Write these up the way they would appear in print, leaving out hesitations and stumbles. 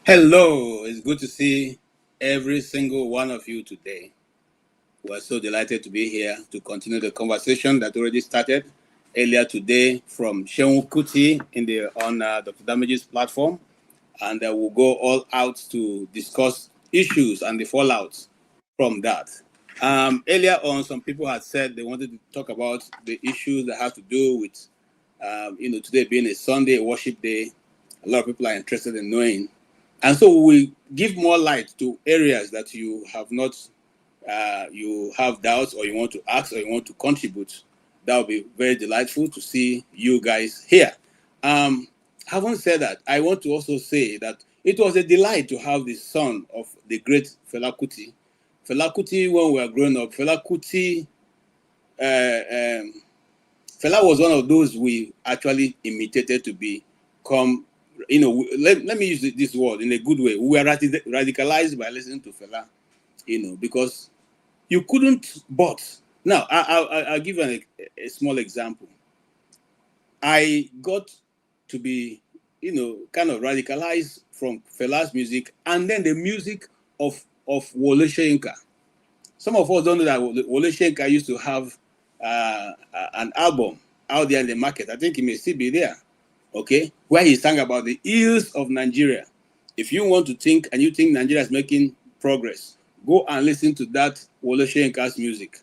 Hello, it's good to see every single one of you today. We're so delighted to be here to continue the conversation that already started earlier today from Seun Kuti on Dr. Damage's platform, and we'll go all out to discuss issues and the fallout from that. Earlier on, some people had said they wanted to talk about the issues that have to do with, today being a Sunday, a worship day. A lot of people are interested in knowing. And so we give more light to areas that you have not, you have doubts or you want to ask or you want to contribute. That will be very delightful to see you guys here. Having said that, I want to also say that it was a delight to have the son of the great Fela Kuti. Fela Kuti, when we were growing up, Fela Kuti, Fela was one of those we actually imitated to become, let me use this word in a good way. We were radicalized by listening to Fela, because you couldn't but. Now, I'll give you a small example. I got to be, kind of radicalized from Fela's music and then the music of Wole Soyinka. Some of us don't know that Wole Soyinka used to have an album out there in the market. I think it may still be there. Okay, where he sang about the ills of Nigeria. If you want to think and you think Nigeria is making progress, go and listen to that Wole Soyinka's music.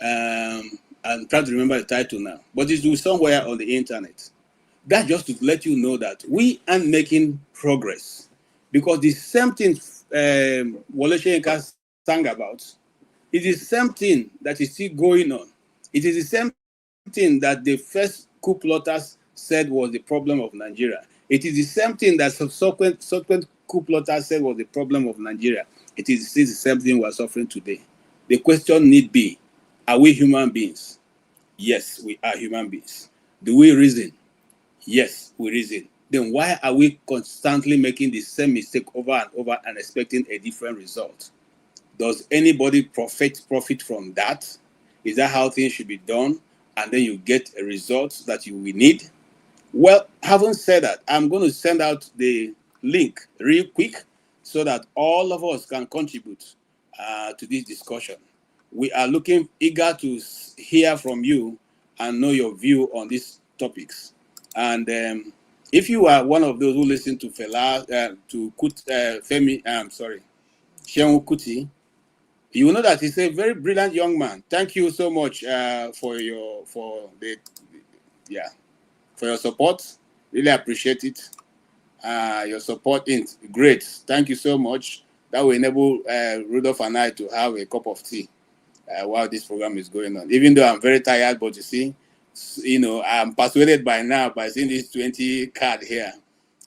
I'm trying to remember the title now, but it's somewhere on the internet. That's just to let you know that we aren't making progress because the same thing Wole Soyinka sang about, it is the same thing that is still going on. It is the same thing that the first coup plotters said was the problem of Nigeria. It is the same thing that subsequent coup plotters said was the problem of Nigeria. It is the same thing we are suffering today. The question need be, are we human beings? Yes, we are human beings. Do we reason? Yes, we reason. Then why are we constantly making the same mistake over and over and expecting a different result? Does anybody profit from that? Is that how things should be done? And then you get a result that you will need? Well, having said that, I'm going to send out the link real quick so that all of us can contribute to this discussion. We are eager to hear from you and know your view on these topics. And if you are one of those who listen to Fela, Seun Kuti, you will know that he's a very brilliant young man. Thank you so much for your support. Really appreciate it. Your support is great. Thank you so much. That will enable Rudolph and I to have a cup of tea while this program is going on. Even though I'm very tired, but you see, I'm persuaded by now by seeing this 20 card here,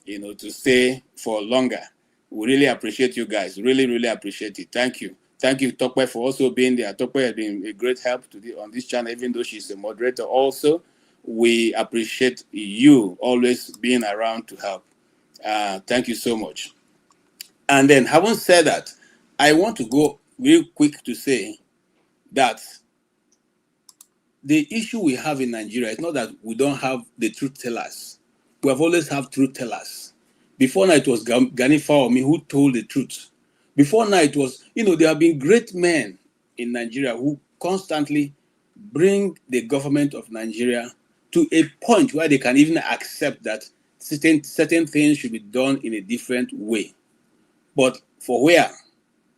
to stay for longer. We really appreciate you guys. Really, really appreciate it. Thank you. Thank you, Tokwe, for also being there. Tokwe has been a great help on this channel, even though she's a moderator also. We appreciate you always being around to help. Thank you so much. And then, having said that, I want to go real quick to say that the issue we have in Nigeria is not that we don't have the truth tellers. We have always had truth tellers. Before now, it was Gani Fawumi who told the truth. Before now, it was, there have been great men in Nigeria who constantly bring the government of Nigeria to a point where they can even accept that certain things should be done in a different way. But for where?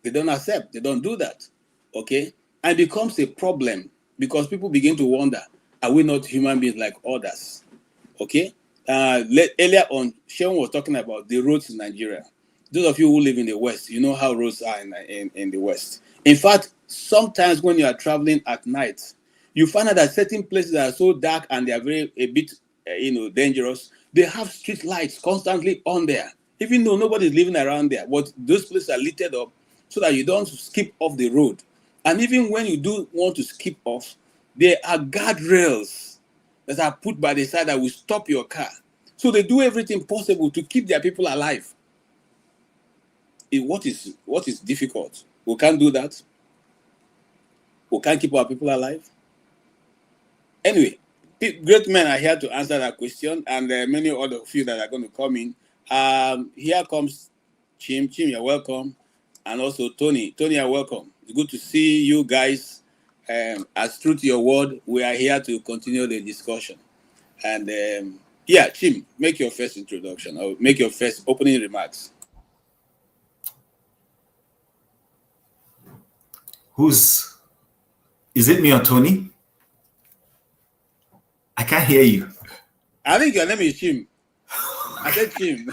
They don't accept. They don't do that. Okay? And it becomes a problem because people begin to wonder, are we not human beings like others? Okay? Earlier on, Seun was talking about the roads in Nigeria. Those of you who live in the West, you know how roads are in the West. In fact, sometimes when you are traveling at night, you find out that certain places that are so dark and they are a bit dangerous. They have street lights constantly on there, even though nobody is living around there. But those places are lit up so that you don't skip off the road. And even when you do want to skip off, there are guardrails that are put by the side that will stop your car. So they do everything possible to keep their people alive. What is difficult? We can't do that. We can't keep our people alive. Anyway, great men are here to answer that question, and there are many other few that are going to come in. Here comes Chim. Chim, you're welcome. And also Tony. Tony, you're welcome. It's good to see you guys. As true to your word, we are here to continue the discussion. And yeah, Chim, make your first introduction or make your first opening remarks. Is it me or Tony? I can't hear you. I think your name is Chim. I said Chim.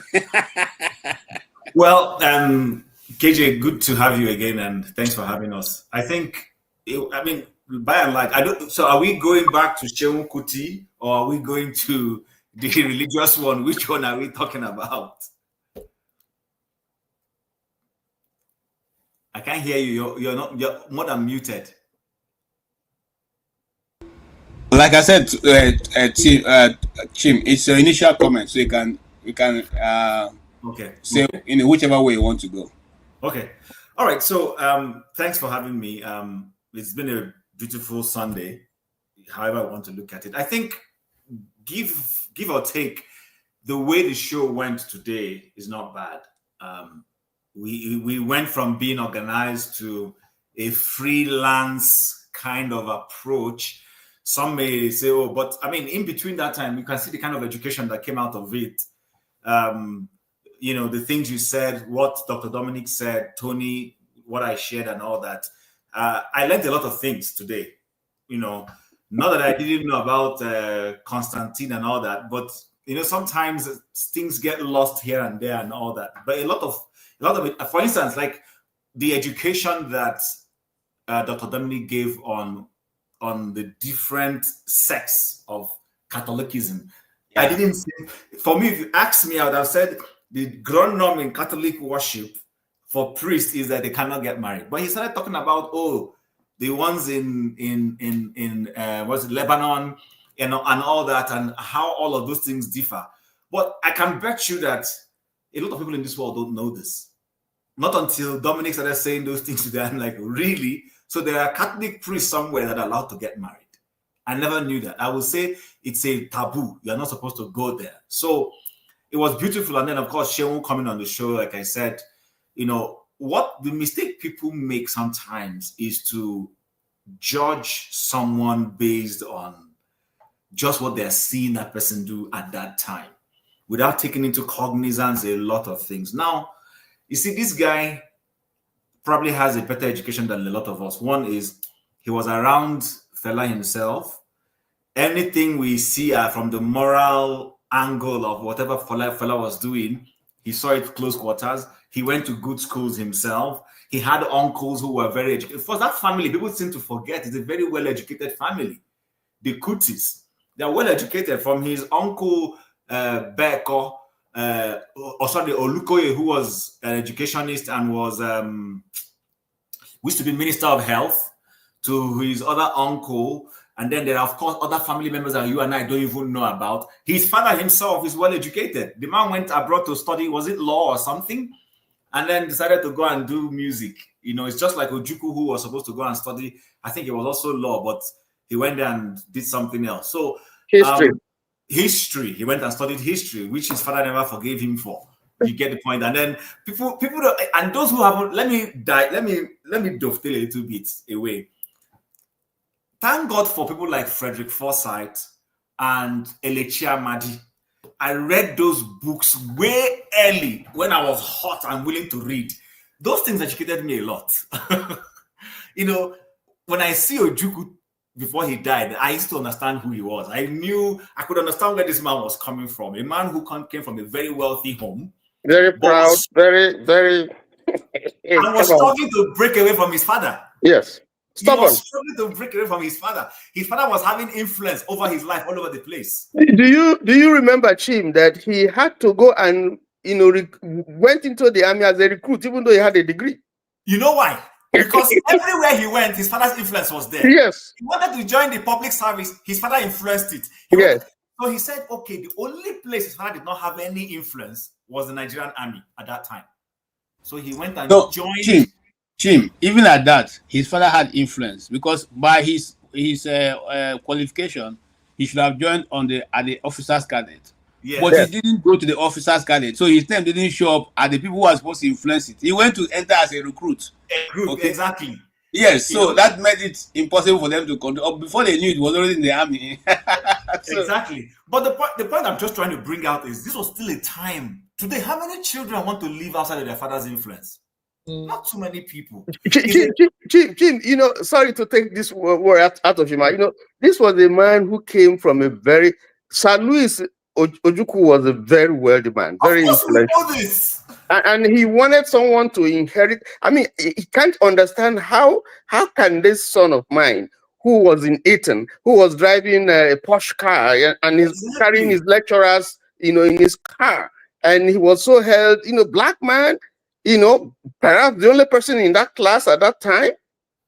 Well, KJ, good to have you again, and thanks for having us. I think, by and large, so are we going back to Seun Kuti, or are we going to the religious one? Which one are we talking about? I can't hear you. You're more than muted. Like I said, Chim, it's your initial comment, so you can say in whichever way you want to go. Okay, all right. So thanks for having me. It's been a beautiful Sunday, however I want to look at it. I think give or take, the way the show went today is not bad. We went from being organized to a freelance kind of approach. Some may say, oh, but in between that time, you can see the kind of education that came out of it. The things you said, what Dr. Dominic said, Tony, what I shared and all that. I learned a lot of things today. Not that I didn't know about Constantine and all that, but sometimes things get lost here and there and all that. But a lot of it, for instance, like the education that Dr. Dominic gave on the different sects of Catholicism. Yeah. I didn't say, for me, if you ask me, I would have said the ground norm in Catholic worship for priests is that they cannot get married. But he started talking about, the ones in Lebanon and all that, and how all of those things differ. But I can bet you that a lot of people in this world don't know this. Not until Dominic started saying those things to them, like, really? So there are Catholic priests somewhere that are allowed to get married. I never knew that. I would say it's a taboo. You're not supposed to go there. So it was beautiful. And then, of course, Seun coming on the show, like I said, what the mistake people make sometimes is to judge someone based on just what they're seeing that person do at that time, without taking into cognizance a lot of things. Now, you see, this guy probably has a better education than a lot of us. One is he was around Fela himself. Anything we see from the moral angle of whatever Fela was doing, he saw it close quarters. He went to good schools himself. He had uncles who were very educated. For that family, people seem to forget, it's a very well-educated family. The Kutis, they're well-educated, from his uncle Beko, Olukoye, who was an educationist and was used to be Minister of Health, to his other uncle, and then there are, of course, other family members that you and I don't even know about. His father himself is well-educated. The man went abroad to study, was it law or something? And then decided to go and do music. It's just like Ojukwu, who was supposed to go and study, I think it was also law, but he went there and did something else. So history. He went and studied history, which his father never forgave him for. You get the point. And then people don't, and those who haven't, let me dovetail a little bit away. Thank God for people like Frederick Forsyth and Elechia Madi. I read those books way early when I was hot and willing to read. Those things educated me a lot. When I see Ojukwu before he died, I used to understand who he was. I could understand where this man was coming from. A man who came from a very wealthy home. Very proud, very, very... and was struggling to break away from his father. Yes. Stubborn. He was struggling to break away from his father. His father was having influence over his life all over the place. Do you remember, Chim, that he had to go and went into the army as a recruit, even though he had a degree? You know why? Because everywhere he went, his father's influence was there. Yes. He wanted to join the public service. His father influenced it. So he said, okay, the only place his father did not have any influence was the Nigerian army at that time. So he went and joined. Chim, even at that, his father had influence because by his qualification, he should have joined at the officers' cadet. Yes. But he didn't go to the officers' cadet, so his name didn't show up at the people who were supposed to influence it. He went to enter as a recruit. Exactly. Yes, so that made it impossible for them to control. Before they knew it was already in the army. Exactly. But the point I'm just trying to bring out is this was still a time. Today, how many children want to live outside of their father's influence? Not too many people. Jim, you know, sorry to take this word out of your mind. You know, this was a man who came from a very Sir Louis Ojukwu was a very wealthy man, very influential. And he wanted someone to inherit. I mean, he can't understand how can this son of mine, who was in Eton, who was driving a Porsche car and is carrying his lecturers, you know, in his car, and he was so held, you know, black man, you know, perhaps the only person in that class at that time,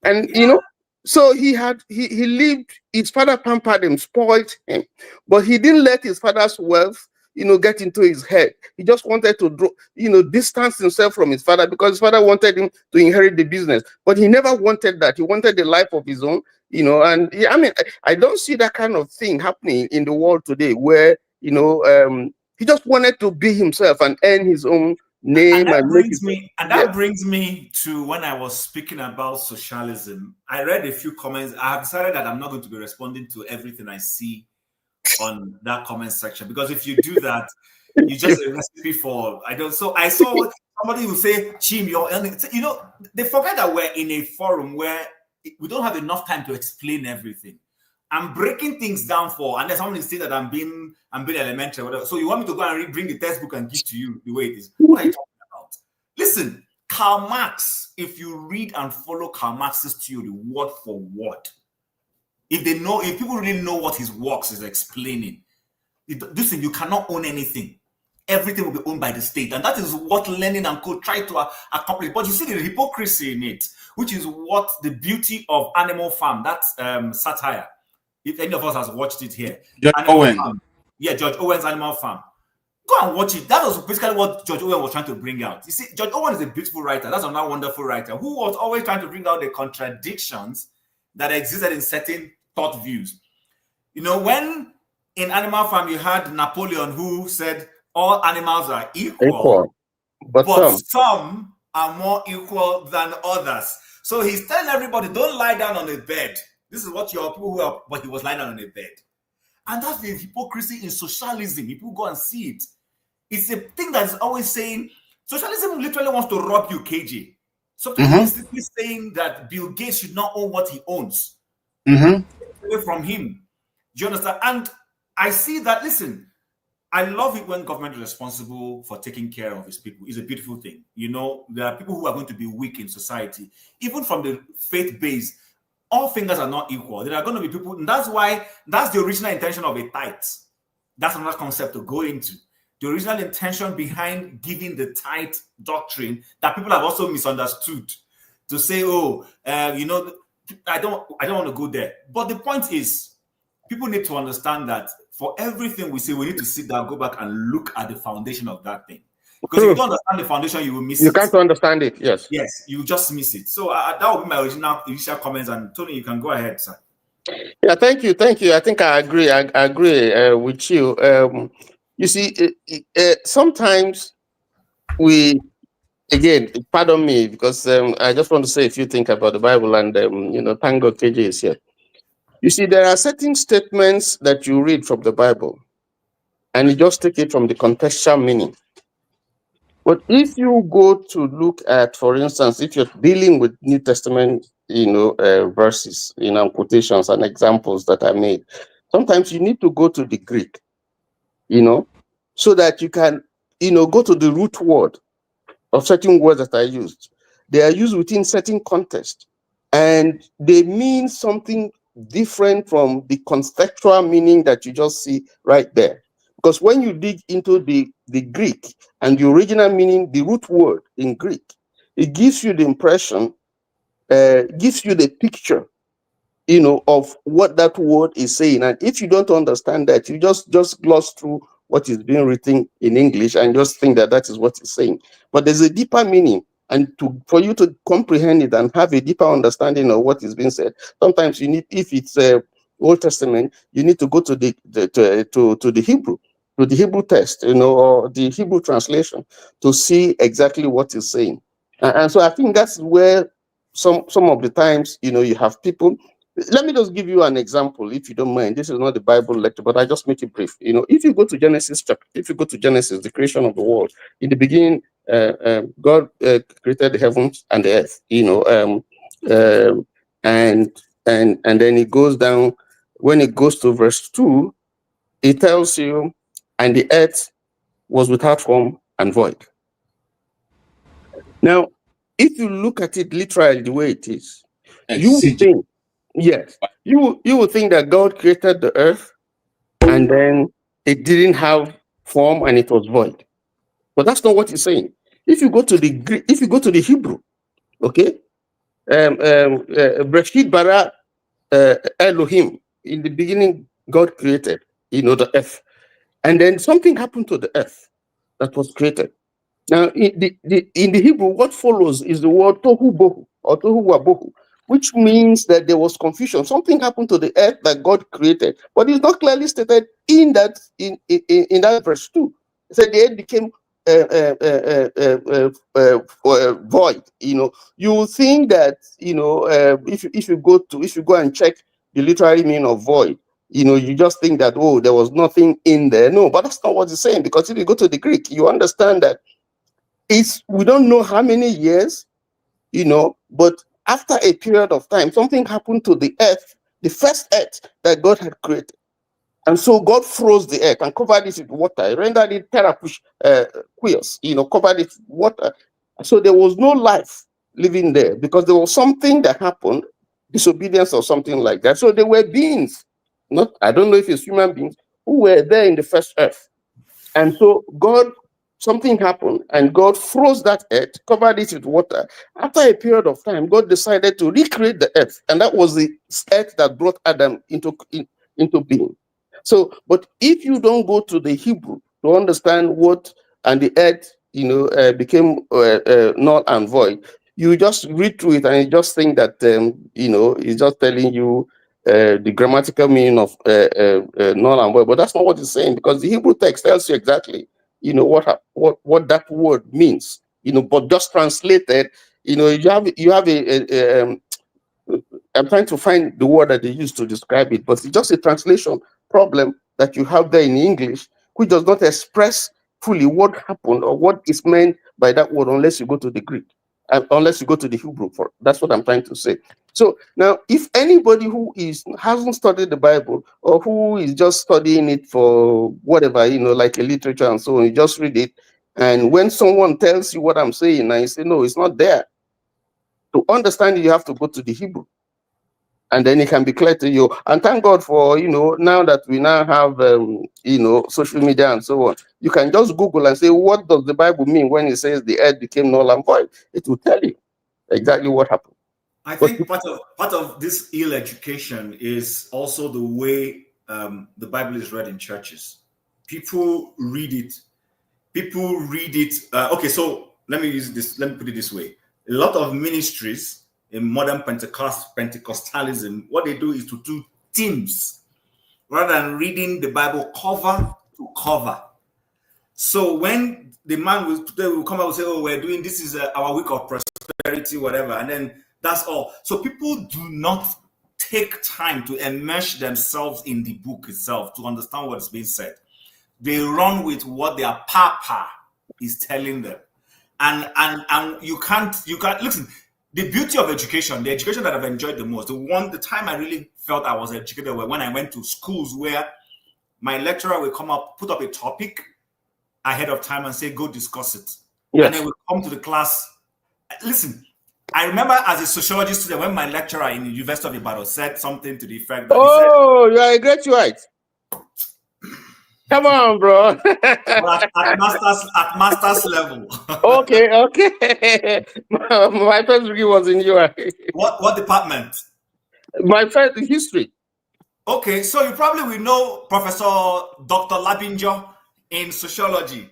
and you know. So he lived, his father pampered him, spoiled him, but he didn't let his father's wealth, you know, get into his head. He just wanted to, you know, distance himself from his father because his father wanted him to inherit the business, but he never wanted that. He wanted the life of his own, you know, and I mean, I don't see that kind of thing happening in the world today where, you know, he just wanted to be himself and earn his own name that brings me to when I was speaking about socialism. I read a few comments. I have decided that I'm not going to be responding to everything I see on that comment section, because if you do that, you just a recipe for So I saw somebody who say, "Chim, you're," you know, they forget that we're in a forum where we don't have enough time to explain everything. I'm breaking things down and there's someone who say that I'm being elementary, whatever. So you want me to go and bring the textbook and give to you the way it is? What are you talking about? Listen, Karl Marx, if you read and follow Karl Marx's theory word for word, if people really know what his works is explaining, listen, you cannot own anything. Everything will be owned by the state. And that is what Lenin and co try to accomplish. But you see the hypocrisy in it, which is what the beauty of Animal Farm, that's satire. If any of us has watched it here. George Owen. Yeah, George Owen's Animal Farm. Go and watch it. That was basically what George Owen was trying to bring out. You see, George Owen is a beautiful writer. That's another wonderful writer who was always trying to bring out the contradictions that existed in certain thought views. You know, when in Animal Farm you had Napoleon who said all animals are equal but some are more equal than others. So he's telling everybody, don't lie down on the bed. This is what your people who are, but he was lying down on a bed. And that's the hypocrisy in socialism. People go and see it. It's a thing that is always saying, socialism literally wants to rob you, KJ. Sometimes it's saying that Bill Gates should not own what he owns. Away from him. Do you understand? And I see that, listen, I love it when government is responsible for taking care of its people. It's a beautiful thing. You know, there are people who are going to be weak in society. Even from the faith base, all fingers are not equal. There are going to be people, and that's the original intention of a tithe. That's another concept to go into. The original intention behind giving the tithe doctrine that people have also misunderstood to say, you know, I don't want to go there. But the point is, people need to understand that for everything we say, we need to sit down, go back and look at the foundation of that thing. Because if you don't understand the foundation, you will miss it. You can't understand it, yes. Yes, you just miss it. So that would be my initial comments. And Tony, you can go ahead, sir. Yeah, thank you. I think I agree. I agree with you. You see, sometimes again, pardon me, because I just want to say a few things about the Bible, and you know, thank God KJ is here. You see, there are certain statements that you read from the Bible, and you just take it from the contextual meaning. But if you go to look at, for instance, if you're dealing with New Testament, you know, verses, you know, quotations and examples that are made, sometimes you need to go to the Greek, you know, so that you can, you know, go to the root word of certain words that are used. They are used within certain context, and they mean something different from the contextual meaning that you just see right there. Because when you dig into the Greek and the original meaning, the root word in Greek, it gives you the impression, gives you the picture, of what that word is saying. And if you don't understand that, you just gloss through what is being written in English and just think that that is what it's saying. But there's a deeper meaning, and for you to comprehend it and have a deeper understanding of what is being said, sometimes you need, if it's Old Testament, you need to go to the Hebrew, to the Hebrew text, or the Hebrew translation, to see exactly what it's saying. And so I think that's where some of the times, you have people. Let me just give you an example, if you don't mind. This is not the Bible lecture, but I just make it brief. If you go to Genesis, the creation of the world, in the beginning, God created the heavens and the earth. And then it goes down. When it goes to verse 2, it tells you, and the earth was without form and void. Now, if you look at it literally the way it is, you think. Yes, you would think that God created the earth and then it didn't have form and it was void. But that's not what he's saying. If you go to the Greek, if you go to the Hebrew, okay, Breshit bara Elohim, in the beginning God created, the earth, and then something happened to the earth that was created. Now, in the Hebrew, what follows is the word tohu bohu or tohu wabohu, which means that there was confusion. Something happened to the earth that God created, but it's not clearly stated in that verse 2. It said the earth became void. You think that if you go and check the literary meaning of void, you just think that, oh, there was nothing in there. No, but that's not what it's saying, because if you go to the Greek, you understand that we don't know how many years, but after a period of time, something happened to the earth, the first earth that God had created. And so God froze the earth and covered it with water, rendered it terrapush, covered it with water. So there was no life living there because there was something that happened, disobedience or something like that. So there were beings, I don't know if it's human beings, who were there in the first earth. And so something happened and God froze that earth, covered it with water. After a period of time, God decided to recreate the earth. And that was the earth that brought Adam into being. So, but if you don't go to the Hebrew to understand and the earth, became null and void, you just read through it and you just think that, it's just telling you the grammatical meaning of null and void. But that's not what it's saying, because the Hebrew text tells you exactly, what that word means, but just translated, you have I'm trying to find the word that they use to describe it, but it's just a translation problem that you have there in English, which does not express fully what happened or what is meant by that word unless you go to the Greek, unless you go to the Hebrew. That's what I'm trying to say. So now, if anybody who hasn't studied the Bible or who is just studying it for whatever, like a literature and so on, you just read it, and when someone tells you what I'm saying, and you say, no, it's not there. To understand it, you have to go to the Hebrew. And then it can be clear to you. And thank God for, now that we now have, social media and so on, you can just Google and say, what does the Bible mean when it says the earth became null and void? It will tell you exactly what happened. I think part of this ill education is also the way the Bible is read in churches. People read it. Okay, so let me put it this way. A lot of ministries in modern Pentecostalism, what they do is to do themes rather than reading the Bible cover to cover. So when the man will come out and say, oh, we're doing, this is our week of prosperity, whatever, and then that's all. So people do not take time to immerse themselves in the book itself to understand what is being said. They run with what their papa is telling them. And you can't listen. The beauty of education, the education that I've enjoyed the most, the time I really felt I was educated was when I went to schools where my lecturer will come up, put up a topic ahead of time and say, go discuss it. Yes. And then we'll come to the class. Listen, I remember as a sociology student when my lecturer in the University of Ibadan said something to the effect that you are a graduate. Come on, bro. at master's level. Okay. My first degree was in UI. What department? My first history. Okay, so you probably will know Professor Dr. Labinjo in sociology.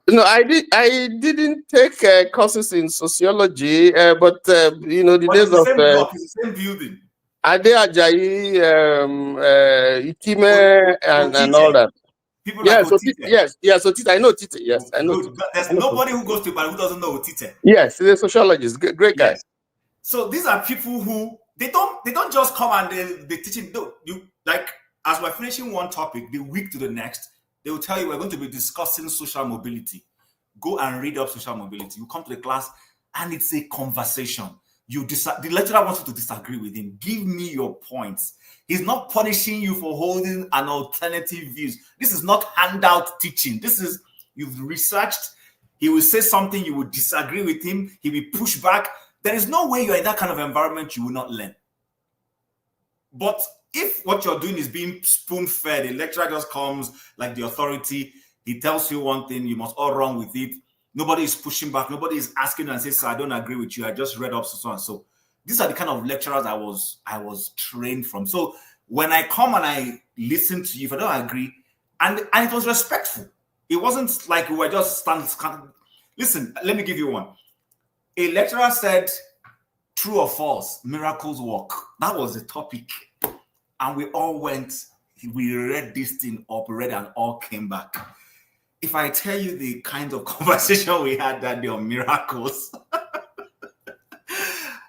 No, I didn't take courses in sociology, but the days it's the of same block, it's the same building. Ade Ajayi, Ikime, and all that. People like Otite. Yes, Otite. I know Otite. Yes, I know. Good. There's nobody who goes to Ibadan who doesn't know Otite. Yes, he's a sociologist, great guy. Yes. So these are people who they don't just come and they teaching. No, you like as we're finishing one topic, the week to the next, they will tell you we're going to be discussing social mobility. Go and read up social mobility. You come to the class and it's a conversation. The lecturer wants you to disagree with him. Give me your points. He's not punishing you for holding an alternative views. This is not handout teaching. This is you've researched. He will say something, you will disagree with him. He will push back. There is no way you're in that kind of environment you will not learn. But if what you're doing is being spoon-fed, the lecturer just comes like the authority, he tells you one thing, you must all run with it. Nobody is pushing back. Nobody is asking and says, "Sir, I don't agree with you. I just read up so and so." These are the kind of lecturers I was trained from. So when I come and I listen to you, if I don't agree, and it was respectful. It wasn't like we were just standing. Listen, let me give you one. A lecturer said, "True or false, miracles work." That was the topic. And we all went, we read this thing up, read and all came back. If I tell you the kind of conversation we had that day on miracles,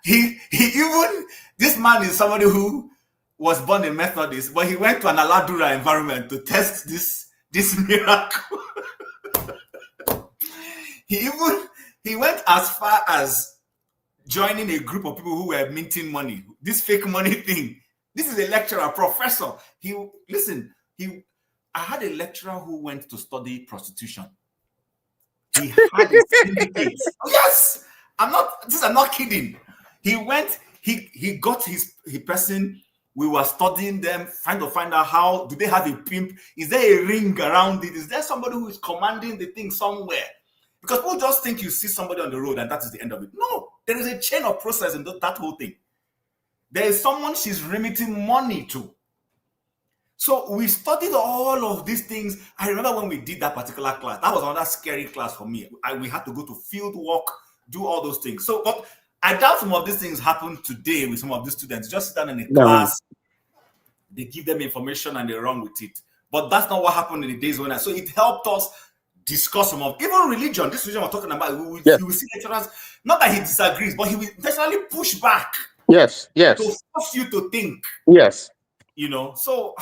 he even, this man is somebody who was born a Methodist, but he went to an Aladura environment to test this miracle. He went as far as joining a group of people who were minting money, this fake money thing. This is a lecturer, professor. I had a lecturer who went to study prostitution. He had a syndicate. Yes, I'm not kidding. He went, he got his person. We were studying them, trying to find out how do they have a pimp? Is there a ring around it? Is there somebody who is commanding the thing somewhere? Because people just think you see somebody on the road and that is the end of it. No, there is a chain of process in that whole thing. There is someone she's remitting money to. So we studied all of these things. I remember when we did that particular class, that was another scary class for me. We had to go to field work, do all those things. So, but I doubt some of these things happen today with some of these students. Just sit down in a class, they give them information and they run with it. But that's not what happened in the days when so it helped us discuss some of even religion. This religion we're talking about, you will see lecturers, not that he disagrees, but he will necessarily push back. Yes. To force you to think. Yes. So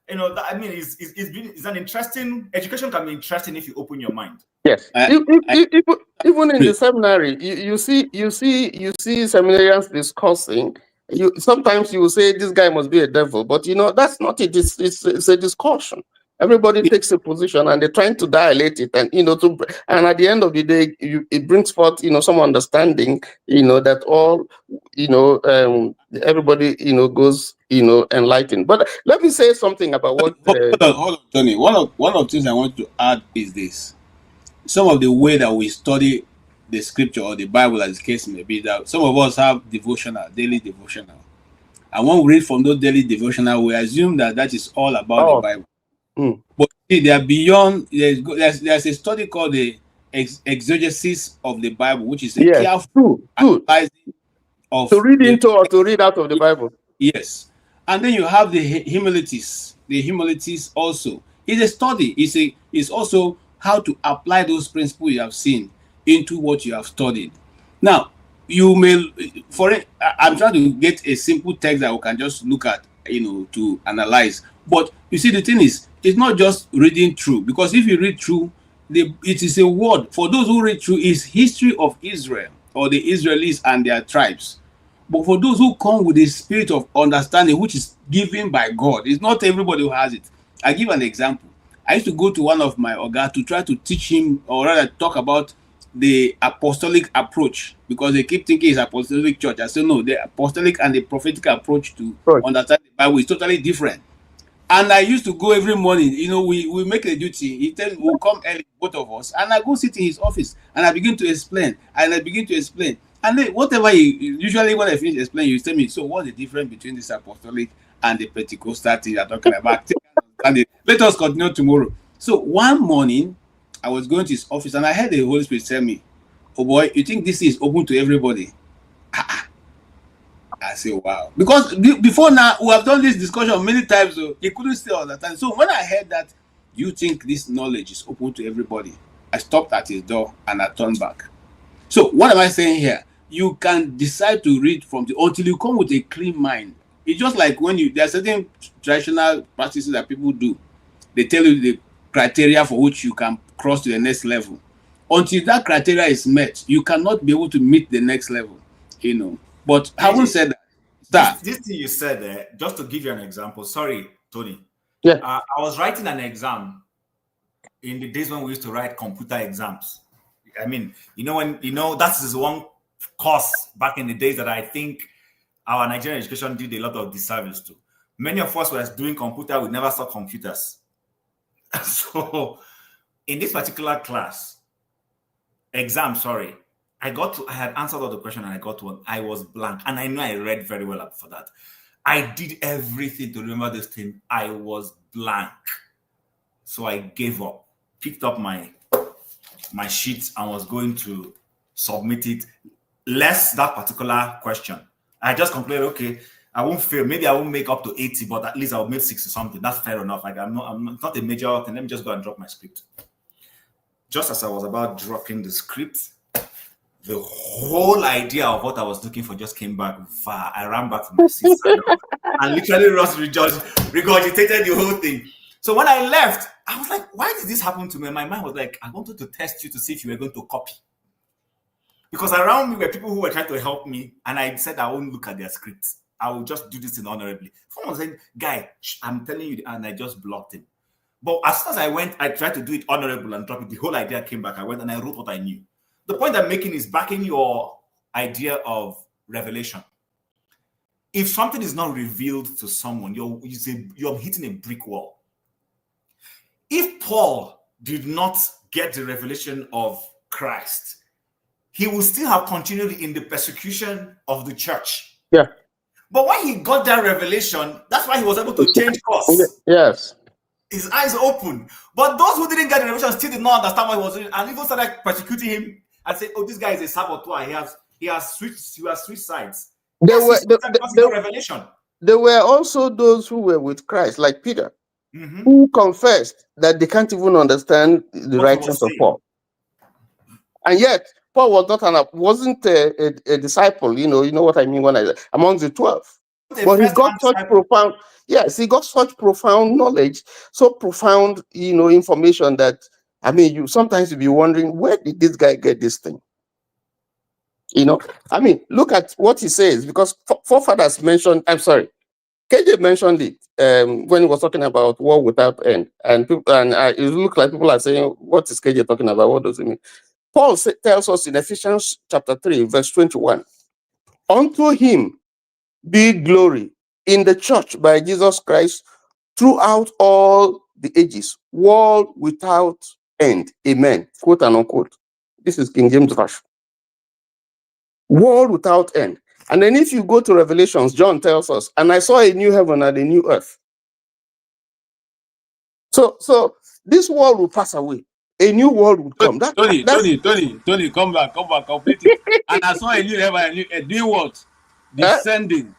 it's an interesting education can be interesting if you open your mind. Yes. Even in the seminary, you see seminarians discussing. Sometimes you will say this guy must be a devil, but that's not it. It's a discussion. Everybody takes a position and they're trying to dilate it, and and at the end of the day, it brings forth some understanding. That all everybody goes enlightened. But let me say something about what. Hold on, Tony. One of the things I want to add is this: some of the way that we study the scripture or the Bible, as the case may be, that some of us have daily devotional, and when we read from those daily devotional, we assume that is all about the Bible. But see, they are beyond. There's a study called the exegesis of the Bible, which is a careful analyzing of to read into or to read out of the Bible. Yes, and then you have the humilities. The humilities also is a study. It's also how to apply those principles you have seen into what you have studied. Now, you may I'm trying to get a simple text that we can just look at, to analyze. But you see, the thing is, it's not just reading through, because if you read through, it is a word. For those who read through, is history of Israel or the Israelis and their tribes. But for those who come with a spirit of understanding, which is given by God, it's not everybody who has it. I give an example. I used to go to one of my Oga to try to teach him, or rather talk about the apostolic approach, because they keep thinking it's apostolic church. I said, no, the apostolic and the prophetic approach to understand the Bible is totally different. And I used to go every morning. You know, we make a duty. He tell me we'll come early, both of us, and I go sit in his office and I begin to explain. And I begin to explain. And then whatever usually when I finish explaining, you tell me, so what's the difference between this apostolic and the Pentecostal thing you're talking about? Let us continue tomorrow. So one morning, I was going to his office and I heard the Holy Spirit tell me, oh boy, you think this is open to everybody? I say, wow. Because before now, we have done this discussion many times, so he couldn't still understand. So when I heard that, you think this knowledge is open to everybody, I stopped at his door and I turned back. So what am I saying here? You can decide to read from until you come with a clean mind. It's just like when there are certain traditional practices that people do. They tell you the criteria for which you can cross to the next level. Until that criteria is met, you cannot be able to meet the next level, you know. But having said that, this thing you said there, just to give you an example, sorry, Tony. Yeah. I was writing an exam in the days when we used to write computer exams. I mean, that is one course back in the days that I think our Nigerian education did a lot of disservice to. Many of us were doing computer, we never saw computers. So in this particular class, I had answered all the questions and I got one. I was blank. And I know I read very well for that. I did everything to remember this thing. I was blank. So I gave up, picked up my sheet and was going to submit it. Less that particular question. I just concluded, okay, I won't fail. Maybe I won't make up to 80, but at least I'll make 60 something. That's fair enough. Like I'm not a major thing. Let me just go and drop my script. Just as I was about dropping the script, the whole idea of what I was looking for just came back. I ran back to my seat and literally regurgitated the whole thing. So when I left, I was like, why did this happen to me? And my mind was like, I wanted to test you to see if you were going to copy. Because around me were people who were trying to help me, and I said I won't look at their scripts. I will just do this in honorably. Someone was saying, guy, I'm telling you, and I just blocked him. But as soon as I went, I tried to do it honorable and drop it. The whole idea came back. I went and I wrote what I knew. The point I'm making is backing your idea of revelation. If something is not revealed to someone, you're hitting a brick wall. If Paul did not get the revelation of Christ, he will still have continued in the persecution of the church. Yeah. But when he got that revelation, that's why he was able to change course. Yes. His eyes opened. But those who didn't get the revelation still did not understand what he was doing, and even started persecuting him and say, "Oh, this guy is a saboteur. He has switched sides." There were also those who were with Christ, like Peter, who confessed that they can't even understand the writings of Paul. And yet, Paul wasn't a disciple. You know what I mean when I say among the 12. But he got such profound. Yes, he got such profound knowledge, so profound, information that you sometimes be wondering, where did this guy get this thing? Look at what he says, because forefathers mentioned. I'm sorry, KJ mentioned it when he was talking about war without end, and it looked like people are saying, "What is KJ talking about? What does it mean?" Paul tells us in Ephesians chapter 3, verse 21, "Unto him be glory in the church by Jesus Christ throughout all the ages, world without end. Amen." Quote and unquote. This is King James Version. World without end. And then if you go to Revelations, John tells us, "And I saw a new heaven and a new earth." So this world will pass away. A new world will come. Tony, come back, complete it. And I saw a new heaven, a new world. Descending,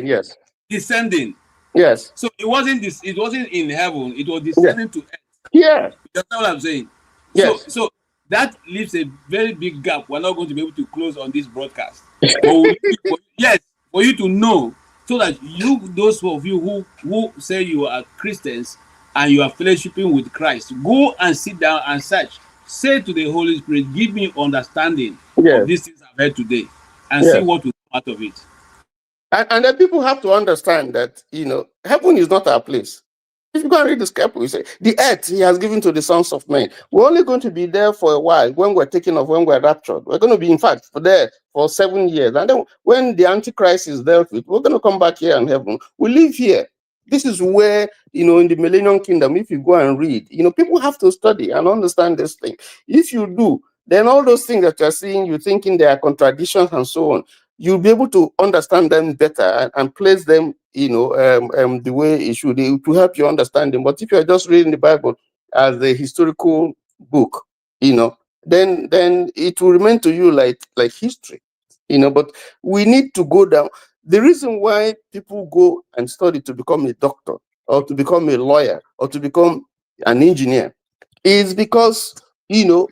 yes. Descending. Yes. So it wasn't in heaven, it was descending to earth. Yeah. That's what I'm saying. Yes. So that leaves a very big gap. We're not going to be able to close on this broadcast. For you to know, so that those of you who say you are Christians and you are fellowshipping with Christ, go and sit down and search. Say to the Holy Spirit, give me understanding of these things I've heard today, and see what will come out of it. And then people have to understand that, heaven is not our place. If you go and read the scripture, we say, the earth he has given to the sons of men. We're only going to be there for a while when we're taken off, when we're raptured. We're going to be, in fact, there for 7 years. And then when the Antichrist is dealt with, we're going to come back here in heaven. We live here. This is where, in the Millennium Kingdom, if you go and read, people have to study and understand this thing. If you do, then all those things that you're seeing, you're thinking there are contradictions and so on, you'll be able to understand them better and place them, the way it should, to help you understand them. But if you're just reading the Bible as a historical book, then it will remain to you like history, But we need to go down. The reason why people go and study to become a doctor or to become a lawyer or to become an engineer is because, you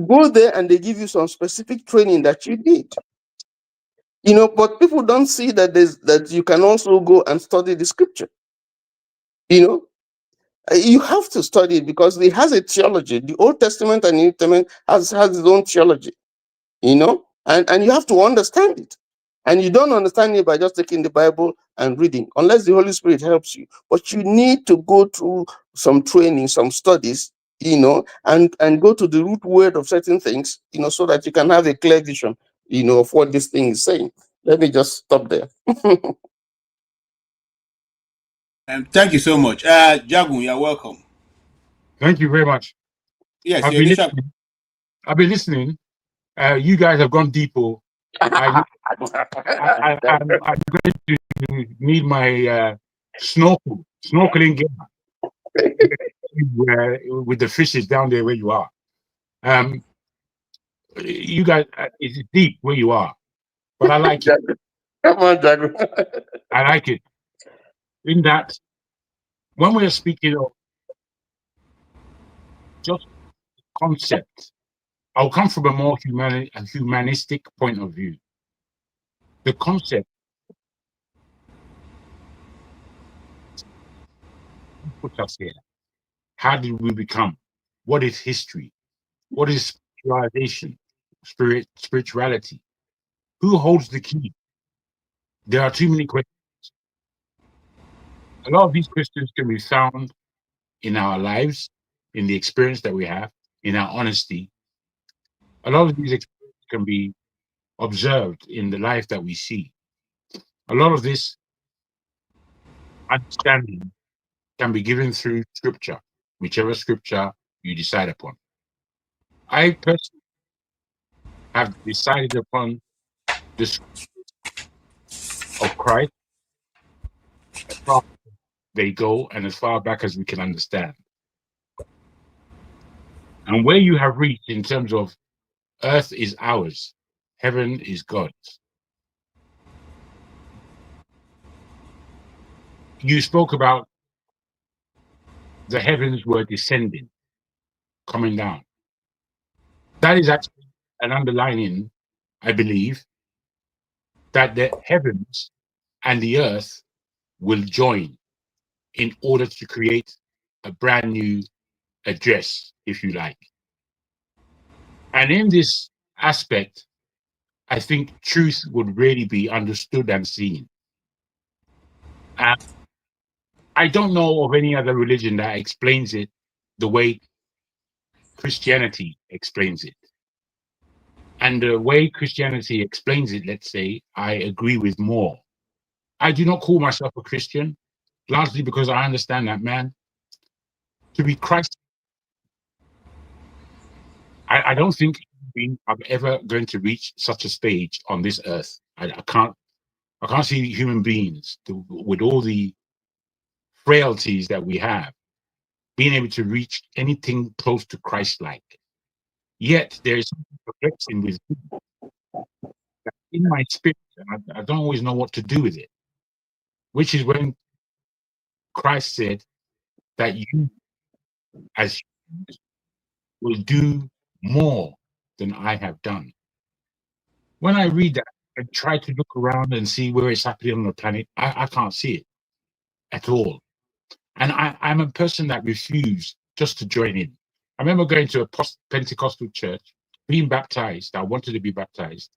go there and they give you some specific training that you need. But people don't see that you can also go and study the scripture. You have to study it because it has a theology. The Old Testament and New Testament has its own theology, and you have to understand it. And you don't understand it by just taking the Bible and reading, unless the Holy Spirit helps you. But you need to go through some training, some studies, and go to the root word of certain things, so that you can have a clear vision, of what this thing is saying. Let me just stop there. Thank you so much. Jagun, you're welcome. Thank you very much. Yes, I've been listening. You guys have gone deeper. I'm going to need my snorkeling gear with the fishes down there where you are. You guys, it's deep where you are, but I like it. Come on, Jagun. I like it. In that, when we're speaking of just concept, I'll come from a more humanistic point of view. The concept put us here. How did we become? What is history? What is spiritualization? Spirituality? Who holds the key? There are too many questions. A lot of these questions can be found in our lives, in the experience that we have, in our honesty. A lot of these experiences can be observed in the life that we see. A lot of this understanding can be given through scripture, whichever scripture you decide upon. I personally have decided upon the scripture of Christ as far as they go and as far back as we can understand. And where you have reached in terms of earth is ours, heaven is God's. You spoke about the heavens were descending, coming down. That is actually an underlining, I believe, that the heavens and the earth will join in order to create a brand new address, if you like. And in this aspect, I think truth would really be understood and seen. I don't know of any other religion that explains it the way Christianity explains it. And the way Christianity explains it, let's say, I agree with more. I do not call myself a Christian, largely because I understand that, man, to be Christ, I don't think I'm ever going to reach such a stage on this earth. I can't see human beings with all the frailties that we have being able to reach anything close to Christ-like. Yet there is something perplexing with me in my spirit, and I don't always know what to do with it, which is when Christ said that you, as humans, will do more than I have done. When I read that and try to look around and see where it's happening on the planet, I can't see it at all. And I'm a person that refused just to join in. I remember going to a Pentecostal church, being baptized. I wanted to be baptized.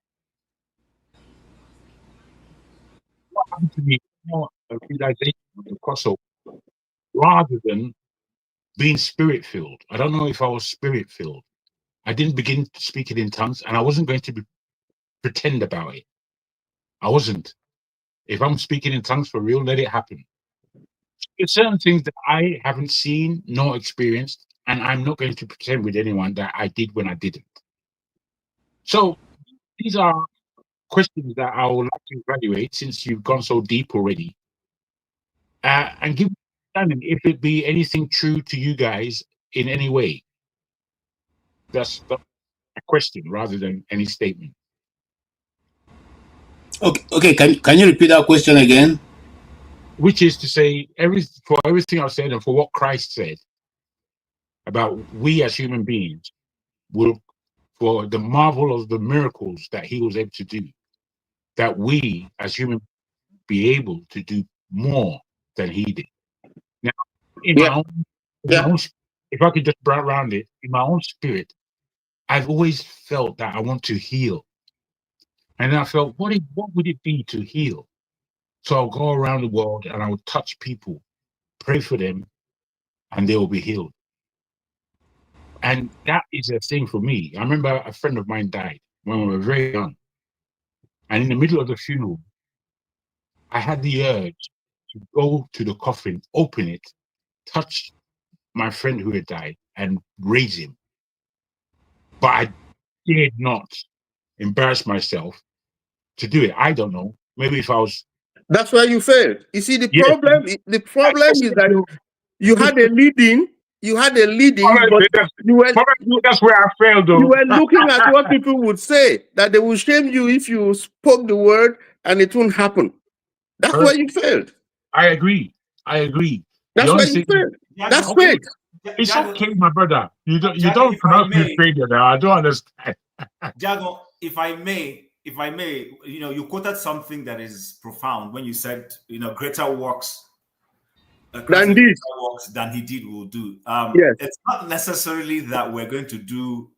What happened to me more a realization of the crossover rather than being spirit-filled. I don't know if I was spirit-filled. I didn't begin to speak it in tongues, and I wasn't going to pretend about it. I wasn't. If I'm speaking in tongues for real, let it happen. It's certain things that I haven't seen nor experienced, and I'm not going to pretend with anyone that I did when I didn't. So these are questions that I would like to evaluate since you've gone so deep already, and give understanding if it be anything true to you guys in any way. That's a question rather than any statement. Okay. Can you repeat that question again? Which is to say, for everything I've said and for what Christ said about we as human beings, for the marvel of the miracles that he was able to do, that we as human be able to do more than he did. Now, my own, if I could just browse around it, in my own spirit, I've always felt that I want to heal. And I felt, what would it be to heal? So I'll go around the world and I will touch people, pray for them, and they will be healed. And that is a thing for me. I remember a friend of mine died when we were very young. And in the middle of the funeral, I had the urge to go to the coffin, open it, touch my friend who had died, and raise him. But I dared not embarrass myself to do it. I don't know. Maybe if I was... That's why you failed. You see, the problem is that you had a leading, but that's where I failed, though. You were looking at what people would say, that they would shame you if you spoke the word and it wouldn't happen. That's why you failed. I agree. That's why you failed. That's faith. It's okay, my brother. You don't pronounce me failure now. I don't understand. Jago, if I may, you quoted something that is profound when you said, greater works than he did will do. Yes. It's not necessarily that we're going to do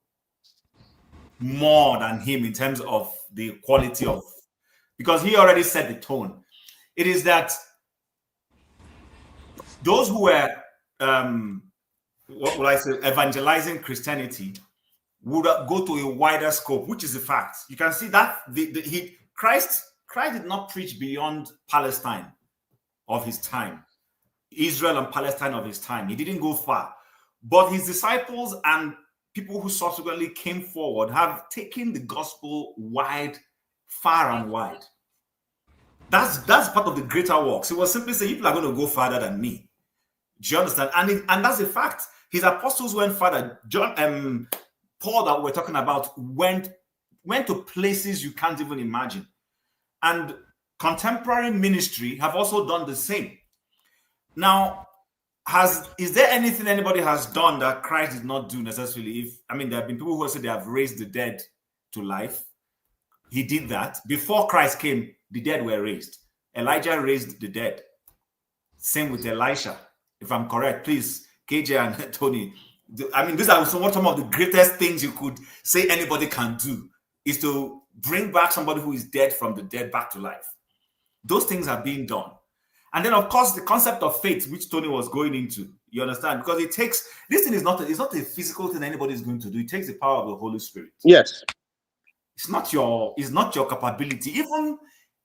more than him in terms of the quality of, because he already set the tone. It is that those who were, evangelizing Christianity would go to a wider scope, which is a fact. You can see that Christ did not preach beyond Palestine of his time, Israel and Palestine of his time. He didn't go far, but his disciples and people who subsequently came forward have taken the gospel far and wide. That's part of the greater works. He was simply saying, people are going to go farther than me. Do you understand? And that's a fact. His apostles went farther. Paul that we're talking about went to places you can't even imagine. And contemporary ministry have also done the same. Now, is there anything anybody has done that Christ did not do necessarily? There have been people who have said they have raised the dead to life. He did that. Before Christ came, the dead were raised. Elijah raised the dead. Same with Elisha. If I'm correct, please, KJ and Tony. These are some of the greatest things you could say anybody can do, is to bring back somebody who is dead from the dead back to life. Those things are being done. And then, of course, the concept of faith, which Tony was going into, you understand? Because this thing is not a physical thing anybody is going to do. It takes the power of the Holy Spirit. Yes. It's not your capability.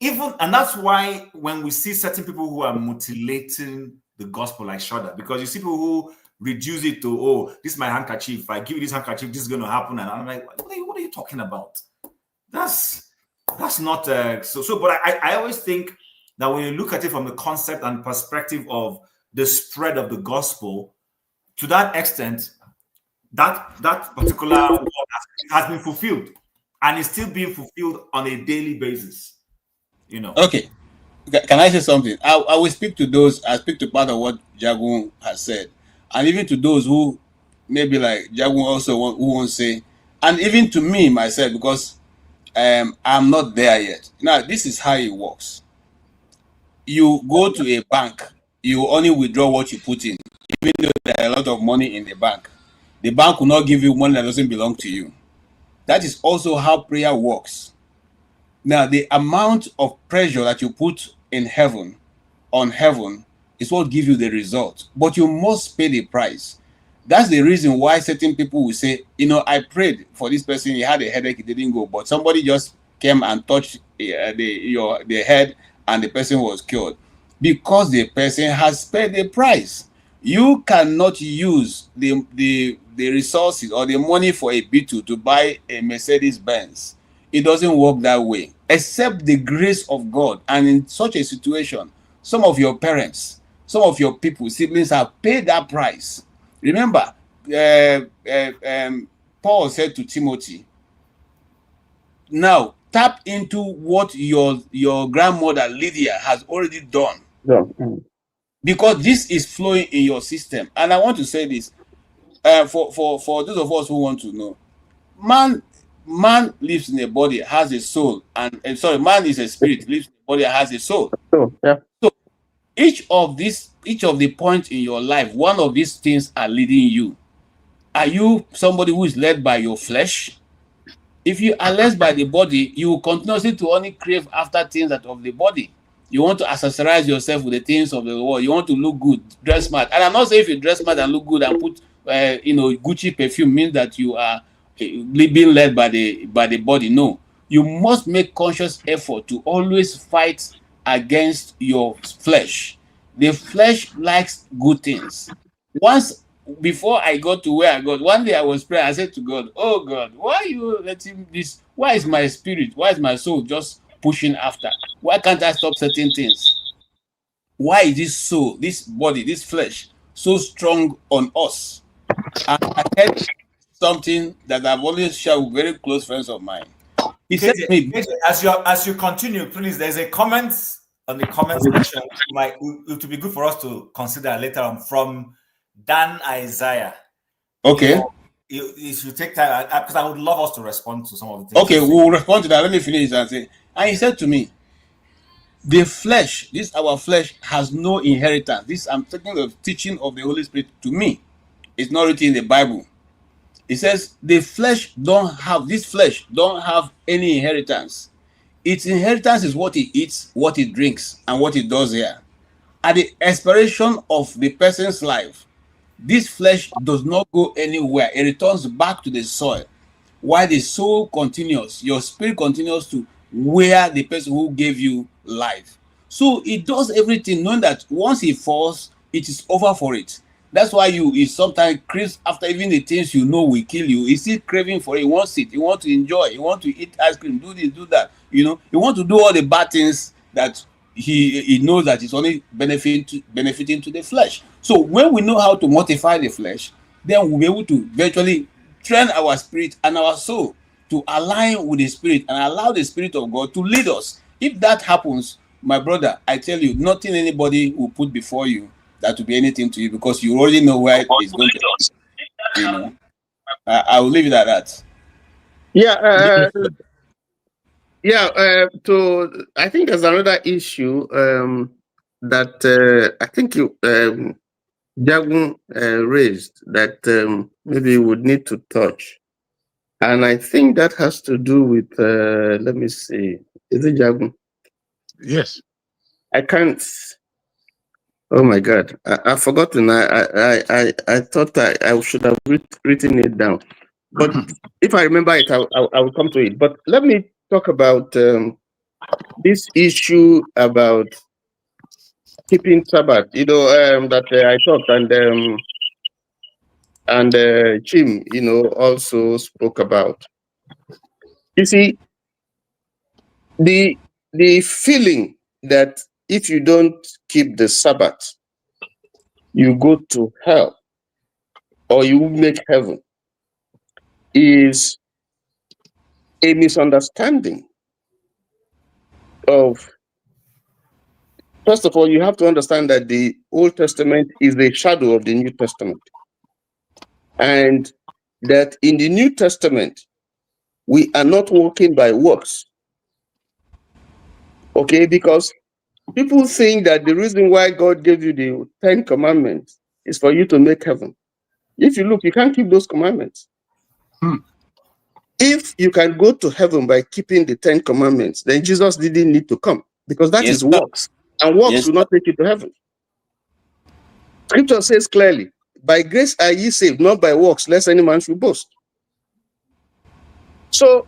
Even, and that's why when we see certain people who are mutilating the gospel, I shudder, because you see people who reduce it to, this is my handkerchief. If I give you this handkerchief, this is going to happen. And I'm like, what are you talking about? That's not so. But I always think that when you look at it from the concept and perspective of the spread of the gospel, to that extent, that particular word has been fulfilled and is still being fulfilled on a daily basis. Okay. Can I say something? I will speak to those. I speak to part of what Jagun has said, and even to those who maybe like Jagun also who won't say, and even to me myself, because I'm not there yet. Now, this is how it works. You go to a bank, you only withdraw what you put in, even though there are a lot of money in the bank. The bank will not give you money that doesn't belong to you. That is also how prayer works. Now, the amount of pressure that you put on heaven is what gives you the result. But you must pay the price. That's the reason why certain people will say, I prayed for this person, he had a headache, it didn't go, but somebody just came and touched the head and the person was cured. because the person has paid the price. You cannot use the resources or the money for a Beetle to buy a Mercedes Benz. It doesn't work that way, except the grace of God. And in such a situation, some of your parents, some of your people, siblings have paid that price. Remember, Paul said to Timothy, now tap into what your grandmother Lydia has already done. Yeah. Because this is flowing in your system. And I want to say this, for those of us who want to know, man lives in a body, has a soul, and sorry, man is a spirit, lives in a body, has a soul. So, yeah. So each of the points in your life, one of these things are leading you. Are you somebody who is led by your flesh? If you are led by the body, you will continuously to only crave after things that of the body. You want to accessorize yourself with the things of the world. You want to look good, dress smart. And I'm not saying if you dress smart and look good and put, Gucci perfume means that you are being led by the body. No, you must make conscious effort to always fight against your flesh. The flesh likes good things. Before I got to where I got, one day I was praying. I said to God, "Oh God, why are you letting this? Why is my spirit? Why is my soul just pushing after? Why can't I stop certain things? Why is this soul, this body, this flesh so strong on us?" And I heard something that I've always shared with very close friends of mine. He said to me, as you continue, please, there's a comment on the comment section. It would be good for us to consider later on from Dan Isaiah. Okay. You should take time, because I would love us to respond to some of the things. Okay, we'll respond to that. Let me finish and say. And he said to me, the flesh, our flesh has no inheritance. I'm talking of teaching of the Holy Spirit to me. It's not written in the Bible. It says this flesh don't have any inheritance. Its inheritance is what it eats, what it drinks, and what it does here. At the expiration of the person's life, this flesh does not go anywhere. It returns back to the soil. While the soul continues, your spirit continues to wear the person who gave you life. So it does everything knowing that once it falls, it is over for it. That's why you sometimes crave after even the things you know will kill you. He's still craving for it. He wants it. He wants to enjoy. He wants to eat ice cream, do this, do that. He wants to do all the bad things that he knows that it's only benefiting to the flesh. So when we know how to mortify the flesh, then we'll be able to virtually train our spirit and our soul to align with the spirit and allow the Spirit of God to lead us. If that happens, my brother, I tell you, nothing anybody will put before you that will be anything to you, because you already know where it's going to. I will leave it at that. Yeah. I think there's another issue that I think Jagun raised that maybe you would need to touch. And I think that has to do with, let me see, is it Jagun? Yes. I can't. Oh my God, I've forgotten. I thought I should have written it down. But if I remember it, I will come to it. But let me talk about this issue about keeping Sabbath. That I talked and Jim, also spoke about. You see, the feeling that if you don't keep the Sabbath, you go to hell or you make heaven is a misunderstanding of, first of all, you have to understand that the Old Testament is a shadow of the New Testament. And that in the New Testament, we are not walking by works. Okay, because people think that the reason why God gave you the 10 commandments is for you to make heaven. If you look, you can't keep those commandments. If you can go to heaven by keeping the 10 commandments, then Jesus didn't need to come, because that is works. And works will not take you to heaven. Scripture says clearly, by grace are ye saved, not by works, lest any man should boast. So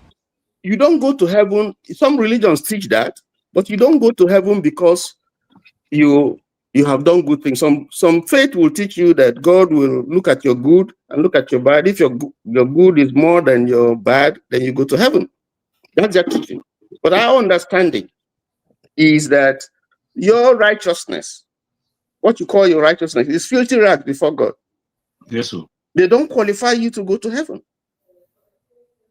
you don't go to heaven. Some religions teach that, but you don't go to heaven because you have done good things. Some faith will teach you that God will look at your good and look at your bad. If your good is more than your bad, then you go to heaven. That's their teaching. But our understanding is that your righteousness, what you call your righteousness, is filthy rags before God. Yes, sir. They don't qualify you to go to heaven.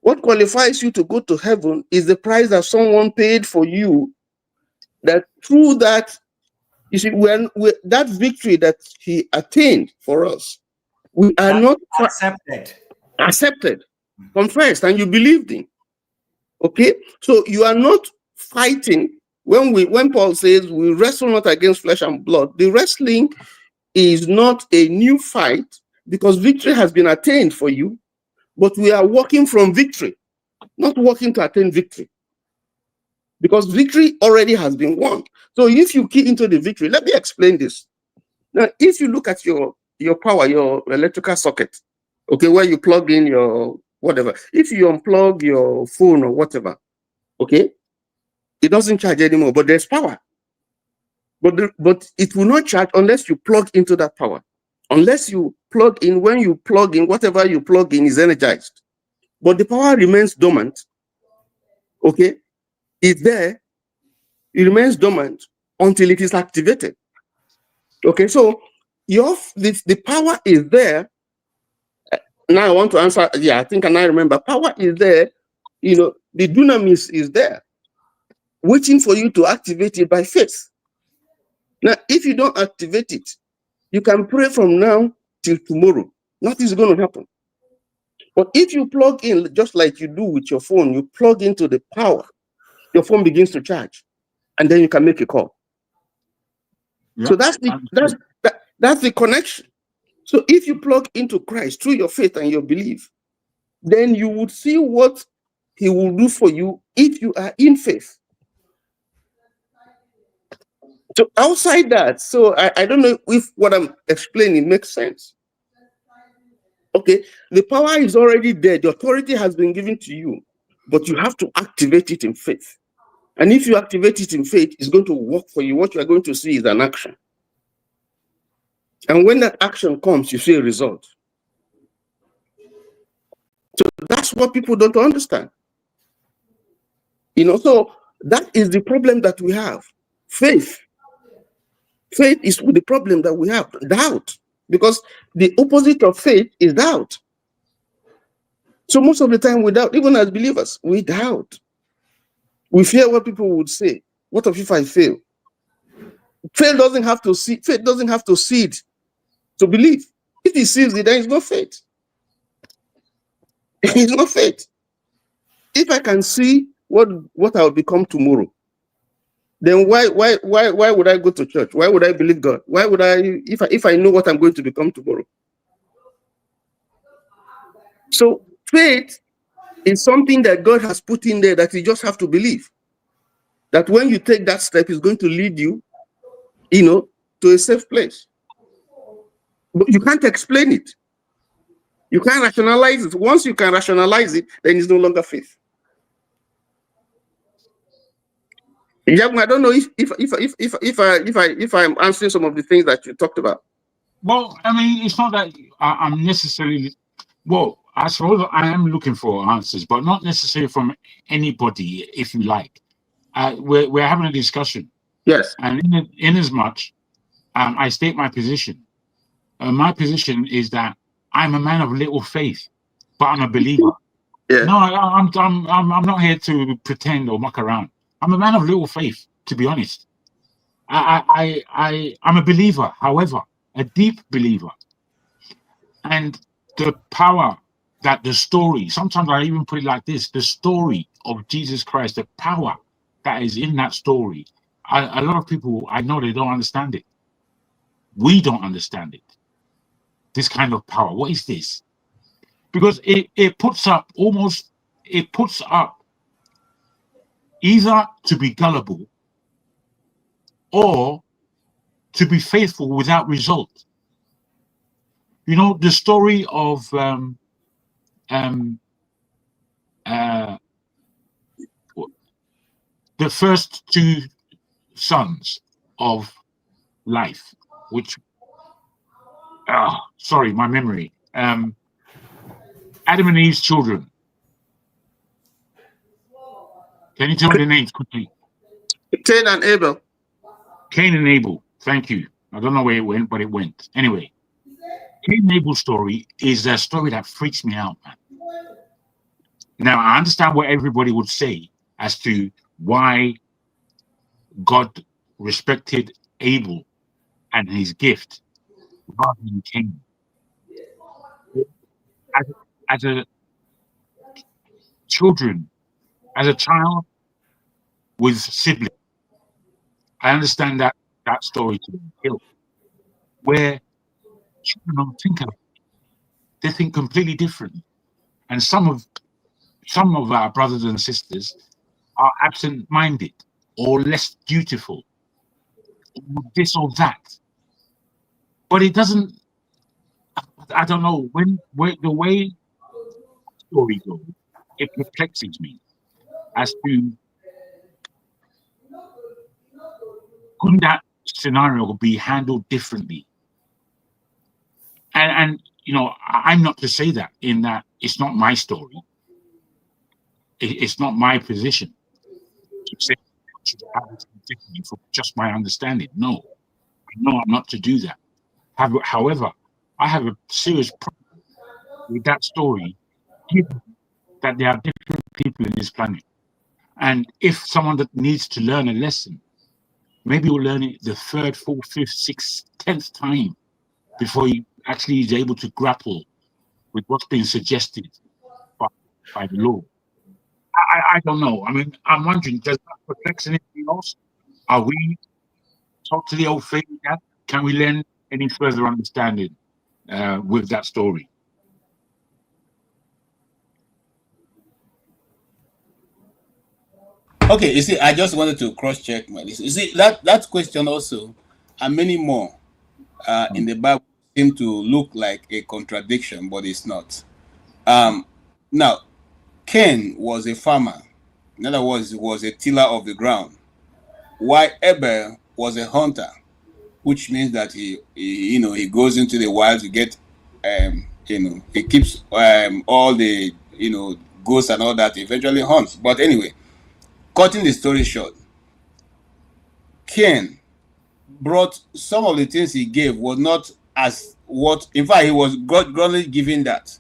What qualifies you to go to heaven is the price that someone paid for you, that through that, you see, when that victory that he attained for us, we are not accepted, confessed, and you believed in. Okay, so you are not fighting. When Paul says we wrestle not against flesh and blood, the wrestling is not a new fight because victory has been attained for you, but we are working from victory, not working to attain victory, because victory already has been won. So if you key into the victory, let me explain this. Now, if you look at your power, your electrical socket, okay, where you plug in your whatever, if you unplug your phone or whatever, okay, it doesn't charge anymore, but there's power. But it will not charge unless you plug into that power. Unless you plug in, when you plug in, whatever you plug in is energized. But the power remains dormant. Okay? It's there. It remains dormant until it is activated. Okay, so the power is there. Now I want to answer. Yeah, I think I remember. Power is there. You know, the dunamis is there, waiting for you to activate it by faith. Now, if you don't activate it, you can pray from now till tomorrow. Nothing's going to happen. But if you plug in, just like you do with your phone, you plug into the power, your phone begins to charge, and then you can make a call. Yep. So that's the connection. So if you plug into Christ through your faith and your belief, then you would see what he will do for you if you are in faith. So outside that, so I don't know if what I'm explaining makes sense. Okay, the power is already there. The authority has been given to you, but you have to activate it in faith. And if you activate it in faith, it's going to work for you. What you are going to see is an action. And when that action comes, you see a result. So that's what people don't understand. You know, so that is the problem that we have. Faith. Faith is the problem that we have. Doubt. Because the opposite of faith is doubt. So most of the time we doubt, even as believers, we doubt. We fear what people would say. What if I fail? Faith doesn't have to see it to believe. If he sees it, then it's not faith. It's not faith. If I can see what I'll become tomorrow, then why would I go to church? Why would I believe God? Why would I, if I know what I'm going to become tomorrow? So faith is something that God has put in there that you just have to believe. That when you take that step, it's going to lead you, you know, to a safe place. But you can't explain it. You can't rationalize it. Once you can rationalize it, then it's no longer faith. I don't know if I'm answering some of the things that you talked about. Well, I mean, it's not that I'm necessarily. Well, I suppose I am looking for answers, but not necessarily from anybody, if you like. We're having a discussion. Yes. And in as much, I state my position. My position is that I'm a man of little faith, but I'm a believer. Yeah. No, I'm not here to pretend or muck around. I'm a man of little faith, to be honest. I'm a believer, however, a deep believer. And the power that the story, sometimes I even put it like this, the story of Jesus Christ, the power that is in that story. A lot of people, I know they don't understand it. We don't understand it. This kind of power. What is this? Because it puts up either to be gullible or to be faithful without result. You know, the story of the first two sons of life, which, sorry, my memory. Adam and Eve's children. Can you tell me the names quickly? Cain and Abel. Cain and Abel. Thank you. I don't know where it went, but it went. Anyway, Cain and Abel's story is a story that freaks me out, man. Now, I understand what everybody would say as to why God respected Abel and his gift rather than Cain. As a child with siblings, I understand that story to be killed, where children don't think of it. They think completely differently. And some of our brothers and sisters are absent-minded or less dutiful, or this or that. But it doesn't, I don't know, the way the story goes, it perplexes me as to, couldn't that scenario be handled differently? And you know, I'm not to say that, in that it's not my story. It's not my position to say differently from just my understanding. No, I'm not to do that. However, I have a serious problem with that story, given that there are different people in this planet. And if someone that needs to learn a lesson, maybe will learn it the 3rd, 4th, 5th, 6th, 10th time before he actually is able to grapple with what's being suggested by the law. I don't know. I mean, I'm wondering, does that perplex anything else? Are we totally au fait with that? Can we learn any further understanding with that story? Okay, you see, I just wanted to cross-check my list. You see, that question also, and many more in the Bible seem to look like a contradiction, but it's not. Now, Cain was a farmer. In other words, he was a tiller of the ground, while Abel was a hunter, which means that he goes into the wild to get, he keeps all the, goats and all that, eventually hunts. But anyway, cutting the story short, Cain brought some of the things he gave was not as what, in fact, he was godly giving that.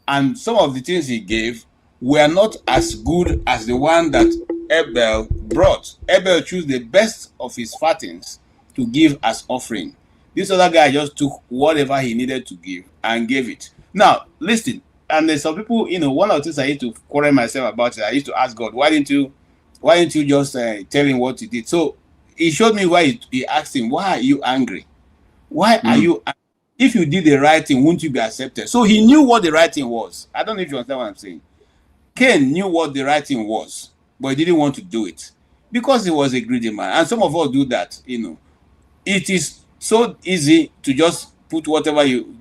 And some of the things he gave were not as good as the one that Abel brought. Abel chose the best of his fattings to give as offering. This other guy just took whatever he needed to give and gave it. Now, listen, and there's some people, one of the things I used to quarrel myself about is I used to ask God, why didn't you just tell him what he did? So he showed me why. He asked him, why are you angry? Why are you angry? If you did the right thing, wouldn't you be accepted? So he knew what the right thing was. I don't know if you understand what I'm saying. Cain knew what the right thing was, but he didn't want to do it because he was a greedy man. And some of us do that, It is so easy to just put whatever you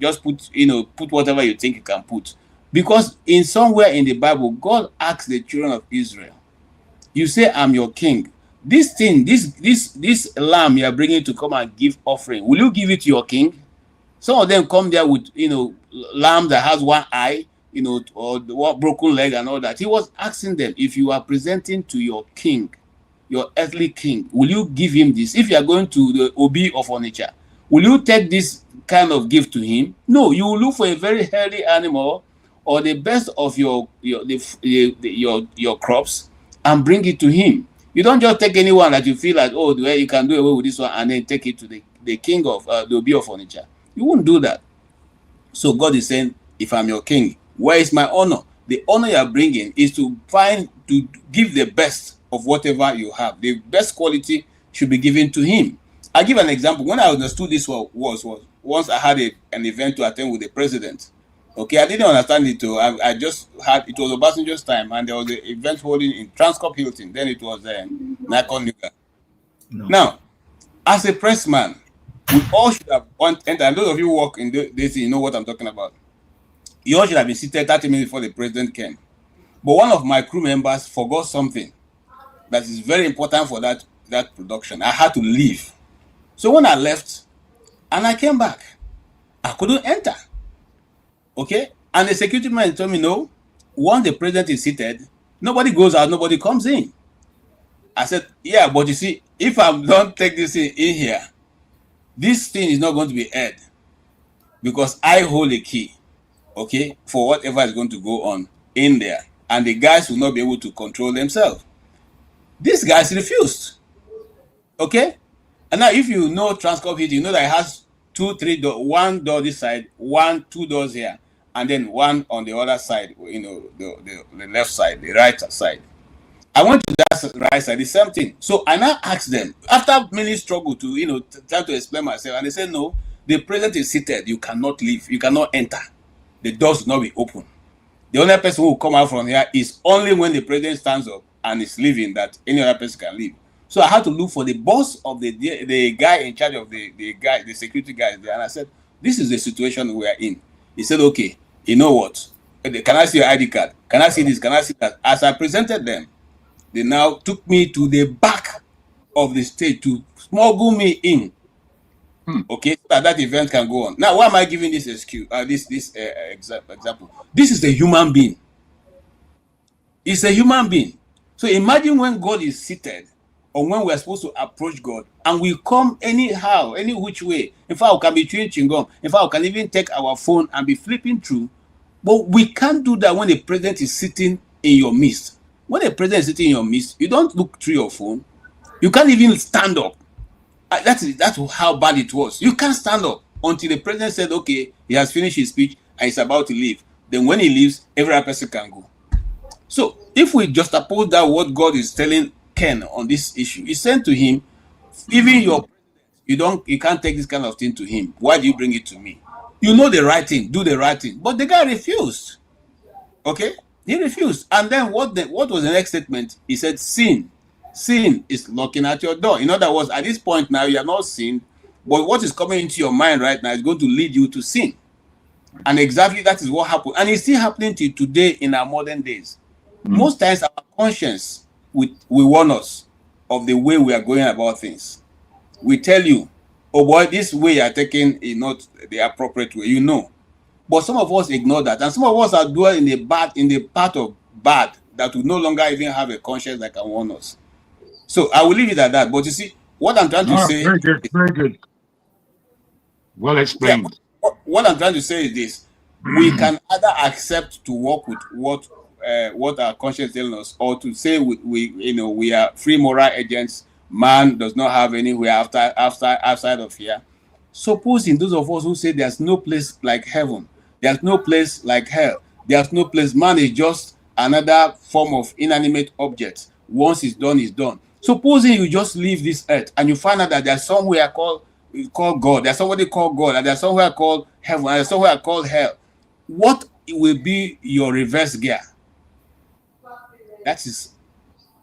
whatever you think you can put. Because in somewhere in the Bible, God asked the children of Israel, you say, I'm your king. This thing, this lamb you are bringing to come and give offering, will you give it to your king? Some of them come there with, lamb that has one eye, or the broken leg and all that. He was asking them, if you are presenting to your king, your earthly king, will you give him this? If you are going to the Obi of Onitsha, will you take this kind of gift to him? No, you will look for a very healthy animal or the best of your crops and bring it to him. You don't just take anyone that you feel like, oh, the way you can do away with this one and then take it to the king of the Obi of Onitsha. You won't do that. So God is saying, if I'm your king, where is my honor? The honor you are bringing is to give the best of whatever you have. The best quality should be given to him. I'll give an example. When I understood this was once I had an event to attend with the president. Okay, I didn't understand it too. I just had, it was Obasanjo's time, and there was an event holding in Transcorp Hilton. Then it was Nikon Nuga. No. Now, as a pressman, we all should have entered, and those of you who work in this, you know what I'm talking about. You all should have been seated 30 minutes before the president came. But one of my crew members forgot something that is very important for that production. I had to leave. So when I left and I came back, I couldn't enter. Okay? And the security man told me, no, once the president is seated, nobody goes out, nobody comes in. I said, yeah, but you see, if I don't take this in here, this thing is not going to be aired because I hold a key, okay, for whatever is going to go on in there. And the guys will not be able to control themselves. These guys refused. Okay? And now if you know Transcorp Heat, you know that it has 2, 3 doors, one door this side, 2 doors here, and then one on the other side, you know, the left side, the right side. I went to that right side, the same thing. So I now asked them, after many struggle to, you know, try to explain myself, and they said, no, the president is seated, you cannot leave, you cannot enter. The doors will not be open. The only person who will come out from here is only when the president stands up and is leaving that any other person can leave. So I had to look for the boss of the guy in charge of the security guys there. And I said, this is the situation we are in. He said, okay, you know what? Can I see your ID card? Can I see this? Can I see that? As I presented them, they now took me to the back of the stage to smuggle me in. Okay, so that event can go on. Now, why am I giving this excuse? Example. This is a human being. It's a human being. So imagine when God is seated, or when we are supposed to approach God, and we come anyhow, any which way. In fact, we can be chewing chewing-gum. In fact, we can even take our phone and be flipping through. But we can't do that when the president is sitting in your midst. When the president is sitting in your midst, you don't look through your phone. You can't even stand up. That's how bad it was. You can't stand up until the president said, okay, he has finished his speech and he's about to leave. Then when he leaves, every other person can go. So if we just oppose that, what God is telling Ken on this issue, he said to him, even your president, you can't take this kind of thing to him. Why do you bring it to me? You know the right thing, do the right thing. But the guy refused. Okay? He refused. And then what was the next statement? He said, sin is knocking at your door. In other words, at this point now, you are not sinned, but what is coming into your mind right now is going to lead you to sin. And exactly that is what happened. And it's still happening till today in our modern days. Most times our conscience will warn us of the way we are going about things. We tell you, oh boy, this way you are taking is not the appropriate way, you know. But some of us ignore that. And some of us are dwelling in the part of bad that will no longer even have a conscience that can warn us. So I will leave it at that. But you see, what I'm trying to say... Very good, very good. Well explained. Yeah, what I'm trying to say is this. We can either accept to work with what our conscience tells us, or to say we are free moral agents. Man does not have anywhere outside of here. Supposing those of us who say there's no place like heaven, there's no place like hell, there's no place, man is just another form of inanimate object. Once it's done, it's done. Supposing you just leave this earth and you find out that there's somewhere called God, there's somebody called God, and there's somewhere called heaven, and there's somewhere called hell. What will be your reverse gear? That is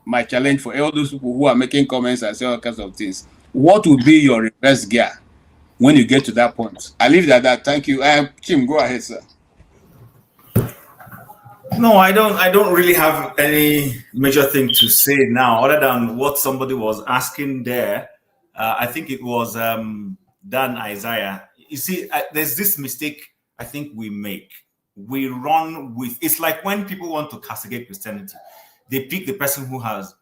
my challenge for all those people who are making comments and say all kinds of things. What will be your reverse gear when you get to that point? I leave it at that. Thank you. Kim, go ahead, sir. No, I don't really have any major thing to say now, other than what somebody was asking there. I think it was Dan Isaiah. You see, there's this mistake I think we make. We run with, it's like when people want to castigate Christianity, they pick the person who has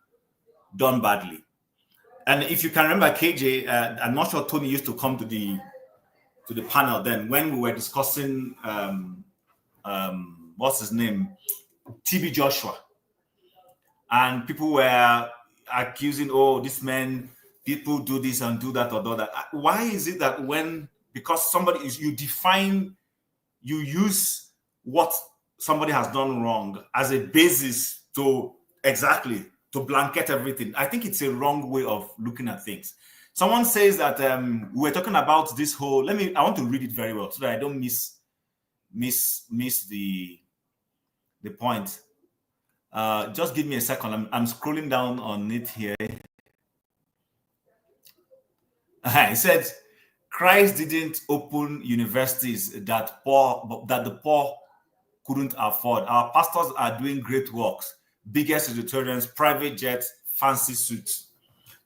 done badly. And if you can remember, KJ, I'm not sure Tony used to come to the panel then when we were discussing what's his name, TB Joshua, and people were accusing, oh, this man, people do this and do that or do that. Why is it that because somebody is, you use what somebody has done wrong as a basis to blanket everything? I think it's a wrong way of looking at things. Someone says that we were talking about this whole, I want to read it very well so that I don't miss the point. Just give me a second. I'm scrolling down on it here. It said, Christ didn't open universities that the poor couldn't afford. Our pastors are doing great works, biggest auditoriums, private jets, fancy suits.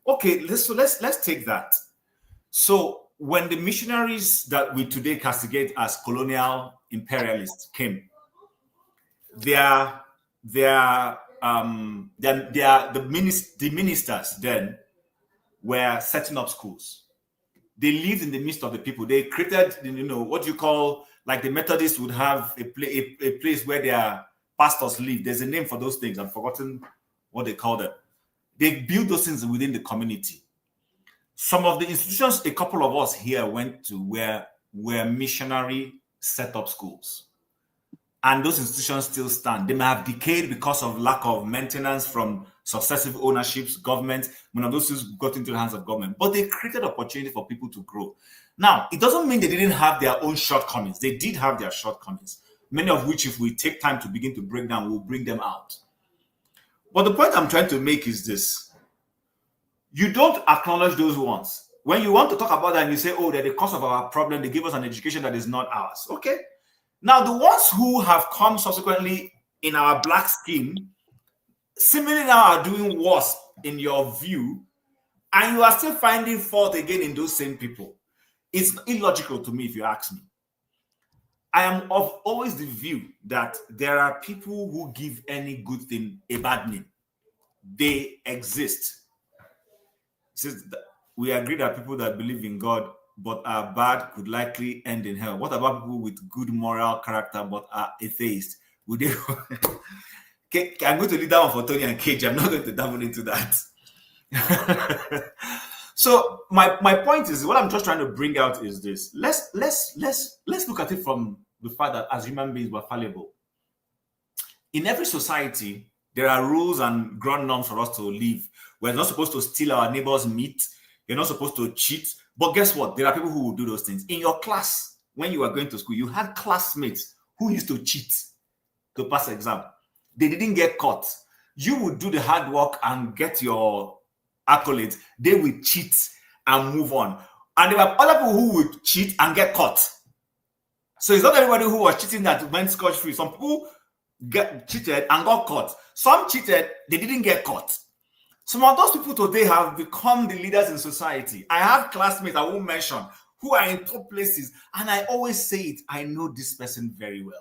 Okay, let's take that. So when the missionaries that we today castigate as colonial imperialists came, the ministers then were setting up schools. They lived in the midst of the people. They created, what you call, like the Methodists would have a place where their pastors live. There's a name for those things. I've forgotten what they call them. They built those things within the community. Some of the institutions a couple of us here went to were missionary set-up schools. And those institutions still stand. They may have decayed because of lack of maintenance from successive ownerships, government. One of those things got into the hands of government. But they created opportunity for people to grow. Now, it doesn't mean they didn't have their own shortcomings. They did have their shortcomings, many of which, if we take time to begin to break down, we'll bring them out. But the point I'm trying to make is this. You don't acknowledge those ones. When you want to talk about that and you say, oh, they're the cause of our problem, they give us an education that is not ours. Okay. Now, the ones who have come subsequently in our black scheme, seemingly now are doing worse in your view, and you are still finding fault again in those same people. It's illogical to me, if you ask me. I am of always the view that there are people who give any good thing a bad name. They exist. We agree that people that believe in God but are bad could likely end in hell. What about people with good moral character but are atheists? Would they? Okay, I'm going to leave that one for Tony and KJ. I'm not going to dabble into that. So my point is, what I'm just trying to bring out is this. Let's look at it from the fact that as human beings we're fallible. In every society, there are rules and ground norms for us to live. We're not supposed to steal our neighbor's meat. You're not supposed to cheat. But guess what? There are people who will do those things. In your class, when you were going to school, you had classmates who used to cheat to pass the exam. They didn't get caught. You would do the hard work and get your accolades. They would cheat and move on. And there were other people who would cheat and get caught. So it's not everybody who was cheating that went scotch-free. Some people cheated and got caught. Some cheated, they didn't get caught. Some of those people today have become the leaders in society. I have classmates I won't mention who are in top places, and I always say it, I know this person very well.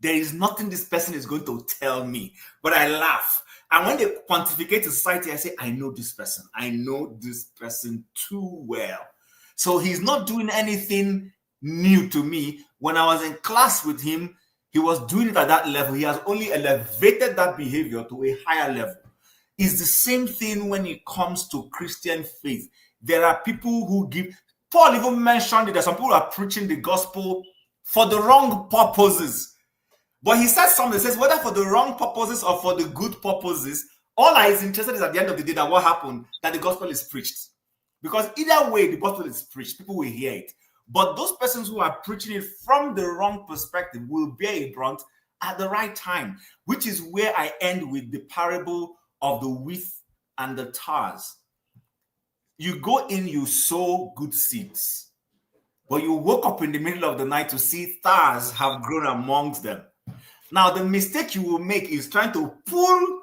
There is nothing this person is going to tell me, but I laugh. And when they pontificate to society, I say, I know this person. I know this person too well. So he's not doing anything new to me. When I was in class with him, he was doing it at that level. He has only elevated that behavior to a higher level. It's the same thing when it comes to Christian faith. There are people who give, Paul even mentioned it, that some people are preaching the gospel for the wrong purposes. But he says something, says whether for the wrong purposes or for the good purposes, all I is interested is at the end of the day that what happened, that the gospel is preached. Because either way the gospel is preached, people will hear it. But those persons who are preaching it from the wrong perspective will bear a brunt at the right time, which is where I end with the parable of the wheat and the tares. You go in, you sow good seeds, but you woke up in the middle of the night to see tares have grown amongst them. Now, the mistake you will make is trying to pull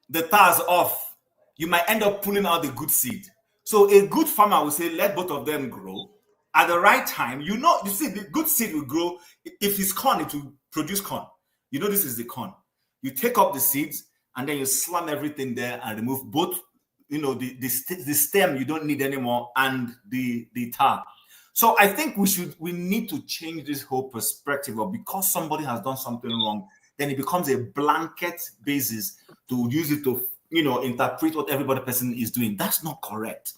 the tares off. You might end up pulling out the good seed. So a good farmer will say, let both of them grow. At the right time, you see, the good seed will grow. If it's corn, it will produce corn. You know this is the corn. You take up the seeds, and then you slam everything there and remove both, the stem you don't need anymore and the tar. So I think we need to change this whole perspective of because somebody has done something wrong, then it becomes a blanket basis to use it to, interpret what every person is doing. That's not correct.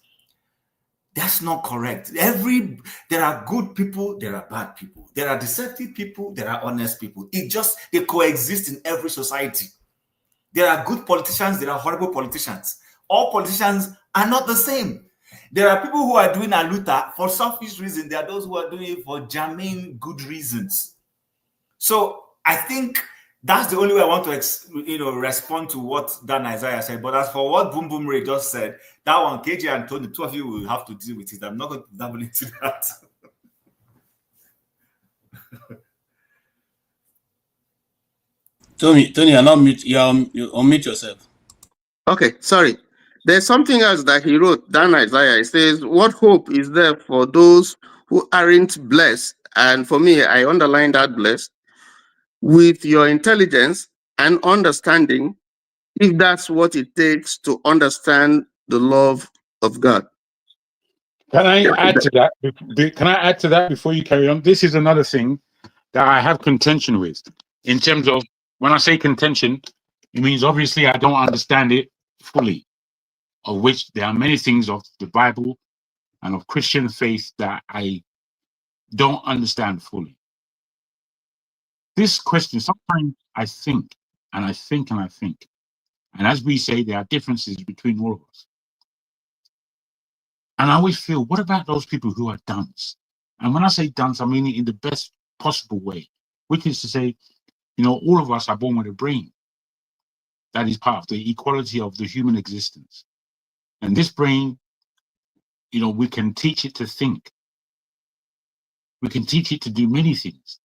That's not correct. There are good people, there are bad people. There are deceptive people, there are honest people. They coexist in every society. There are good politicians, there are horrible politicians. All politicians are not the same. There are people who are doing aluta for selfish reasons. There are those who are doing it for germane good reasons. So I think that's the only way I want to respond to what Dan Isaiah said. But as for what Boom Boom Ray just said, that one, KJ and Tony, the two of you will have to deal with it. I'm not going to dabble into that. Tony, you're not mute. You unmute yourself. Okay, sorry. There's something else that he wrote, Dan Isaiah. He says, what hope is there for those who aren't blessed? And for me, I underline that blessed with your intelligence and understanding, if that's what it takes to understand the love of God. Can I add to that? Can I add to that before you carry on? This is another thing that I have contention with. In terms of, when I say contention, it means obviously I don't understand it fully, of which there are many things of the Bible and of Christian faith that I don't understand fully. This question, sometimes I think, and I think, and I think. And as we say, there are differences between all of us. And I always feel, what about those people who are dunce? And when I say dunce, I mean it in the best possible way, which is to say, you know, all of us are born with a brain. That is part of the equality of the human existence. And this brain, you know, we can teach it to think. We can teach it to do many things.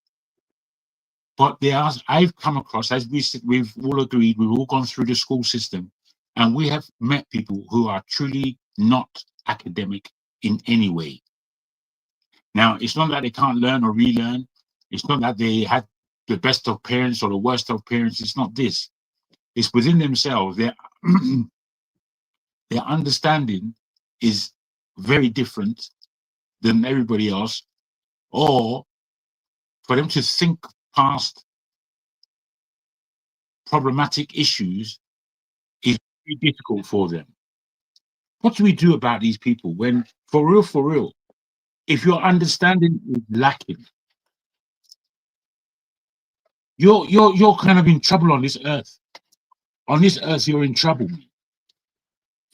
But there are, I've come across, as we've all agreed, we've all gone through the school system, and we have met people who are truly not academic in any way. Now, it's not that they can't learn or relearn. It's not that they had the best of parents or the worst of parents. It's not this. It's within themselves. Their understanding is very different than everybody else, or for them to think past problematic issues is very difficult for them. What do we do about these people when, for real, if your understanding is lacking, you're kind of in trouble on this earth. On this earth, you're in trouble.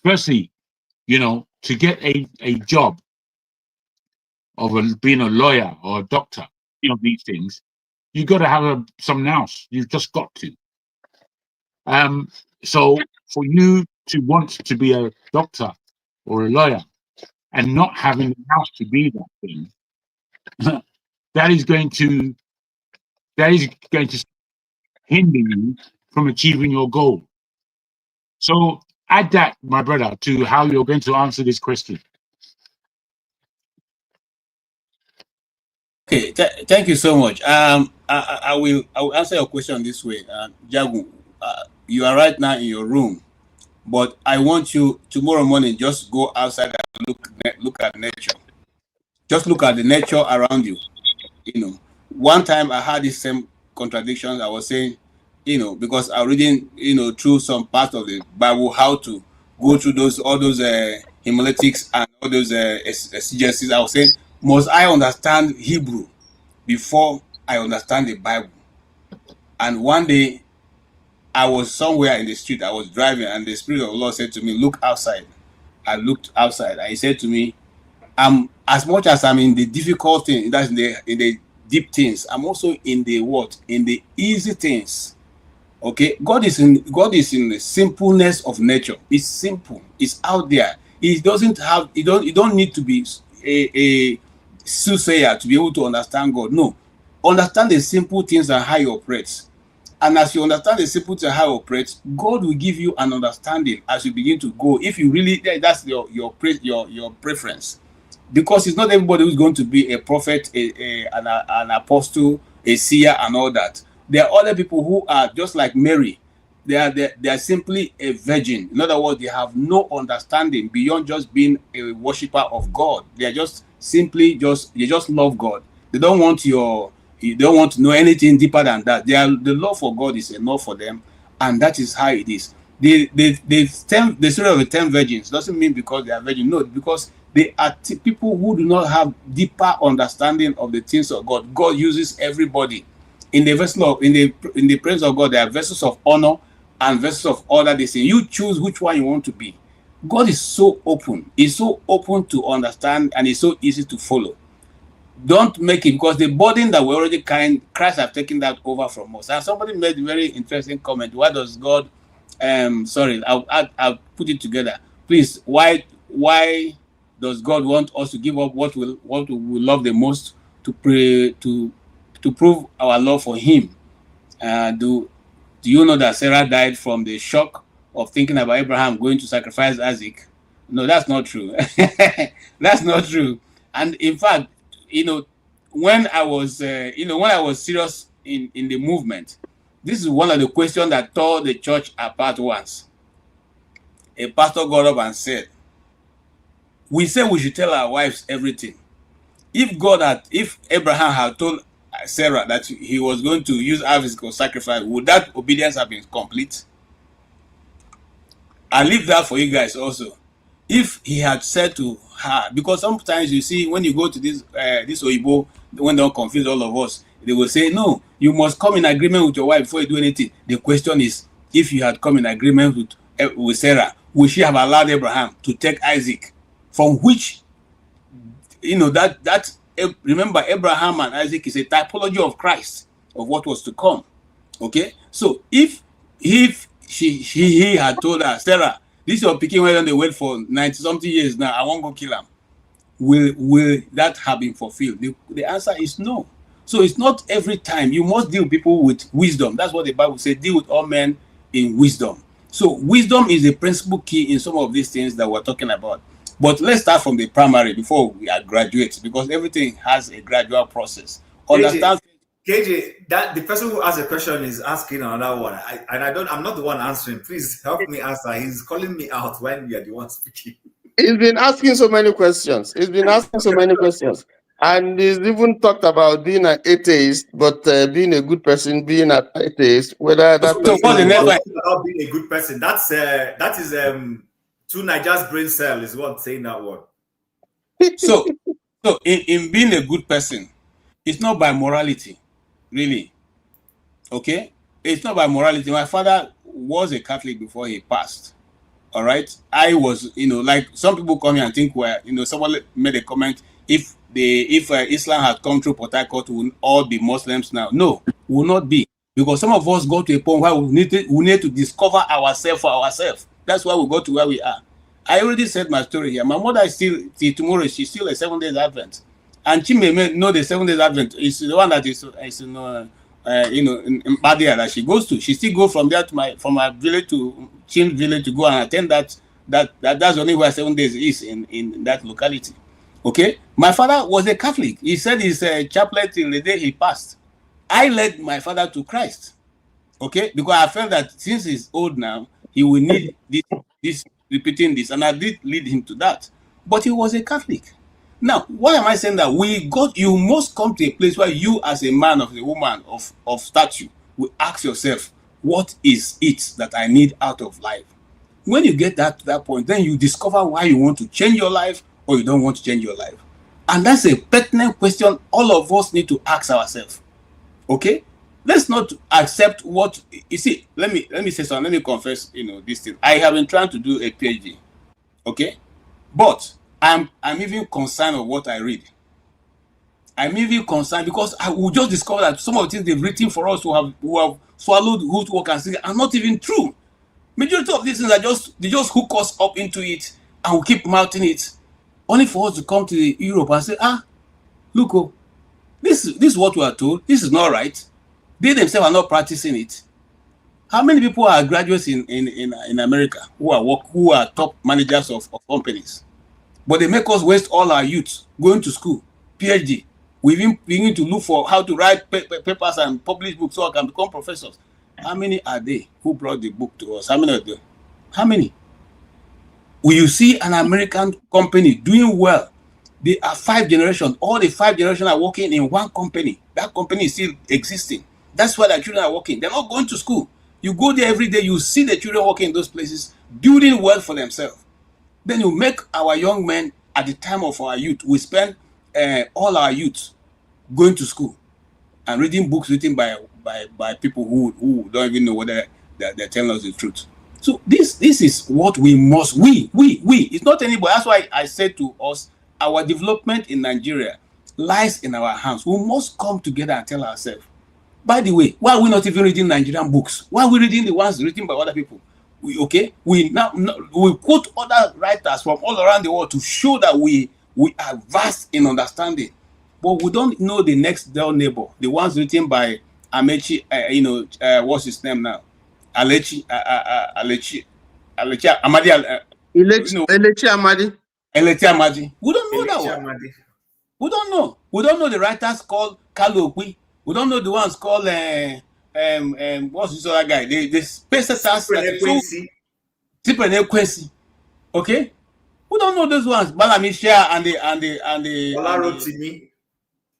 Firstly, you know, to get a job of being a lawyer or a doctor, you know, these things, you got to have some nous. You've just got to. So for you to want to be a doctor or a lawyer and not having the nous to be that thing, that is going to hinder you from achieving your goal. So add that, my brother, to how you're going to answer this question. Okay, thank you so much. I will answer your question this way. Jagu, you are right now in your room, but I want you tomorrow morning just go outside and look at nature. Just look at the nature around you. You know, one time I had the same contradictions. I was saying, you know, because I'm reading, you know, through some part of the Bible, how to go through all those homiletics and all those exegesis. I was saying, must I understand Hebrew before I understand the Bible? And one day I was somewhere in the street, I was driving, and the Spirit of the Lord said to me, look outside. I looked outside, and he said to me, as much as I'm in the difficult thing, that's in the deep things, I'm also in the what? In the easy things. Okay, God is in the simpleness of nature. It's simple. It's out there. He doesn't have. You don't need to be a soothsayer to be able to understand God. No, understand the simple things and how He operates. And as you understand the simple things and how He operates, God will give you an understanding as you begin to go. If you really, that's your preference. Because it's not everybody who's going to be a prophet, an apostle, a seer, and all that. There are other people who are just like Mary. They are simply a virgin. In other words, they have no understanding beyond just being a worshiper of God. They are just simply they just love God. They don't want to know anything deeper than that. The love for God is enough for them, and that is how it is. The story of the 10 virgins doesn't mean because they are virgin. No, because they are people who do not have deeper understanding of the things of God. God uses everybody. In the in the presence of God, there are vessels of honor and vessels of order. They say you choose which one you want to be. God is so open. He's so open to understand, and it's so easy to follow. Don't make it, because the burden that we're already carrying, Christ have taken that over from us. And somebody made a very interesting comment. Why does God? Sorry, I'll put it together. Please, why does God want us to give up what we love the most to pray to prove our love for Him? Do you know that Sarah died from the shock of thinking about Abraham going to sacrifice Isaac. No, that's not true. That's not true. And in fact, when I was, when I was serious in the movement, this is one of the questions that tore the church apart once. A pastor got up and said, we say we should tell our wives everything. If Abraham had told Sarah that he was going to use Isaac for sacrifice, would that obedience have been complete? I leave that for you guys also. If he had said to her, because sometimes you see when you go to this Oyibo, when they confuse all of us, they will say, no, you must come in agreement with your wife before you do anything. The question is, if you had come in agreement with Sarah, would she have allowed Abraham to take Isaac? From which, remember, Abraham and Isaac is a typology of Christ, of what was to come. Okay? So if he had told her, Sarah, this is your picking where they wait for 90-something years now, I won't go kill him. Will that have been fulfilled? The answer is no. So it's not every time. You must deal with people with wisdom. That's what the Bible says, deal with all men in wisdom. So wisdom is the principal key in some of these things that we're talking about. But let's start from the primary before we are graduates, because everything has a gradual process. Understand? KJ, that the person who asked the question is asking another one, I'm not the one answering. Please help me answer. He's calling me out when we are the one speaking. He's been asking so many questions. And he's even talked about being an atheist, but being a good person, being an atheist. Whether that so what's the next one about being a good person? That is two Nigeria's brain cell is what saying that word. So in being a good person, it's not by morality, really. Okay, it's not by morality. My father was a Catholic before he passed. All right, I was, like some people come here and think, someone made a comment, if Islam had come through Port Harcourt, we will all be Muslims now. No, we will not be, because some of us go to a point where we need to discover ourselves for ourselves. That's why we go to where we are. I already said my story here. My mother is still, till tomorrow, she's still a 7 days Advent, and she may know the 7 days Advent. It's the one that is in Badia that she goes to. She still goes from there from my village to Chin village to go and attend that's only where 7 days is in that locality. Okay, my father was a Catholic. He said he's a chaplain till the day he passed. I led my father to Christ. Okay, because I felt that since he's old now, he will need this repeating this, and I did lead him to that. But he was a Catholic. Now, why am I saying that? You must come to a place where you, as a man or a woman of stature, will ask yourself, what is it that I need out of life? When you get to that point, then you discover why you want to change your life or you don't want to change your life. And that's a pertinent question all of us need to ask ourselves. Okay? Let's not accept what you see. Let me say something. Let me confess, this thing. I have been trying to do a PhD. Okay? But I'm even concerned of what I read. I'm even concerned because I will just discover that some of the things they've written for us who have swallowed good work and say are not even true. Majority of these things they just hook us up into it and we keep mouthing it, only for us to come to Europe and say, look, this is what we are told. This is not right. They themselves are not practicing it. How many people are graduates in America who are top managers of companies? But they make us waste all our youth going to school, PhD. We even begin to look for how to write papers and publish books so I can become professors. How many are they who brought the book to us? How many are there? How many? Will you see an American company doing well? They are 5 generations. All the 5 generations are working in one company. That company is still existing. That's why the children are working. They're not going to school. You go there every day, you see the children working in those places, building wealth for themselves. Then you make our young men at the time of our youth. We spend all our youth going to school and reading books written by people who don't even know whether they're telling us the truth. So this is what we must, we, it's not anybody. That's why I said to us, our development in Nigeria lies in our hands. We must come together and tell ourselves, by the way, why are we not even reading Nigerian books? Why are we reading the ones written by other people? We quote other writers from all around the world to show that we are vast in understanding, but we don't know the next door neighbor. The ones written by Amechi, what's his name now? Alechi, Alechi Amadi. Elechi Amadi. Alechi Amadi. We don't know that one. Amadi. We don't know. We don't know the writers called Kalokwi. We don't know the ones called what's this other guy? The space stars. Quincy. Okay. We don't know those ones. Balamisha and the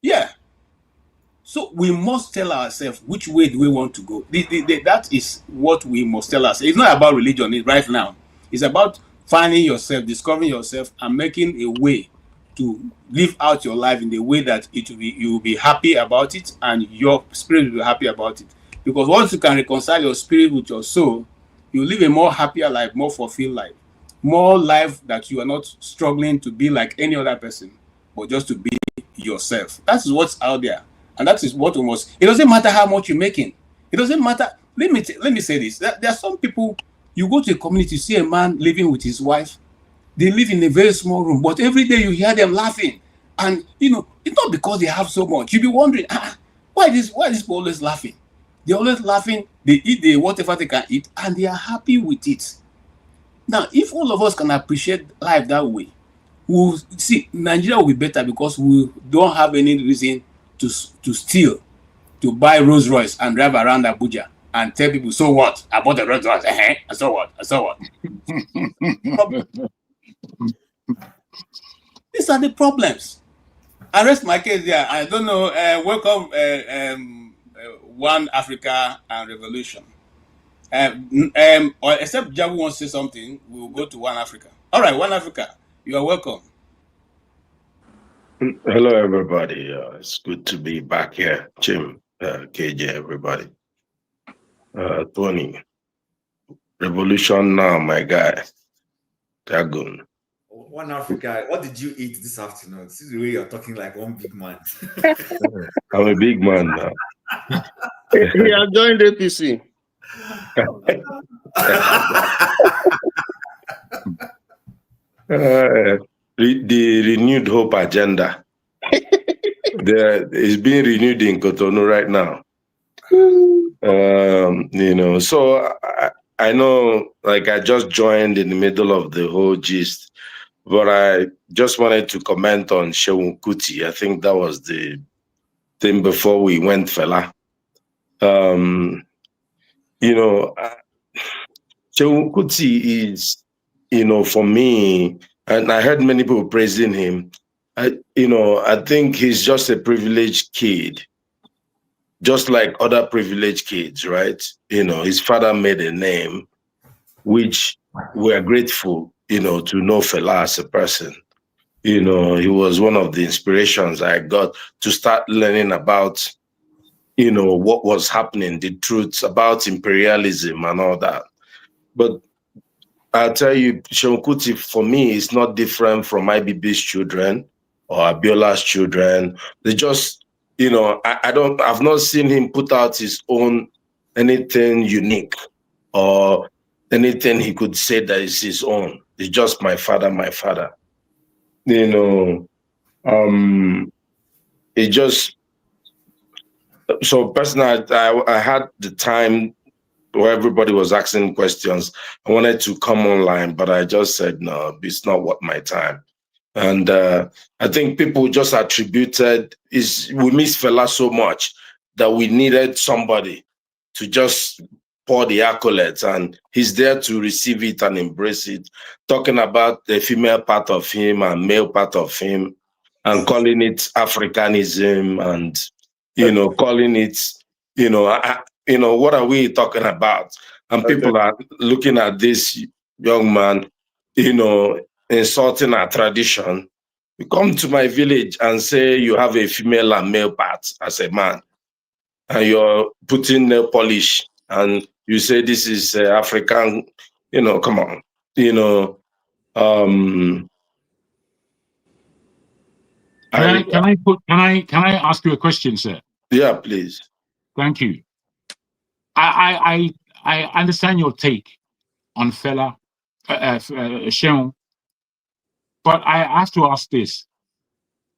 yeah. So we must tell ourselves which way do we want to go. That is what we must tell ourselves. It's not about religion right now. It's about finding yourself, discovering yourself, and making a way to live out your life in the way that you will be happy about it, and your spirit will be happy about it. Because once you can reconcile your spirit with your soul, you live a more happier life, more fulfilled life, more life that you are not struggling to be like any other person, but just to be yourself. That is what's out there, and that is what we must. It doesn't matter how much you're making. It doesn't matter. Let me say this. There are some people. You go to a community, you see a man living with his wife. They live in a very small room, but every day you hear them laughing, and it's not because they have so much. You'll be wondering, why these people always laughing? They're always laughing. They eat whatever they can eat, and they are happy with it. Now, if all of us can appreciate life that way, we'll see Nigeria will be better, because we don't have any reason to steal, to buy Rolls Royce and drive around Abuja and tell people, so what? I bought a Rolls Royce, and so what? And so what? These are the problems. I rest my case there. I don't know. Welcome, One Africa and Revolution. Or except Jabu wants to say something, we'll go to One Africa. All right, One Africa, you are welcome. Hello, everybody. It's good to be back here. Jim, KJ, everybody. Tony, Revolution now, my guy. Dagon. One Africa, what did you eat this afternoon? This is the way you're talking like one big man. I'm a big man now. He has joined APC. The renewed hope agenda. It's being renewed in Cotonou right now. So I know, like, I just joined in the middle of the whole gist, but I just wanted to comment on Seun Kuti. I think that was the thing before we went, Fela. Seun Kuti is, for me, and I heard many people praising him. I think he's just a privileged kid, just like other privileged kids, right? His father made a name, which we are grateful, to know Fela as a person. He was one of the inspirations I got to start learning about, what was happening, the truths about imperialism and all that. But I'll tell you, Seun Kuti, for me, is not different from IBB's children or Abiola's children. They just, I've not seen him put out his own anything unique or anything he could say that is his own. It's just my father, my father. It just, so personally, I had the time where everybody was asking questions. I wanted to come online, but I just said, no, it's not worth my time. And I think people just attributed, we miss Fela so much that we needed somebody to just pour the accolades, and he's there to receive it and embrace it, talking about the female part of him and male part of him, and calling it Africanism, and, calling it, what are we talking about? And people are looking at this young man, insulting our tradition. You come to my village and say you have a female and male part as a man, and you're putting nail polish, and you say this is African, come on, Can I ask you a question, sir? Yeah, please. Thank you. I understand your take on Fela, Seun, but I have to ask this,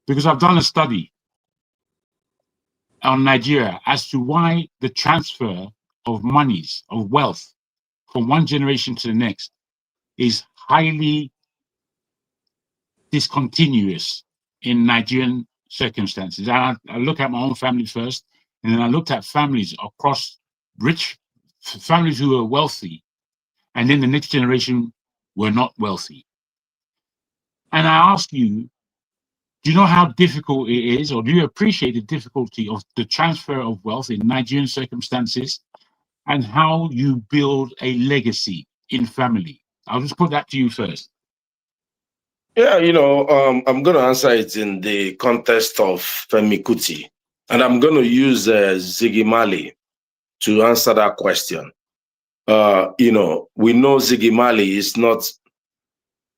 because I've done a study on Nigeria as to why the transfer of monies, of wealth, from one generation to the next is highly discontinuous in Nigerian circumstances. And I look at my own family first, and then I looked at families across rich families who were wealthy, and then the next generation were not wealthy. And I ask you, do you know how difficult it is, or do you appreciate the difficulty of the transfer of wealth in Nigerian circumstances, and how you build a legacy in family? I'll just put that to you first. Yeah, I'm going to answer it in the context of Femi Kuti, and I'm going to use Ziggy Marley to answer that question. We know Ziggy Marley is not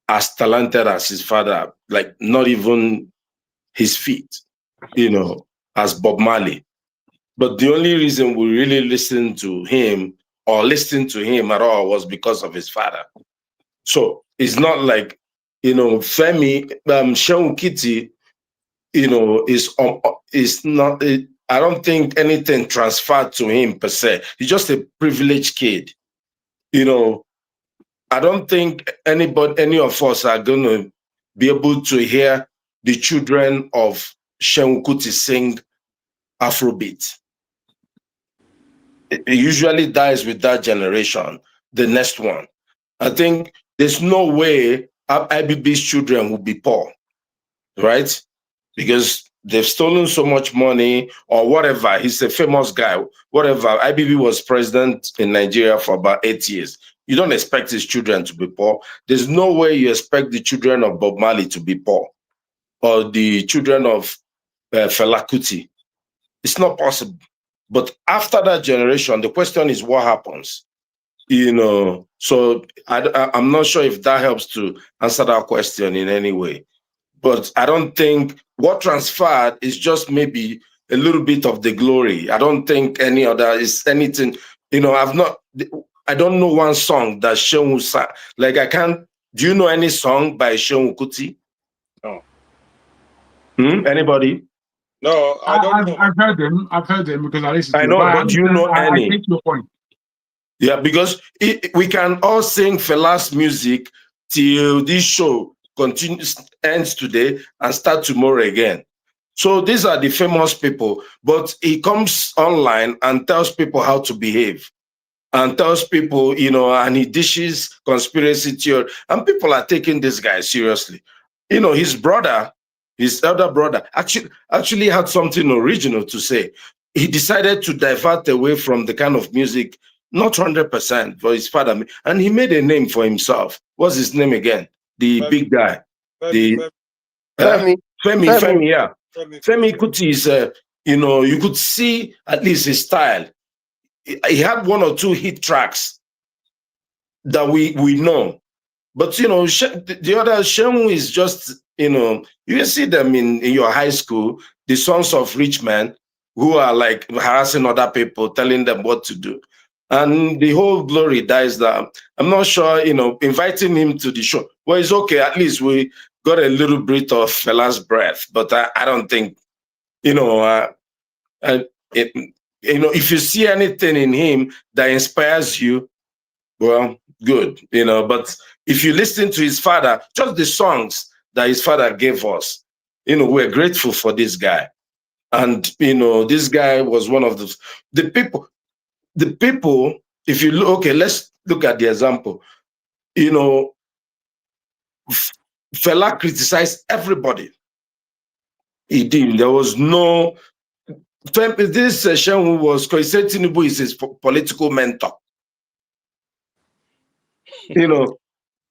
as talented as his father, like not even his feet, as Bob Marley. But the only reason we really listened to him or listened to him at all was because of his father. So it's not like, Femi, Seun Kuti, is not, I don't think anything transferred to him per se. He's just a privileged kid. I don't think any of us are going to be able to hear the children of Seun Kuti sing Afrobeat. It usually dies with that generation, the next one. I think there's no way IBB's children will be poor, right? Because they've stolen so much money or whatever. He's a famous guy, whatever. IBB was president in Nigeria for about 8 years. You don't expect his children to be poor. There's no way you expect the children of Bob Marley to be poor or the children of Fela Kuti. It's not possible. But after that generation, the question is what happens? So I'm not sure if that helps to answer that question in any way. But I don't think what transferred is just maybe a little bit of the glory. I don't think any other is anything. I don't know one song that Seun sang. Like do you know any song by Seun Kuti? No. Anybody? No, I don't know. I've heard them. I've heard them because I listen to them. I know, but do you know any? I take your point. Yeah, because we can all sing Fela's music till this show ends today and start tomorrow again. So these are the famous people, but he comes online and tells people how to behave and tells people, and he dishes conspiracy theory, and people are taking this guy seriously. His elder brother, actually had something original to say. He decided to divert away from the kind of music, not 100% for his father, and he made a name for himself. What's his name again? The big guy. Femi, yeah. Femi Kuti is, you could see at least his style. He had 1 or 2 hit tracks that we know. But, the other Seun is just, you see them in your high school, the sons of rich men who are like harassing other people, telling them what to do. And the whole glory dies down. I'm not sure, inviting him to the show. Well, it's okay. At least we got a little bit of Fela's breath. But I don't think, if you see anything in him that inspires you, well, good, But if you listen to his father, just the songs that his father gave us, we're grateful for this guy. And, this guy was one of the people, if you look, okay, let's look at the example. Fela criticized everybody. He did. There was no, this session he said Tinubu is his political mentor.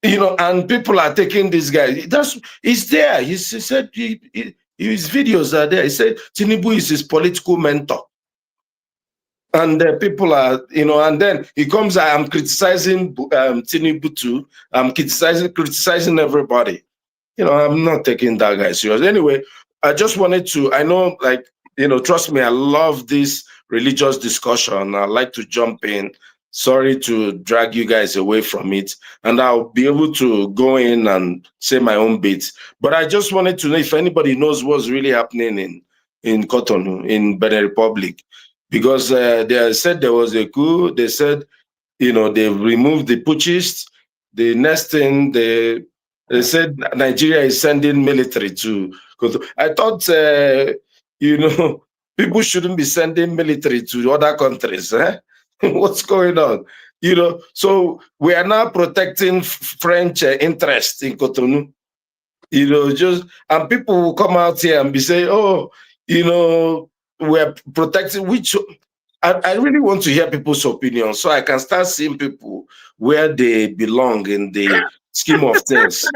And people are taking this guy. He's there. He said his videos are there. He said Tinubu is his political mentor. And people are, and then he comes, I'm criticizing Tinubu too. I'm criticizing everybody. I'm not taking that guy serious. Anyway, I just wanted to, I know, trust me, I love this religious discussion. I like to jump in. Sorry to drag you guys away from it. And I'll be able to go in and say my own bits. But I just wanted to know if anybody knows what's really happening in Cotonou, in Benin Republic. Because they said there was a coup. They said, they removed the putschists. The next thing they said Nigeria is sending military to Kotonou. I thought people shouldn't be sending military to other countries. What's going on? So we are now protecting French interest in Cotonou. And people will come out here and be saying, oh, we're protecting which. I really want to hear people's opinions so I can start seeing people where they belong in the scheme of things.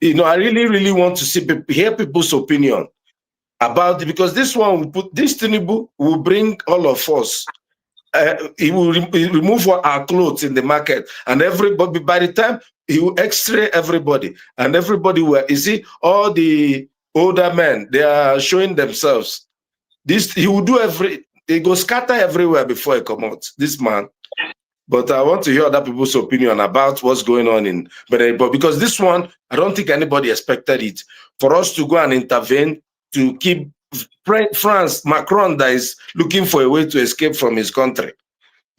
I really, really want to hear people's opinion about it, because this Tinubu will bring all of us. He will remove our clothes in the market, and everybody, by the time he will x-ray everybody, and everybody will, all the older men, they are showing themselves. He will do he go scatter everywhere before he come out, this man. But I want to hear other people's opinion about what's going on in Benin, because this one, I don't think anybody expected it. For us to go and intervene to keep France, Macron, that is looking for a way to escape from his country,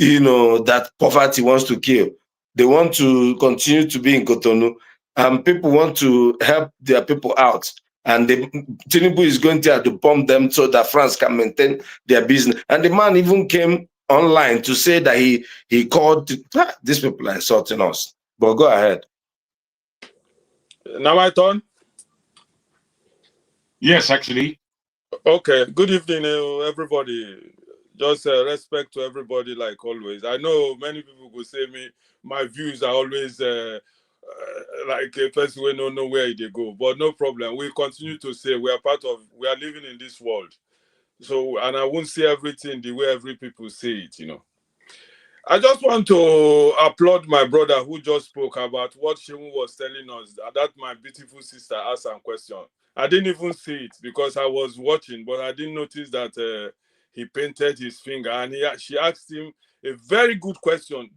that poverty wants to kill. They want to continue to be in Cotonou, and people want to help their people out. And Tinubu is going to have to bomb them so that France can maintain their business. And the man even came online to say that he called, these people are insulting us. But go ahead. Now my turn? Yes, actually. Okay, good evening, everybody. Just respect to everybody, like always. I know many people will say my views are always like a person who don't know where they go, but no problem. We continue to say we are living in this world. So, and I won't say everything the way every people say it, I just want to applaud my brother who just spoke about what Seun was telling us, that my beautiful sister asked some question. I didn't even see it because I was watching, but I didn't notice that he painted his finger, and she asked him a very good question.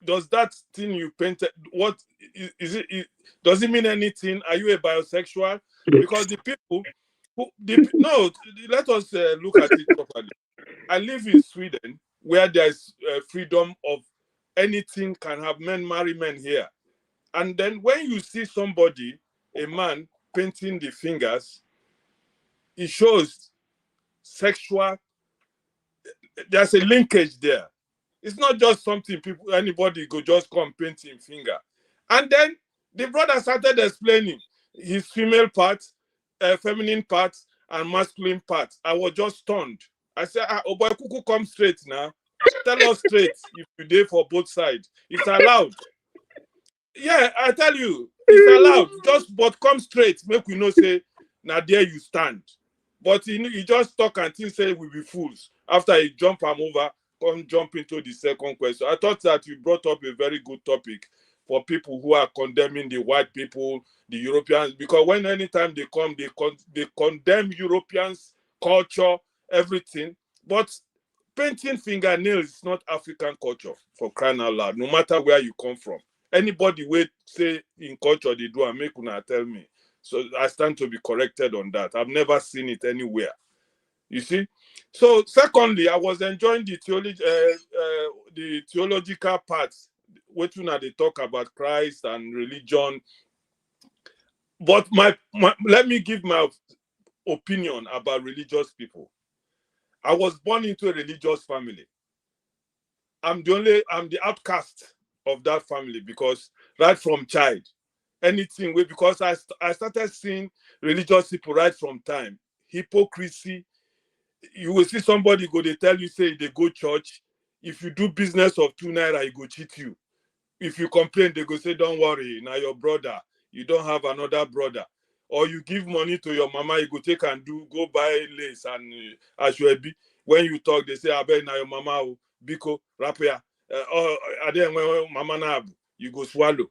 Does that thing you painted, what is it? Does it mean anything? Are you a bisexual? Because the people no, let us look at it properly. I live in Sweden, where there's freedom of anything can have men marry men here. And then when you see somebody, a man, painting the fingers, it shows sexual, there's a linkage there. It's not just something anybody go just come painting finger. And then the brother started explaining his female parts, feminine parts, and masculine parts. I was just stunned. I said, oh boy, Kuku, come straight now. Tell us straight if you did for both sides. It's allowed. Yeah, I tell you, it's allowed. But come straight. Make we know say, now there you stand. But he just talk and he say we be fools. After he jump him over, come jump into the second question. I thought that you brought up a very good topic for people who are condemning the white people, the Europeans, because when anytime they come, they condemn Europeans, culture, everything. But painting fingernails is not African culture, for crying out loud, no matter where you come from. Anybody will say in culture they do and make una tell me. So I stand to be corrected on that. I've never seen it anywhere. You see? So secondly, I was enjoying the theological parts, which they talk about Christ and religion. But let me give my opinion about religious people. I was born into a religious family. I'm the outcast of that family because right from child, because I started seeing religious people right from time. Hypocrisy. You will see somebody they tell you, say they go church. If you do business of 2 naira, he go cheat you. If you complain, they go say, don't worry, now your brother, you don't have another brother. Or you give money to your mama, you go take and go buy lace and ashwebi. When you talk, they say, I bet now your mama, biko, rapia, or mama na, you go swallow.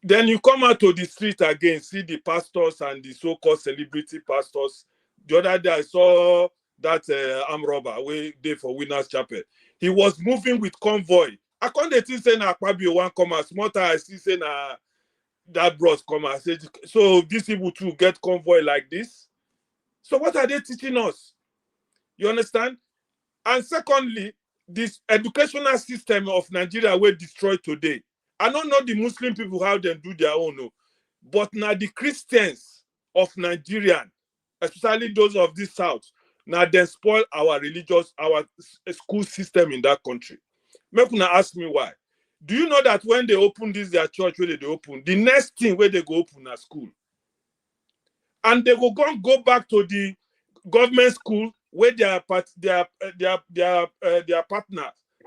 Then you come out to the street again, see the pastors and the so-called celebrity pastors. The other day I saw that arm robber way day for Winners Chapel. He was moving with convoy. I can't say na Akpabio one come as small time I see say na that bros come and say, so these people too get convoy like this. So what are they teaching us? You understand? And secondly, this educational system of Nigeria will destroy today. I don't know the Muslim people how they do their own, no. But now the Christians of Nigeria, especially those of this South, now they spoil our school system in that country. Make una ask me why. Do you know that when they open this their church, where they open, the next thing where they go open a school, and they go back to the government school where their partners,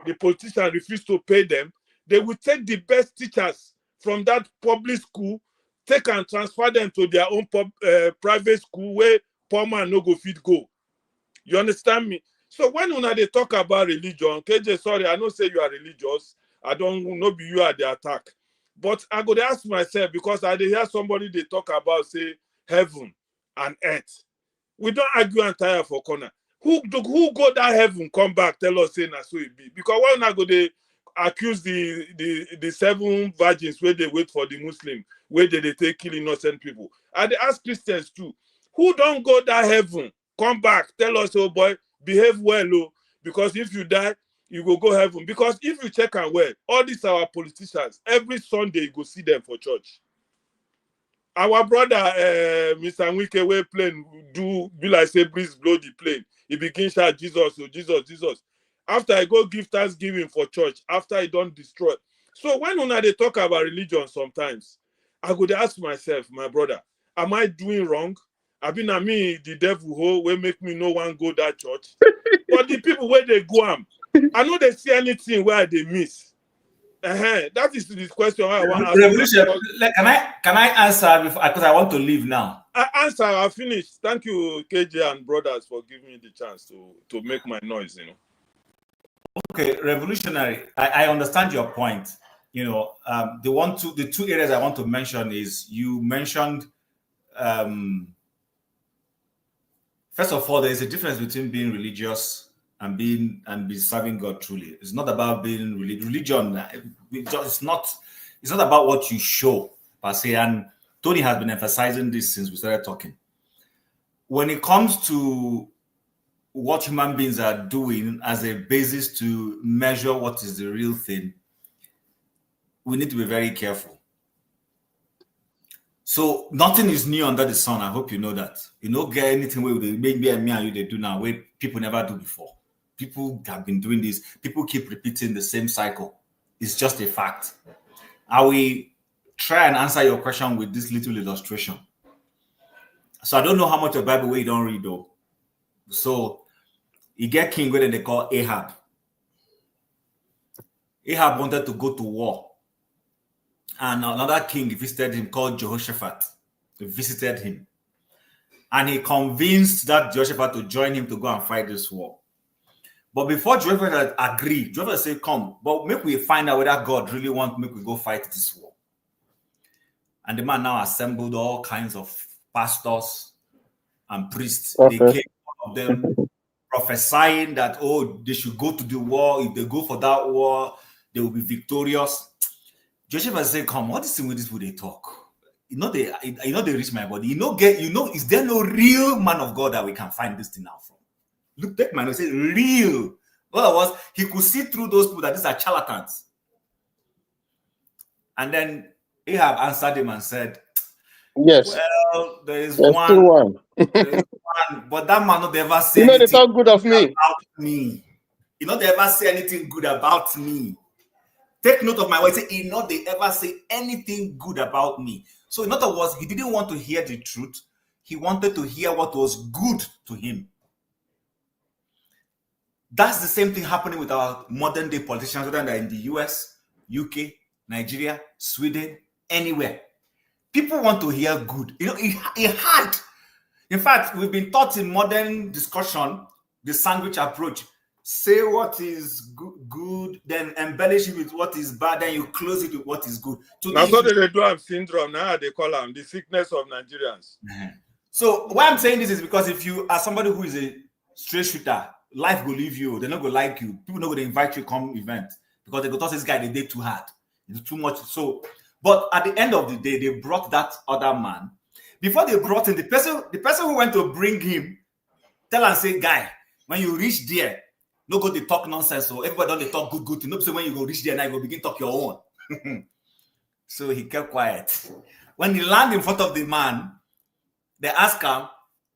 the politicians, refuse to pay them. They will take the best teachers from that public school, take and transfer them to their own private school where poor man no go fit go. You understand me? So when they talk about religion, KJ, sorry, I don't say you are religious. I don't know you are the attack. But I go to ask myself, because I hear somebody they talk about, say, heaven and earth. We don't argue and tire for corner. Who go that heaven, come back, tell us, say, na so it be. Because when I go, they accuse the 7 virgins where they wait for the Muslim, where they take kill innocent people. And they ask Christians too, who don't go that heaven, come back, tell us, oh boy, behave well, oh, because if you die, you will go heaven. Because if you check and well, all these our politicians, every Sunday you go see them for church. Our brother, Mr. Nwike, we plane be like say breeze blow the plane. He begins shout Jesus, oh Jesus, Jesus. After I go give thanksgiving for church, after I don't destroy. So when they talk about religion sometimes, I could ask myself, my brother, am I doing wrong? I mean, the devil who will make me no one go that church. But the people where they go, I know they see anything where they miss. That is the question I want to ask. Revolution. Can I answer because I want to leave now? I finished. Thank you, KJ and brothers, for giving me the chance to make my noise. Okay, revolutionary. I understand your point. The 2 areas I want to mention is you mentioned. First of all, there is a difference between being religious and be serving God truly. It's not about being religion. It's not about what you show per se. And Tony has been emphasizing this since we started talking. When it comes to what human beings are doing as a basis to measure what is the real thing, we need to be very careful. So nothing is new under the sun. I hope you know that. You don't get anything where they make me and you they do now where people never do before. People have been doing this. People keep repeating the same cycle. It's just a fact. I will try and answer your question with this little illustration. So I don't know how much of Bible you don't read though. So you get king where they call Ahab. Ahab wanted to go to war. And another king visited him called Jehoshaphat. He visited him. And he convinced that Jehoshaphat to join him to go and fight this war. But before Jehoshaphat agreed, Jehoshaphat said, come, but make we find out whether God really wants to make we go fight this war. And the man now assembled all kinds of pastors and priests. Okay. They came, all of them, prophesying that, they should go to the war. If they go for that war, they will be victorious. Joshua said, come, what is with this? Would they talk? They reach my body. Is there no real man of God that we can find this thing out from? Look, take my note, say real. Otherwise, he could see through those people that these are charlatans. And then Ahab answered him and said, yes. Well, there is one. But that man not ever say they talk good of me. About me. He not ever say anything good about me. Take note of my words. He not they ever say anything good about me. So in other words, he didn't want to hear the truth. He wanted to hear what was good to him. That's the same thing happening with our modern day politicians, whether they're in the US, UK, Nigeria, Sweden, anywhere. People want to hear good. It hard. In fact, we've been taught in modern discussion, the sandwich approach. Say what is good, then embellish it with what is bad, then you close it with what is good. Now, so they do have syndrome. Now they call them the sickness of Nigerians. So why I'm saying this is because if you are somebody who is a straight shooter, life will leave you. They're not going to like you. People not going to invite you to come event because they go to this guy, they did too hard. It's too much. So, but at the end of the day, they brought that other man. Before they brought him, the person who went to bring him, tell and say, guy, when you reach there, no go to talk nonsense. So everybody don't talk good. No say when you go reach there now, you go begin talk your own. So he kept quiet. When he landed in front of the man, they asked him,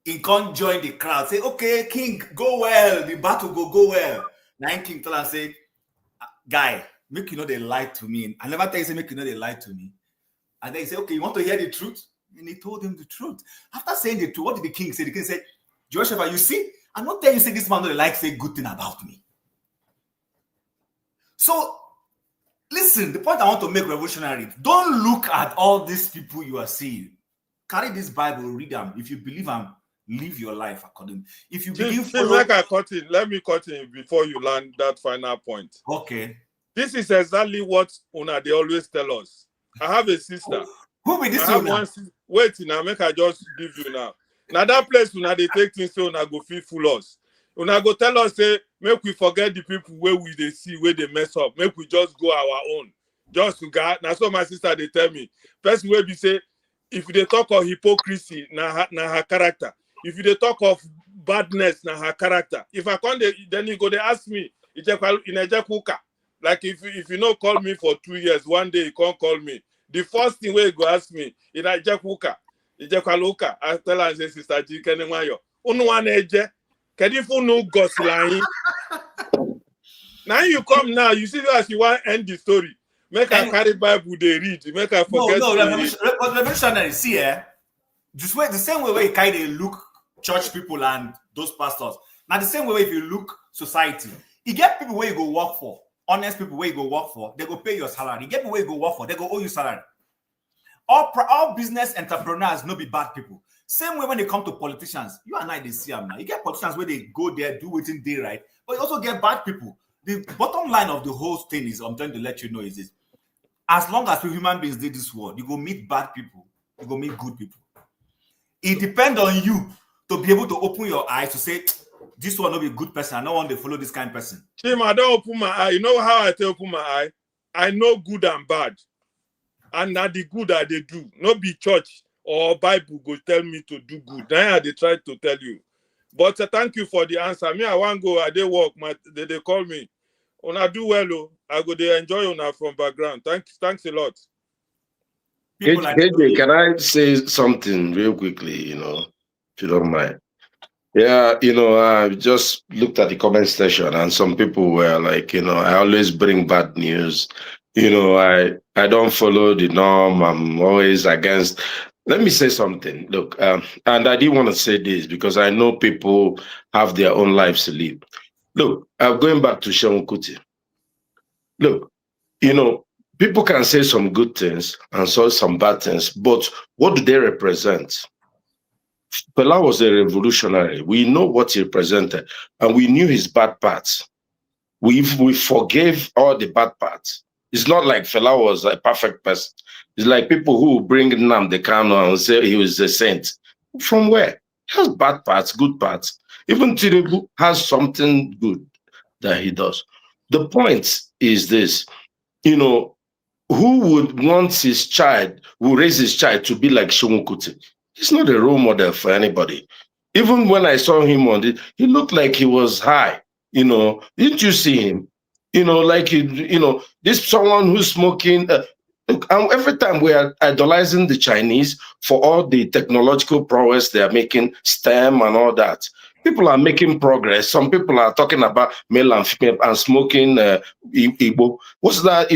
he can't join the crowd. Say, okay, King, go well. The battle go well. Now King told him, say, guy, make you know they lied to me. I never tell you, say, make you know they lied to me. And then he said, okay, you want to hear the truth? And he told him the truth. After saying the truth, what did the king say? The king said, Joshua, you see, I'm not telling you, say this man don't like say good thing about me. So, listen, the point I want to make revolutionary, don't look at all these people you are seeing. Carry this Bible, read them. If you believe them, live your life according. If you believe, let me cut in before you land that final point. Okay. This is exactly what Una they always tell us. I have a sister. Who be this one? Wait now, make I just give you now. Now that place Una they take things so Una go feel full us. Una go tell us say make we forget the people where we they see where they mess up. Make we just go our own. Just to God. Now so my sister they tell me. Person where be say if they talk of hypocrisy, na her character. If they talk of badness, na her character. If I come, then you go, they ask me, like if you not call me for 2 years, one day you can't call me. The first thing where you go ask me, I tell her, say, Sister G, can you now you come now, you see as you want to end the story. Make her carry Bible, they read. Make her forget. No, revolutionary, see, just wait, the same way where you kind of look church people and those pastors. Now the same way if you look society, you get people where you go work for, honest people where you go work for, they go pay your salary. You get people where you go work for, they go owe you salary. All business entrepreneurs no be bad people. Same way when they come to politicians, you and I they see them now. You get politicians where they go there, do within day right, but you also get bad people. The bottom line of the whole thing is, I'm trying to let you know, is this: as long as we human beings did this world, you go meet bad people, you go meet good people. It depends on you to be able to open your eyes to say, this one will be a good person. I don't want to follow this kind of person. Tim, I don't open my eye. You know how I tell open my eye? I know good and bad. And now the good that they do. Not be church or Bible go tell me to do good. Now they try to tell you. But thank you for the answer. Me, I want to go, I they work, they call me. Una do well, oh. I go they enjoy Una from background. Thanks a lot. KJ, can I say something real quickly, if you don't mind? Yeah, I just looked at the comment section and some people were like, I always bring bad news. I don't follow the norm. I'm always against. Let me say something. Look, and I didn't want to say this because I know people have their own lives to live. Look, I'm going back to Seun Kuti. Look, people can say some good things and say some bad things, but what do they represent? Fela was a revolutionary. We know what he represented, and we knew his bad parts. We forgave all the bad parts. It's not like Fela was a perfect person. It's like people who bring Nnamdi Kanu and say he was a saint. From where? He has bad parts, good parts. Even Tinubu has something good that he does. The point is this, who would want his child, who raise his child to be like Seun Kuti? He's not a role model for anybody. Even when I saw him on it, he looked like he was high. Didn't you see him? This someone who's smoking. Look, every time we are idolizing the Chinese for all the technological prowess they are making, STEM and all that. People are making progress. Some people are talking about male and female and smoking Igbo. What's that?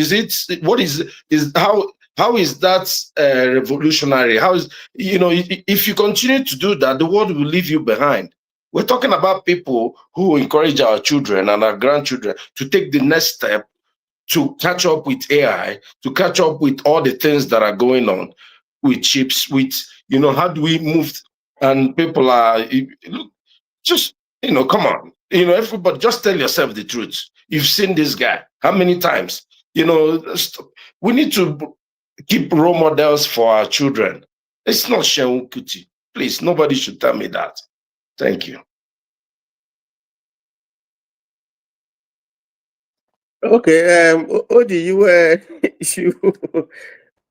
How is that revolutionary? How is, if you continue to do that, the world will leave you behind. We're talking about people who encourage our children and our grandchildren to take the next step to catch up with AI, to catch up with all the things that are going on with chips, with, how do we move? And people are, just, come on. Everybody, just tell yourself the truth. You've seen this guy. How many times? We need to keep role models for our children. It's not Seun Kuti. Please, nobody should tell me that. Thank you. Okay, Odi, you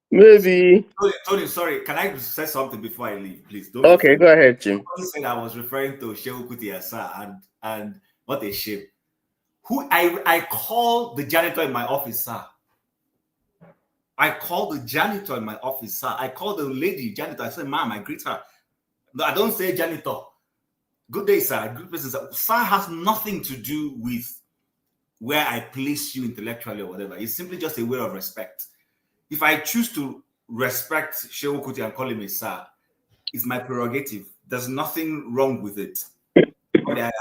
maybe. Tony, sorry, can I say something before I leave, please? Okay, go ahead, Jim. I said I was referring to Seun Kuti as sir, and what a shame. Who I call the janitor in my office, sir. I called the janitor in my office, sir. I called the lady janitor. I said, ma'am, I greet her. No, I don't say janitor. Good day, sir. Good person, sir. Sir has nothing to do with where I place you intellectually or whatever. It's simply just a way of respect. If I choose to respect Seun Kuti and call him a sir, it's my prerogative. There's nothing wrong with it. I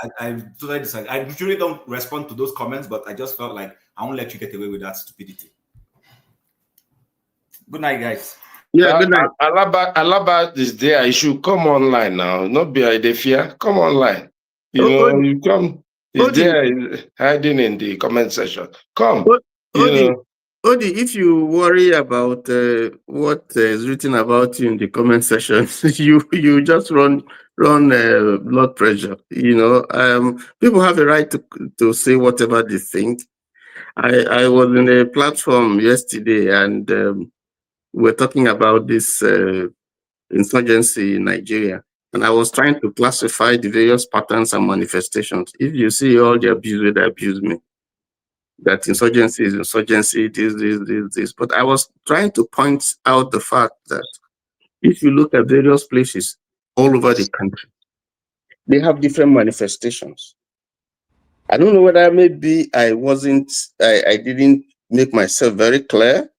totally disagree. I usually don't respond to those comments, but I just felt like I won't let you get away with that stupidity. Good night, guys. Yeah, good night. Alaba is there. You should come online now. Not be idea. Come online. You come. He's there hiding in the comment section. Come. Odi, if you worry about what is written about you in the comment section, you just run blood pressure. People have a right to say whatever they think. I was in a platform yesterday, and we're talking about this insurgency in Nigeria, and I was trying to classify the various patterns and manifestations. If you see all the abuse that abuse me, that insurgency is insurgency, this. But I was trying to point out the fact that if you look at various places all over the country, they have different manifestations. I don't know whether maybe I didn't make myself very clear,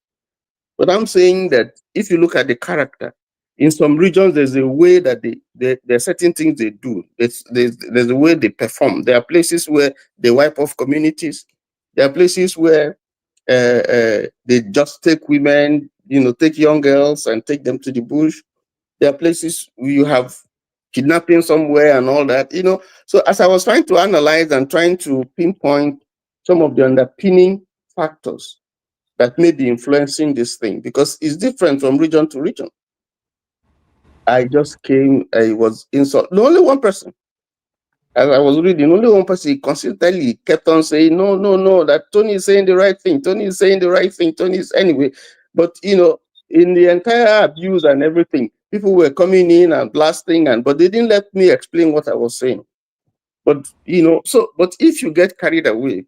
but I'm saying that if you look at the character, in some regions, there's a way that there are certain things they do. There's a way they perform. There are places where they wipe off communities. There are places where they just take women, take young girls and take them to the bush. There are places where you have kidnapping somewhere and all that, So as I was trying to analyze and trying to pinpoint some of the underpinning factors that may be influencing this thing, because it's different from region to region. I just came, I was insulted. No, only one person. As I was reading, only one person consistently kept on saying, no, that Tony is saying the right thing. Tony is saying the right thing. Tony is anyway. But, in the entire abuse and everything, people were coming in and blasting, but they didn't let me explain what I was saying. But, but if you get carried away,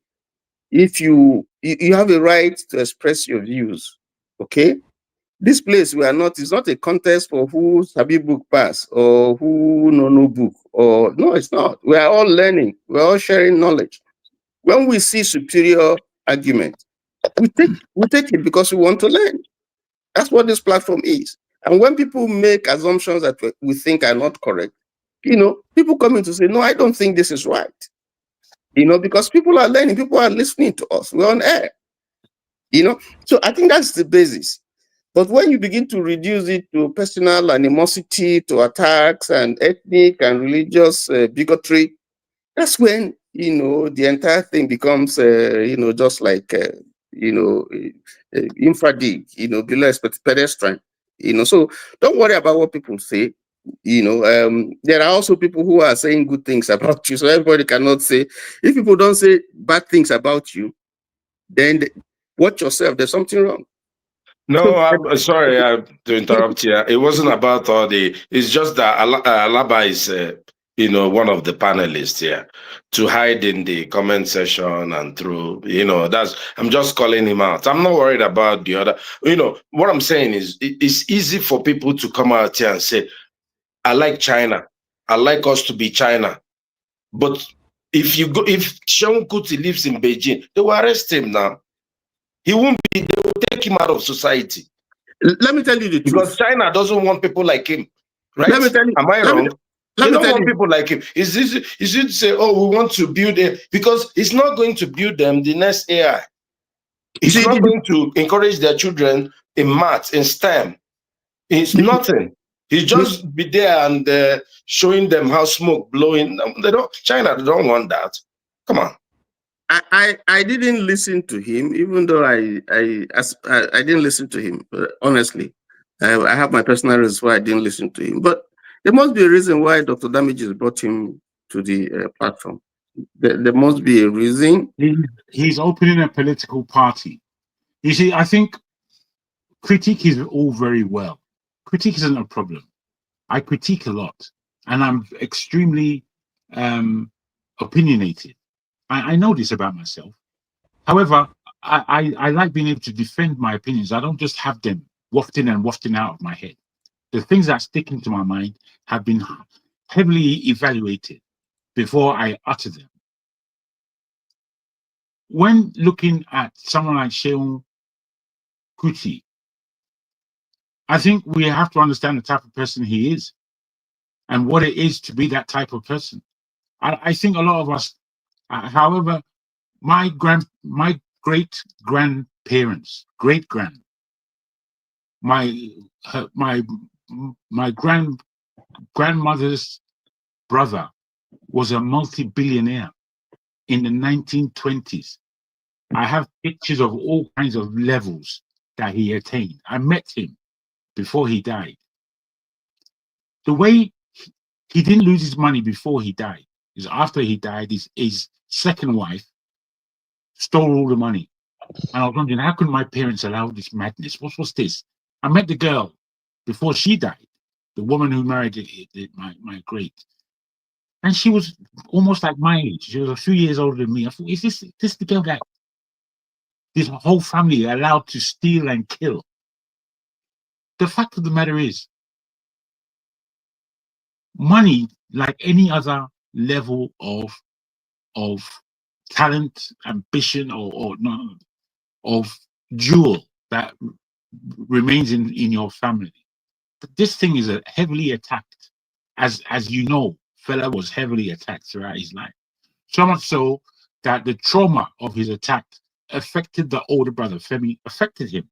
if you have a right to express your views, okay? This place it's not a contest for who Sabi book pass or who no book, or no, it's not. We are all learning, we're all sharing knowledge. When we see superior argument, we take it because we want to learn. That's what this platform is. And when people make assumptions that we think are not correct, people come in to say, no, I don't think this is right. Because people are learning, people are listening to us, we're on air. So I think that's the basis. But when you begin to reduce it to personal animosity, to attacks and ethnic and religious bigotry, that's when, the entire thing becomes, just like, infradig, below pedestrian, So don't worry about what people say. There are also people who are saying good things about you. So everybody cannot say, if people don't say bad things about you, then watch yourself, there's something wrong. No, I'm sorry to interrupt you. It wasn't about it's just that Alaba is, one of the panelists here, to hide in the comment section and through, I'm just calling him out. I'm not worried about the other. What I'm saying is it's easy for people to come out here and say, I like China. I like us to be China. But if Seun Kuti lives in Beijing, they will arrest him now. He won't be, they will take him out of society. Let me tell you the truth. Because China doesn't want people like him. Right? Let me tell you, am I wrong? They don't want people like him. Is it to say, we want to build it? Because it's not going to build them the next AI. It's not going to encourage their children in maths, in STEM. It's nothing. He just be there and showing them how smoke blowing. China, they don't want that. Come on. I didn't listen to him, even though I didn't listen to him. Honestly, I have my personal reasons why I didn't listen to him. But there must be a reason why Dr. Damages brought him to the platform. There must be a reason. He's opening a political party. You see, I think critique is all very well. Critique isn't a problem. I critique a lot, and I'm extremely opinionated. I know this about myself. However, I like being able to defend my opinions. I don't just have them wafting and wafting out of my head. The things that stick into my mind have been heavily evaluated before I utter them. When looking at someone like Seun Kuti, I think we have to understand the type of person he is and what it is to be that type of person. I think a lot of us, however, my great grandparents, my grandmother's brother was a multi-billionaire in the 1920s. I have pictures of all kinds of levels that he attained. I met him before he died. The way he didn't lose his money before he died is after he died, his second wife stole all the money. And I was wondering, how could my parents allow this madness? What was this? I met the girl before she died, the woman who married my great. And she was almost like my age. She was a few years older than me. I thought, is this the girl that this whole family allowed to steal and kill? The fact of the matter is, money, like any other level of talent, ambition, or of jewel that remains in your family. But this thing is heavily attacked. As you know, Fela was heavily attacked throughout his life. So much so that the trauma of his attack affected the older brother, Femi, affected him.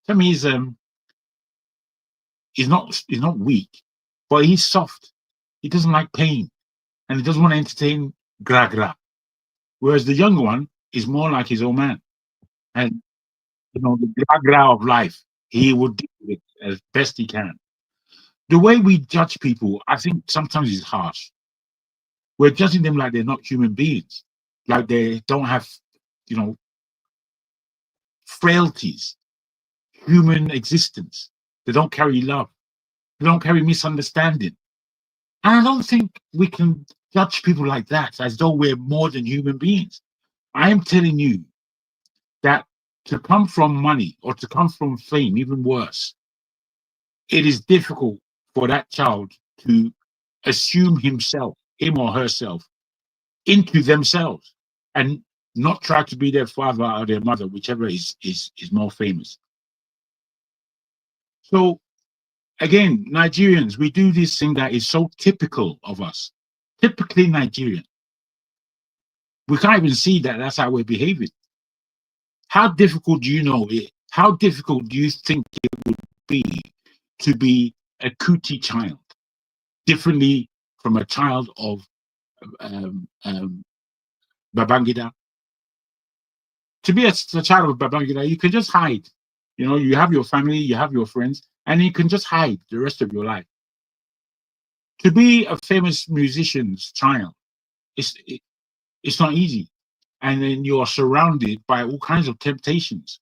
Femi is not weak, but he's soft. He doesn't like pain, and he doesn't want to entertain gra-gra. Whereas the younger one is more like his old man. And the gra-gra of life, he would deal with it as best he can. The way we judge people, I think sometimes is harsh. We're judging them like they're not human beings, like they don't have, frailties, human existence. They don't carry love. They don't carry misunderstanding. And I don't think we can judge people like that as though we're more than human beings. I am telling you that to come from money or to come from fame, even worse, it is difficult for that child to assume himself, him or herself, into themselves and not try to be their father or their mother, whichever is more famous. So again, Nigerians, we do this thing that is so typical of us, typically Nigerian. We can't even see that that's how we're behaving. How difficult do you know it? How difficult do you think it would be to be a Kuti child, differently from a child of Babangida? To be a child of Babangida, you can just hide. You have your family, you have your friends, and you can just hide the rest of your life. To be a famous musician's child, it's not easy. And then you are surrounded by all kinds of temptations.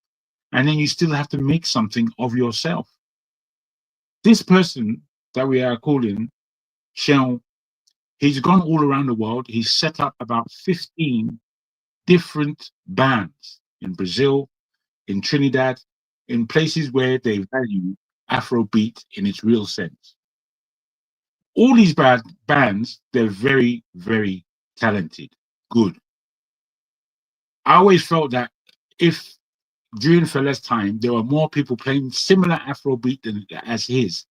And then you still have to make something of yourself. This person that we are calling Seun, he's gone all around the world. He's set up about 15 different bands in Brazil, in Trinidad, in places where they value Afrobeat in its real sense. All these bands, they're very, very talented, good. I always felt that if during Fela's time there were more people playing similar Afrobeat as his,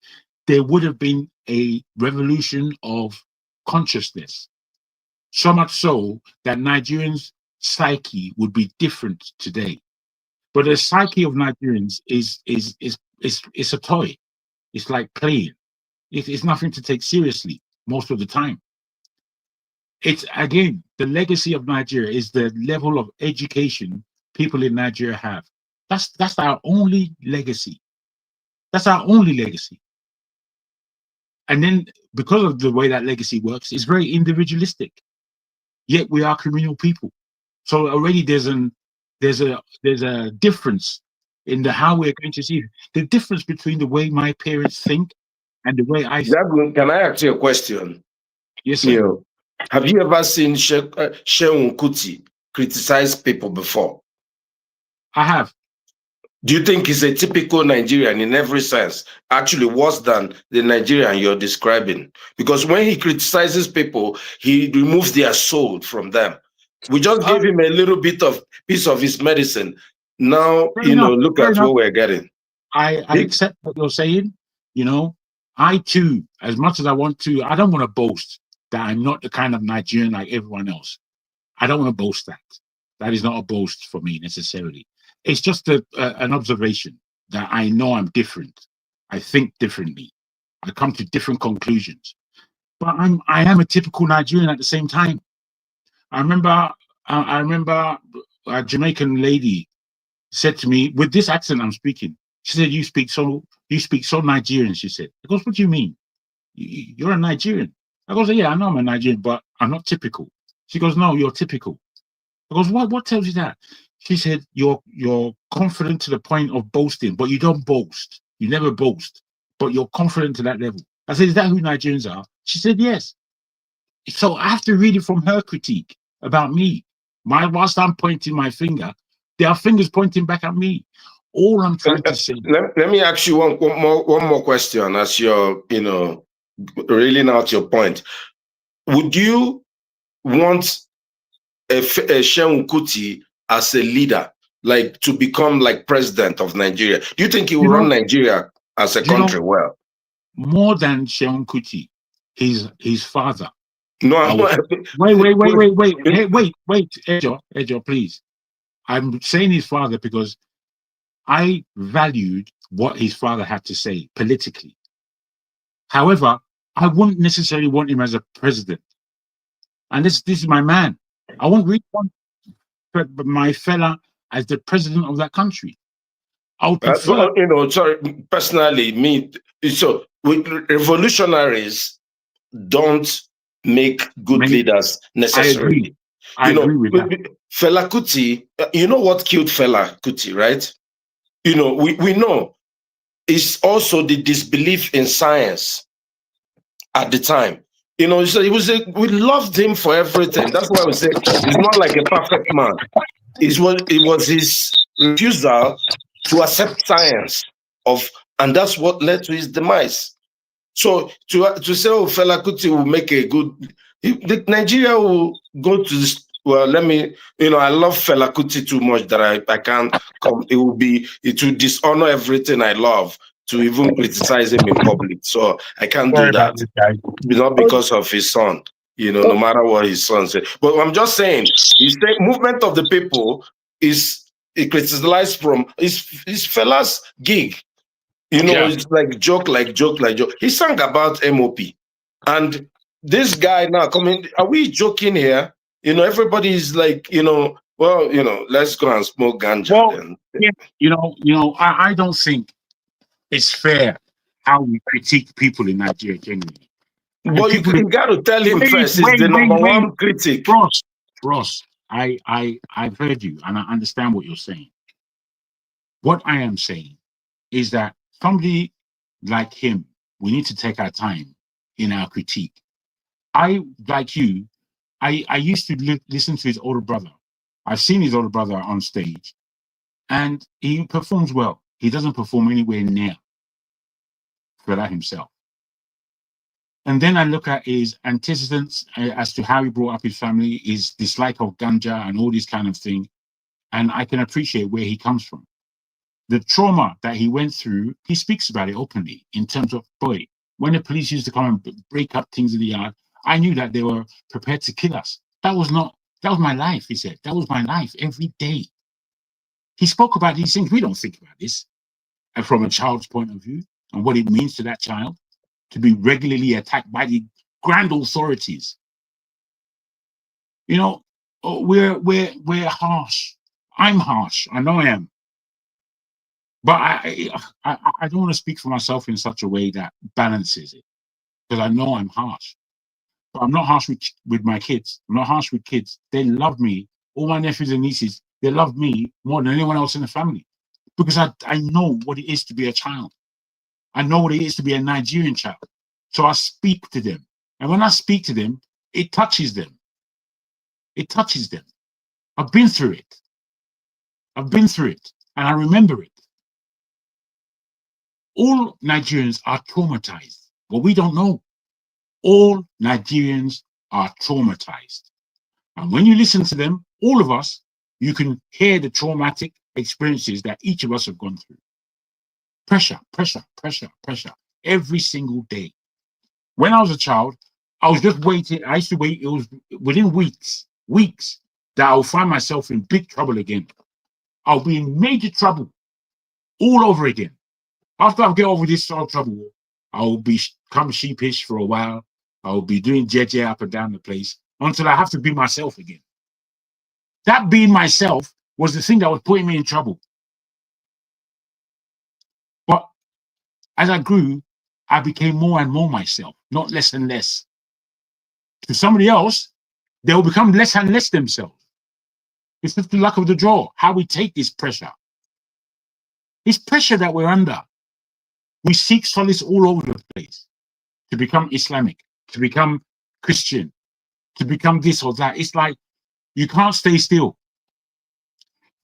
there would have been a revolution of consciousness. So much so that Nigerians' psyche would be different today. But the psyche of Nigerians is a toy. It's like playing. It's nothing to take seriously most of the time. It's, again, the legacy of Nigeria is the level of education people in Nigeria have. That's our only legacy. That's our only legacy. And then because of the way that legacy works, it's very individualistic. Yet we are communal people. So already there's a difference in how we're going to see it. The difference between the way my parents think and the way I think. Can I ask you a question? Yes, sir. Have you ever seen Seun Kuti criticize people before? I have. Do you think he's a typical Nigerian in every sense? Actually, worse than the Nigerian you're describing? Because when he criticizes people, he removes their soul from them. We just gave him a little bit of piece of his medicine. Now, look at what we're getting. I accept what you're saying. I too, as much as I want to, I don't want to boast that I'm not the kind of Nigerian like everyone else. I don't want to boast that. That is not a boast for me necessarily. It's just an observation that I know I'm different. I think differently. I come to different conclusions. But I am a typical Nigerian at the same time. I remember a Jamaican lady said to me, with this accent I'm speaking, she said, you speak so Nigerian, she said. I goes, what do you mean? You're a Nigerian. I goes, yeah, I know I'm a Nigerian, but I'm not typical. She goes, no, you're typical. I goes, what tells you that? She said, you're confident to the point of boasting, but you don't boast. You never boast, but you're confident to that level. I said, is that who Nigerians are? She said, yes. So I have to read it from her critique about me. Whilst I'm pointing my finger, there are fingers pointing back at me. All I'm trying to say. Let me ask you one more question as you're, reeling out your point. Would you want a Seun Kuti as a leader, like to become like president of Nigeria? Do you think he will run Nigeria as a country well? More than Seun Kuti, his father. No, wait, Ejo, please. I'm saying his father because I valued what his father had to say politically. However, I wouldn't necessarily want him as a president. And this is my man. I won't really want my fella as the president of that country. I would prefer, sorry, personally, so revolutionaries don't make good leaders necessarily. I agree with that. Fela Kuti, you know what killed Fela Kuti, right? We know it's also the disbelief in science at the time. So we loved him for everything. That's why we say he's not like a perfect man. It was his refusal to accept science and that's what led to his demise. So to say, oh, Fela Kuti will make a good, Nigeria will go to this. Well, I love Fela Kuti too much that I can't come. It will dishonor everything I love to even criticize him in public. So I can't do that. Not because of his son, no matter what his son said. But I'm just saying, his movement of the people is criticized from his Fela's gig. It's like joke. He sang about MOP. And this guy now coming, are we joking here? Everybody's like, let's go and smoke ganja. Well, I don't think it's fair how we critique people in Nigeria genuinely. But you got to tell him first, he's the number one critic. Ross, I've heard you and I understand what you're saying. What I am saying is that somebody like him, we need to take our time in our critique. Like you, I used to listen to his older brother. I've seen his older brother on stage and he performs well. He doesn't perform anywhere near Fela himself. And then I look at his antecedents as to how he brought up his family, his dislike of ganja and all these kind of things. And I can appreciate where he comes from. The trauma that he went through, he speaks about it openly in terms of, boy, when the police used to come and break up things in the yard, I knew that they were prepared to kill us. That was my life, he said. That was my life every day. He spoke about these things. We don't think about this. And from a child's point of view and what it means to that child to be regularly attacked by the grand authorities. We're harsh. I'm harsh. I know I am. But I don't want to speak for myself in such a way that balances it, because I know I'm harsh. But I'm not harsh with my kids. I'm not harsh with kids. They love me. All my nephews and nieces, they love me more than anyone else in the family, because I know what it is to be a child. I know what it is to be a Nigerian child. So I speak to them. And when I speak to them, it touches them. It touches them. I've been through it. I've been through it, and I remember it. All Nigerians are traumatized. Well, we don't know. All Nigerians are traumatized. And when you listen to them, all of us, you can hear the traumatic experiences that each of us have gone through. Pressure, pressure, pressure, pressure, every single day. When I was a child, I was just waiting. I used to wait. It was within weeks, that I'll find myself in big trouble again. I'll be in major trouble all over again. After I get over this sort of trouble, I'll become sheepish for a while. I'll be doing JJ up and down the place until I have to be myself again. That being myself was the thing that was putting me in trouble. But as I grew, I became more and more myself, not less and less. To somebody else, they will become less and less themselves. It's just the luck of the draw, how we take this pressure. This pressure that we're under. We seek solace all over the place to become Islamic, to become Christian, to become this or that. It's like you can't stay still.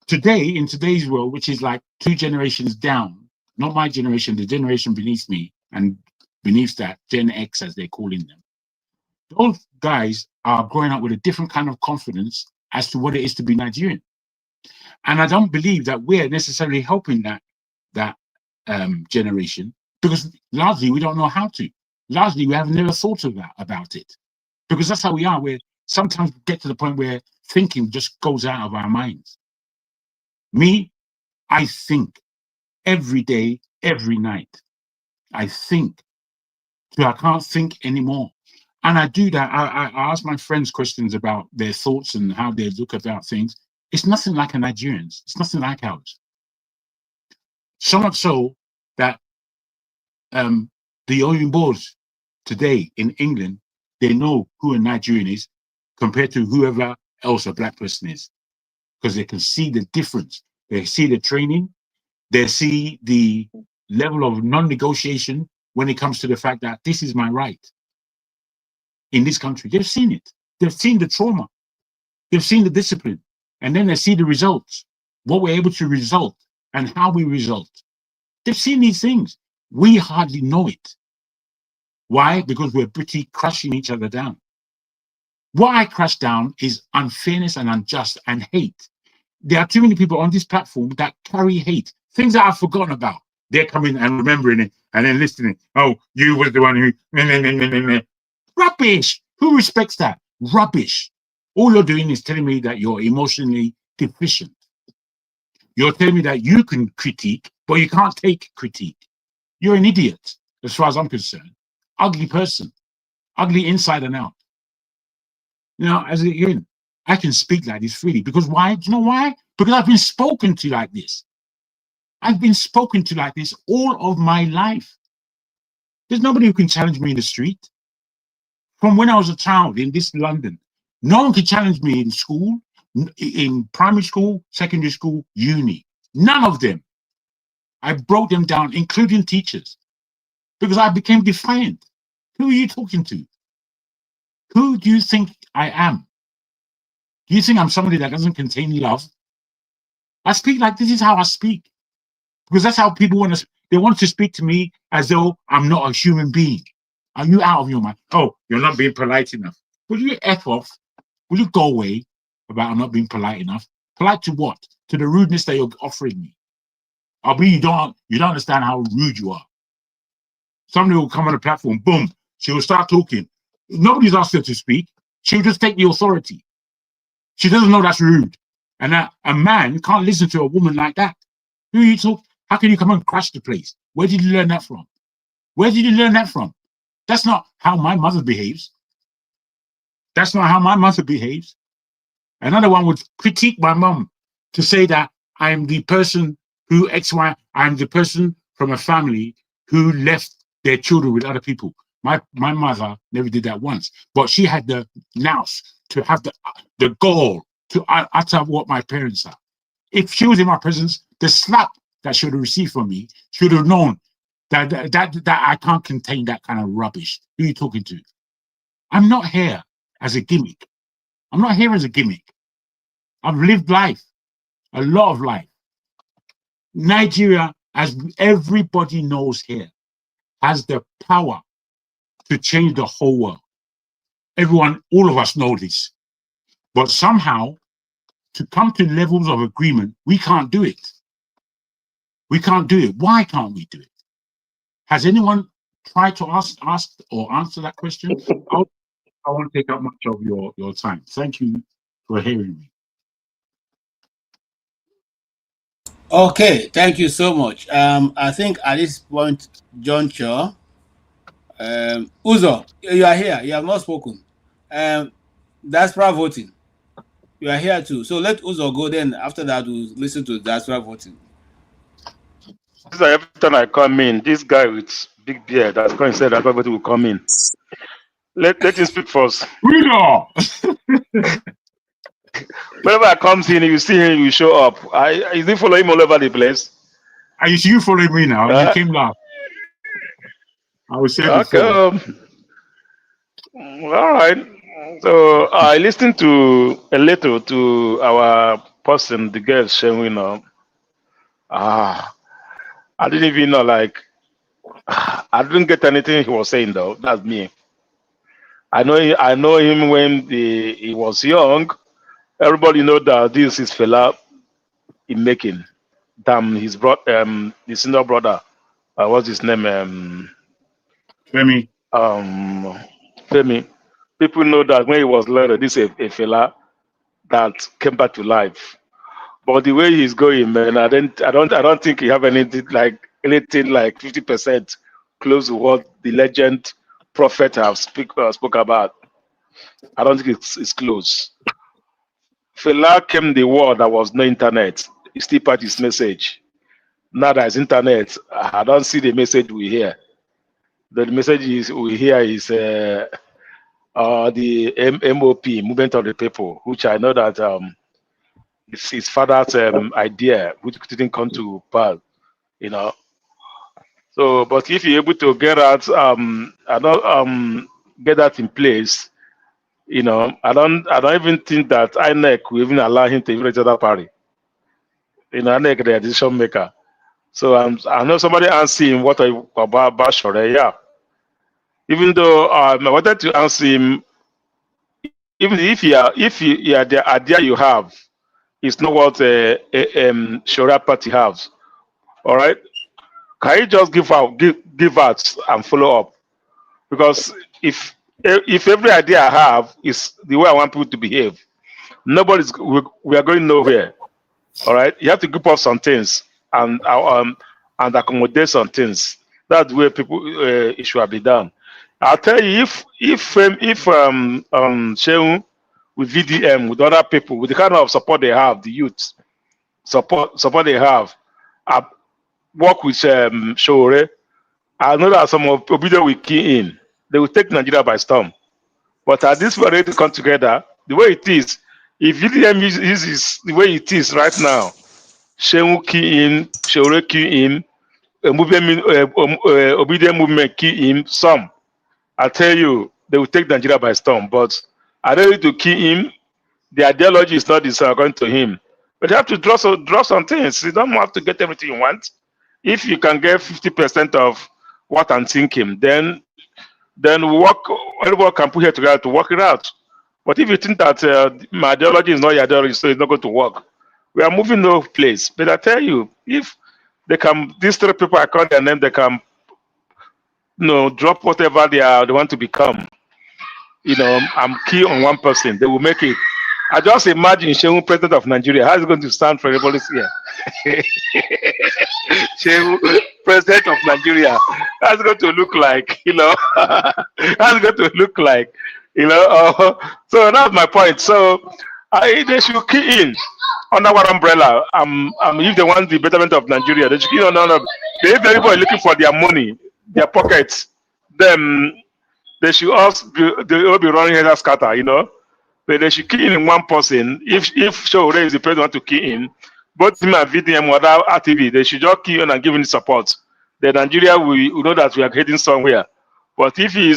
Today, in today's world, which is like 2 generations down, not my generation, the generation beneath me, and beneath that, Gen X, as they're calling them, those guys are growing up with a different kind of confidence as to what it is to be Nigerian. And I don't believe that we're necessarily helping that generation, because largely we don't know how to. Largely we have never thought about it, because that's how we are. We're sometimes get to the point where thinking just goes out of our minds. Me, I think every day, every night. I think till I can't think anymore. And I do that. I ask my friends questions about their thoughts and how they look about things. It's nothing like a Nigerian's. It's nothing like ours. So much so that the Oyimbos today in England, they know who a Nigerian is compared to whoever else a black person is, because they can see the difference. They see the training. They see the level of non-negotiation when it comes to the fact that this is my right in this country. They've seen it. They've seen the trauma. They've seen the discipline. And then they see the results, what we're able to result and how we result. They've seen these things. We hardly know it. Why? Because we're pretty crushing each other down. What I crush down is unfairness and unjust and hate. There are too many people on this platform that carry hate, things that I've forgotten about. They're coming and remembering it and then listening. Oh, you was the one who... Rubbish. Who respects that? Rubbish. All you're doing is telling me that you're emotionally deficient. You're telling me that you can critique, but you can't take critique. You're an idiot, as far as I'm concerned. Ugly person. Ugly inside and out. You know, as again, I can speak like this freely. Because why? Do you know why? Because I've been spoken to like this. I've been spoken to like this all of my life. There's nobody who can challenge me in the street. From when I was a child in this London, no one could challenge me in school, in primary school, secondary school, uni. None of them. I broke them down, including teachers, because I became defiant. Who are you talking to? Who do you think I am? Do you think I'm somebody that doesn't contain love? I speak like this is how I speak, because that's how people want to. They want to speak to me as though I'm not a human being. Are you out of your mind? Oh, you're not being polite enough. Will you F off? Will you go away about not being polite enough? Polite to what? To the rudeness that you're offering me. I'll be, you don't understand how rude you are. Somebody will come on the platform, boom, she will start talking. Nobody's asked her to speak. She'll just take the authority. She doesn't know that's rude. And that a man can't listen to a woman like that. Who are you talking? How can you come and crash the place? Where did you learn that from? Where did you learn that from? That's not how my mother behaves. That's not how my mother behaves. Another one would critique my mom to say that I'm the person who I'm the person from a family who left their children with other people. My mother never did that once, but she had the nous to have the gall to utter what my parents are. If she was in my presence, the slap that she would have received from me, she would have known that I can't contain that kind of rubbish. Who are you talking to? I'm not here as a gimmick. I'm not here as a gimmick. I've lived life. a lot of life. Nigeria, as everybody knows here, has the power to change the whole world. Everyone, all of us know this. But somehow, to come to levels of agreement, we can't do it. We can't do it. Why can't we do it? Has anyone tried to ask or answer that question? I won't take up much of your time. Thank you for hearing me. Okay, thank you so much. I think at this point, John Cho, Uzo, you are here. You have not spoken. Diaspora voting. You are here too. So let Uzo go. Then after that, we'll listen to diaspora voting. Every time I come in, this guy with big beard that's going to say that everybody will come in. Let him speak first. Uzo! Whenever I come in, you see him, you show up. Is he following him all over the place? You see you following me now. You came last. I was saying okay. All right. So I listened to a little to our person, the girl showing up. I didn't even know, like, I didn't get anything he was saying though. That's me. I know him when he was young. Everybody know that this is Fela in making. Damn, his the senior brother. What's his name? Femi. Femi. People know that when he was little, this is a fella that came back to life. But the way he's going, man, I don't think he have anything like 50% close to what the legend prophet have spoke about. I don't think it's close. Fela came the world that was no internet. He still part his message. Now there's internet, I don't see the message we hear. The message we hear is the MOP, Movement of the People, which I know that it's his father's idea, which didn't come to pass, you know. So, but if you're able to get that, get that in place, you know, I don't even think that INEC will even allow him to even register that party. You know, INEC, the decision maker. So I know somebody asked him what about Bashore, yeah. Even though I wanted to answer him, even if the idea you have is not what Sharia party has, all right? Can you just give out and follow up? Because if every idea I have is the way I want people to behave, we are going nowhere. All right, you have to group up some things and accommodate some things. That's the way it should be done. I'll tell you, if Seun with VDM, with other people, with the kind of support they have, the youth support they have, I work with Shore. I know that some of Obido will key in. They will take Nigeria by storm. But at this, we're ready to come together. The way it is, if VDM uses the way it is right now, Seun key in, Shore key in, Obedient movement key in, some. I tell you, they will take Nigeria by storm. But I don't need to key in. The ideology is not according to him. But you have to draw some things. You don't have to get everything you want. If you can get 50% of what I'm thinking, then everyone can put here together to work it out. But if you think that my ideology is not your ideology, so it's not going to work, we are moving no place. But I tell you, if they can, these three people I call their name, they can, you know, drop whatever they want to become. You know, I'm key on one person, they will make it. I just imagine Seun, president of Nigeria, how is it going to stand for everybody here? Seun, president of Nigeria, how's it going to look like? You know, how's it going to look like? You know, so that's my point. So they should key in under one umbrella. If they want the betterment of Nigeria, they should key in under. If everybody looking for their money, their pockets, then they should also be running head scatter. You know. But they should key in one person. If Shore is the president to key in, both him and VDM or other RTV, they should just key in and give him support. Then Nigeria we know that we are heading somewhere. But if he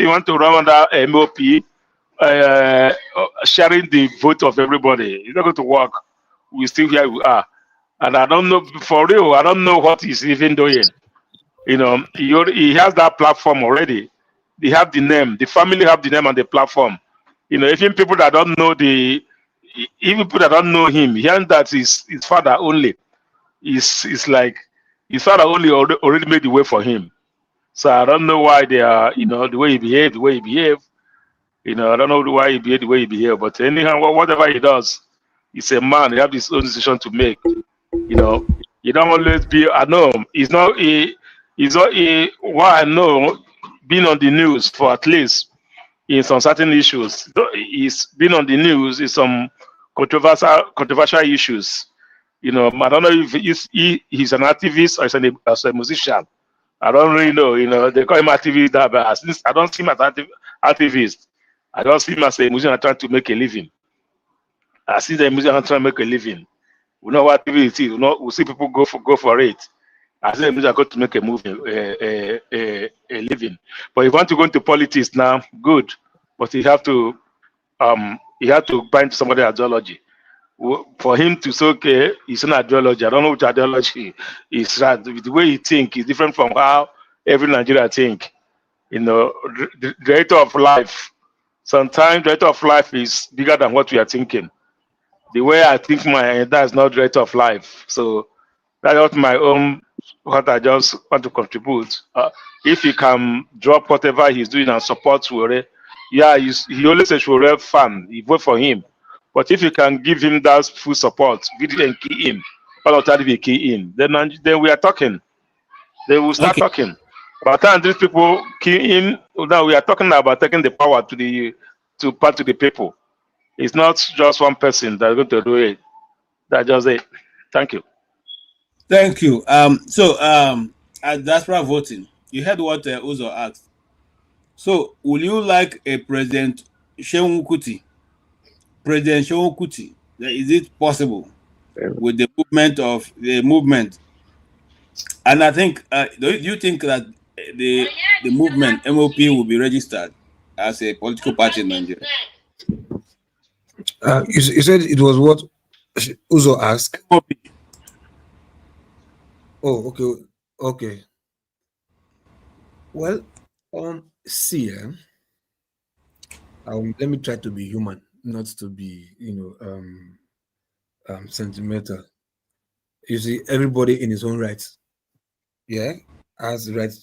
want to run under MOP, sharing the vote of everybody, it's not going to work. we still here we are. And I don't know, for real, I don't know what he's even doing. You know, he has that platform already. They have the name, the family have the name and the platform. You know, even people that don't know even people that don't know him, hearing that his father only is like his father only already made the way for him. So I don't know why they are, you know, the way he behaved, you know, I don't know why he behaved the way he behaved, but anyhow, whatever he does, he's a man, he has his own decision to make. You know, you don't always be, I know, he's not what I know, being on the news for at least in some certain issues, he's been on the news in some controversial issues. You know, I don't know if he's an activist or as a musician. I don't really know. You know, they call him activist, but since I don't see him as activist. I don't see him as a musician trying to make a living. I see the musician trying to make a living. We know what activist is. We see people go for it. I see the musician going to make a movie, a living. But if you want to go into politics now, good. But you have to bind to somebody's ideology. For him to say, okay, it's an ideology. I don't know which ideology is right. The way he think is different from how every Nigerian think. You know, the rate of life. Sometimes the rate of life is bigger than what we are thinking. The way I think that's not the rate of life. So that's not my own, what I just want to contribute. If he can drop whatever he's doing and support Wure, yeah, he always says Wure fan, he vote for him. But if you can give him that full support, video and key in, all of that will key in, then we are talking. They will start talking. By the time these people key in, now we are talking about taking the power to the people. It's not just one person that's going to do it. That's just it. Thank you. Thank you. At diaspora voting, you heard what Uzo asked. So, will you like a President Seun Kuti? President Seun Kuti, is it possible with the movement? And I think, do you think that the movement MOP will be registered as a political party in Nigeria? You said it was what Uzo asked. MOP. Oh, okay. Well, see, let me try to be human, not to be, sentimental. You see, everybody in his own right, has the right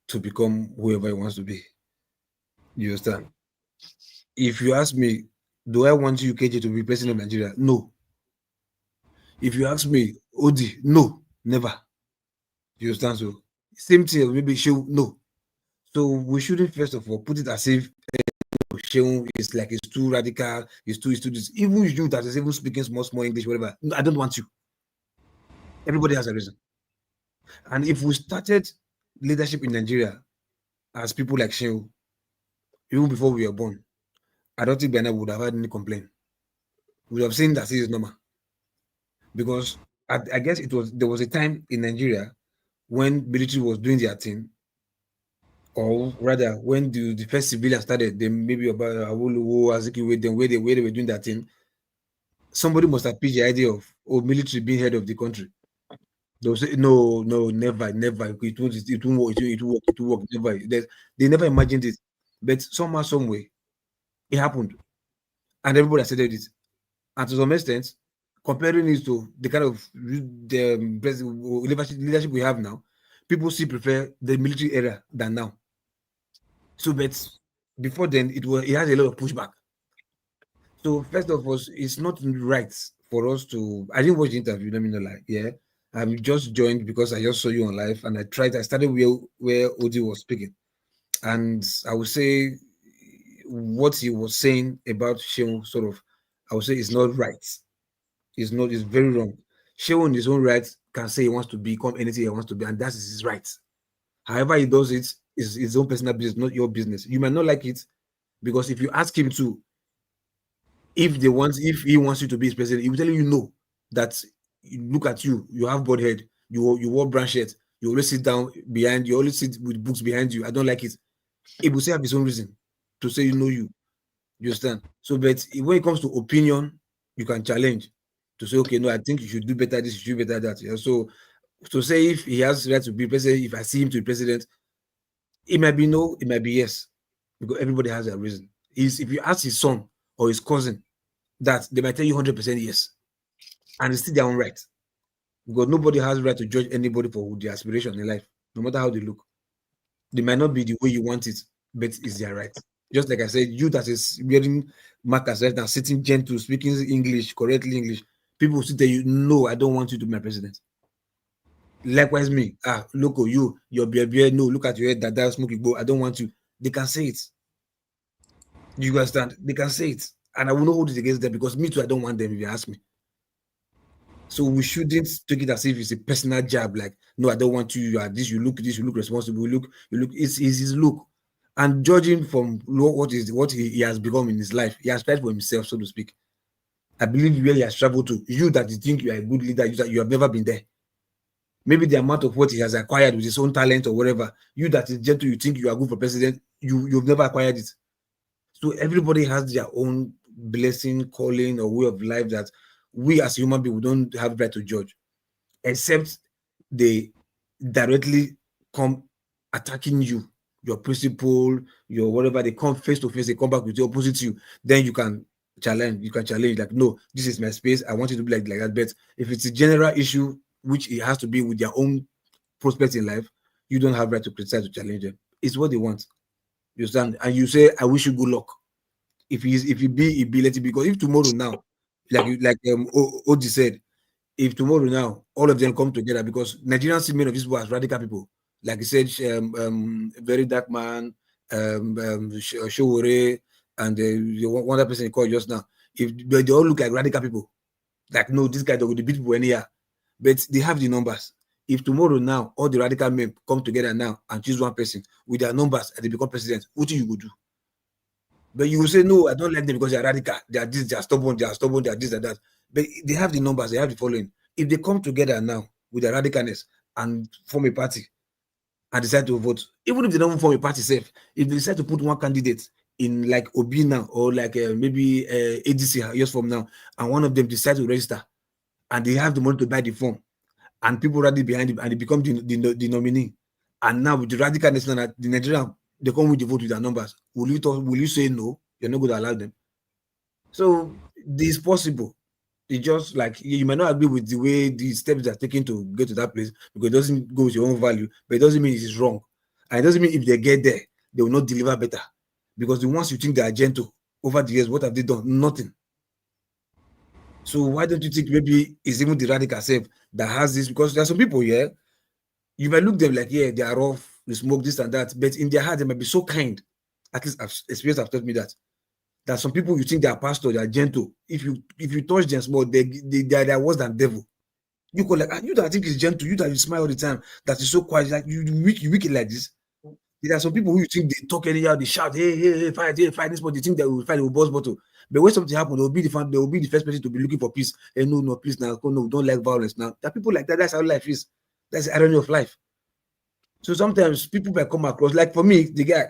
to become whoever he wants to be. You understand? If you ask me, do I want UKJ to be president of Nigeria? No. If you ask me, Odi, no, never. You understand? So same thing, maybe no. So we shouldn't first of all put it as if Seun is like it's too radical, it's too this. Even you that is even speaking small English, whatever. No, I don't want you. Everybody has a reason. And if we started leadership in Nigeria as people like Seun, even before we were born, I don't think Ghana would have had any complaint. We would have seen that it is normal. Because I guess there was a time in Nigeria when military was doing their thing, or rather when the first civilians started, then maybe about Awolowo, Azikiwe, then where they were doing that thing, somebody must have pitched the idea of military being head of the country. They'll say, no, never. It won't work, never. They never imagined it. But somehow, some way, it happened. And everybody accepted it. And to some extent, comparing it to the kind of leadership we have now, people still prefer the military era than now. So, but before then, it had a lot of pushback. So, first of all, it's not right for us to. I didn't watch the interview. Let me know, I'm just joined because I just saw you on live, and I started where Odi was speaking, and I would say what he was saying about Seun, sort of, I would say it's not right. It's very wrong. Seun in his own right can say he wants to become anything he wants to be, and that is his right. However he does it is his own personal business, not your business. You might not like it, because if you ask him to, if he wants you to be his president, he will tell you no. That look at you, you have bald head, you wear brown shirt, you always sit down behind, you always sit with books behind you. I don't like it. He will say have his own reason to say you understand. So, but when it comes to opinion, you can challenge. to say, okay, no, I think you should do better this, you should do better that. Yeah? So to say if he has the right to be president, if I see him to be president, it might be no, it might be yes, because everybody has a reason. If you ask his son or his cousin, that they might tell you 100% yes, and it's still their own right, because nobody has the right to judge anybody for their aspiration in life, no matter how they look. They might not be the way you want it, but it's their right. Just like I said, you that is wearing markers right now, sitting gentle, speaking English, correctly English, people will still tell you, no, I don't want you to be my president. Likewise, me, look, your beer, no, look at your head, that smoking go, I don't want you. They can say it. You understand? They can say it. And I will not hold it against them, because me too, I don't want them if you ask me. So we shouldn't take it as if it's a personal jab, like, no, I don't want you, you are this, you look responsible, you look, it's his look. And judging from what he has become in his life, he has tried for himself, so to speak. I believe where he has traveled to, you that you think you are a good leader, you have never been there. Maybe the amount of what he has acquired with his own talent or whatever, you that is gentle, you think you are good for president, you've never acquired it. So everybody has their own blessing, calling, or way of life that we as human beings don't have right to judge, except they directly come attacking you, your principle, your whatever. They come face to face, they come back with the opposite you. Then you can challenge. You can challenge, like, no, this is my space. I want you to be like that. But if it's a general issue, which it has to be with their own prospects in life, you don't have right to criticize, to challenge them. It's what they want. You understand? And you say, I wish you good luck. If he be, let it be. Because if tomorrow now, like Oji said, if tomorrow now all of them come together, because Nigerians see many of these people as radical people, like he said, very dark man, Showore, and one other person he called just now. If they all look like radical people, like, no, this guy don't beat people anyhow, but they have the numbers. If tomorrow now all the radical men come together now and choose one person with their numbers and they become president, what do you go do? But you will say, no, I don't like them because they are radical. They are this, they are stubborn, they are this and that. But they have the numbers, they have the following. If they come together now with their radicalness and form a party and decide to vote, even if they don't form a party safe, if they decide to put one candidate in like Obi now, or like maybe ADC years from now, and one of them decide to register and they have the money to buy the form, and people rally behind him and they become the nominee, and now with the radicalness now, the Nigerian, they come with the vote with their numbers, will you say no? You're not going to allow them? So this is possible. It's just like you might not agree with the way the steps are taken to get to that place, because it doesn't go with your own value, but it doesn't mean it is wrong. And it doesn't mean if they get there, they will not deliver better. Because the ones you think they are gentle over the years, what have they done? Nothing. So why don't you think maybe it's even the radical self that has this? Because there are some people here, you might look them like, yeah, they are rough, they smoke this and that, but in their heart, they might be so kind. At least experience have taught me that. That some people you think they are pastor, they are gentle. If you touch them small, they are worse than devil. You go like, you that think is gentle, you that you smile all the time, that is so quiet, like you wicked like this. There are some people who you think they talk anyhow, they shout, hey, fight this, but they think they will fight, they will burst bottle. But when something happens, they will be the first person to be looking for peace. Hey, no, please now, no, don't like violence now. There are people like that. That's how life is. That's the irony of life. So sometimes people might come across, like for me, the guy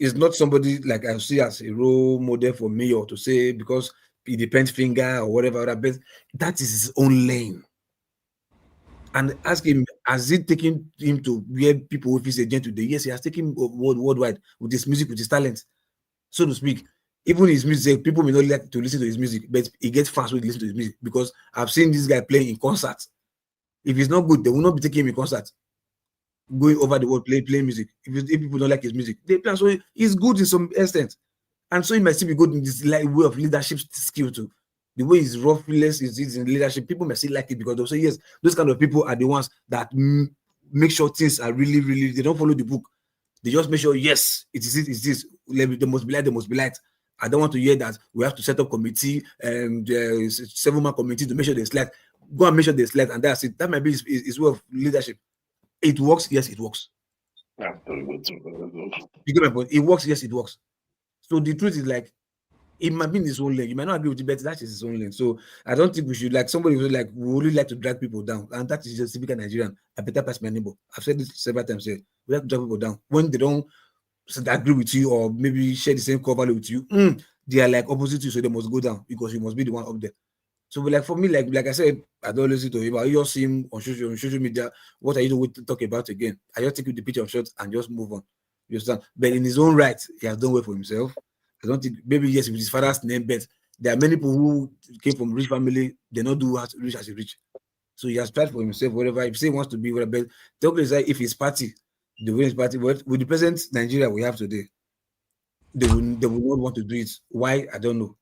is not somebody like I see as a role model for me, or to say because he depends finger or whatever, but that is his own lane. And ask him, has it taken him to where people with his agent today? Yes, he has taken worldwide with his music, with his talent, so to speak. Even his music, people may not like to listen to his music, but he gets fast when he listens to his music, because I've seen this guy playing in concerts. If he's not good, they will not be taking him in concerts, going over the world playing music. If people don't like his music, they play. So he's good in some extent, and so he might still be good in this way of leadership skill too. The way he's roughness is in leadership, people may still like it, because they'll say, yes, those kind of people are the ones that make sure things are really, they don't follow the book. They just make sure, yes, it is this. They must be light. I don't want to hear that we have to set up committee and 7-man committee to make sure they select. Go and make sure they select, and that's it. That might be his way of leadership. It works, yes, it works. You get my point? It works, yes, it works. So the truth is, like, it might be in his own lane. You might not agree with it, but that is his own lane. So I don't think we should, like, somebody who like we really like to drag people down, and that is just typical Nigerian. I better pass my neighbor. I've said this several times here. We like to drag people down when they don't agree with you, or maybe share the same core value with you. They are like opposite you, so they must go down because you must be the one up there. So like for me, like I said, I don't listen to him. I just see him on social media. What are you doing to talk about again? I just take the picture of shots and just move on. You understand? But in his own right, he has done well for himself. I don't think maybe yes with his father's name, but there are many people who came from rich family, they not do as rich as he rich. So he has tried for himself, whatever. If he wants to be whatever, talk is like if his party, the way his party, with the present Nigeria we have today, they will not want to do it. Why? I don't know.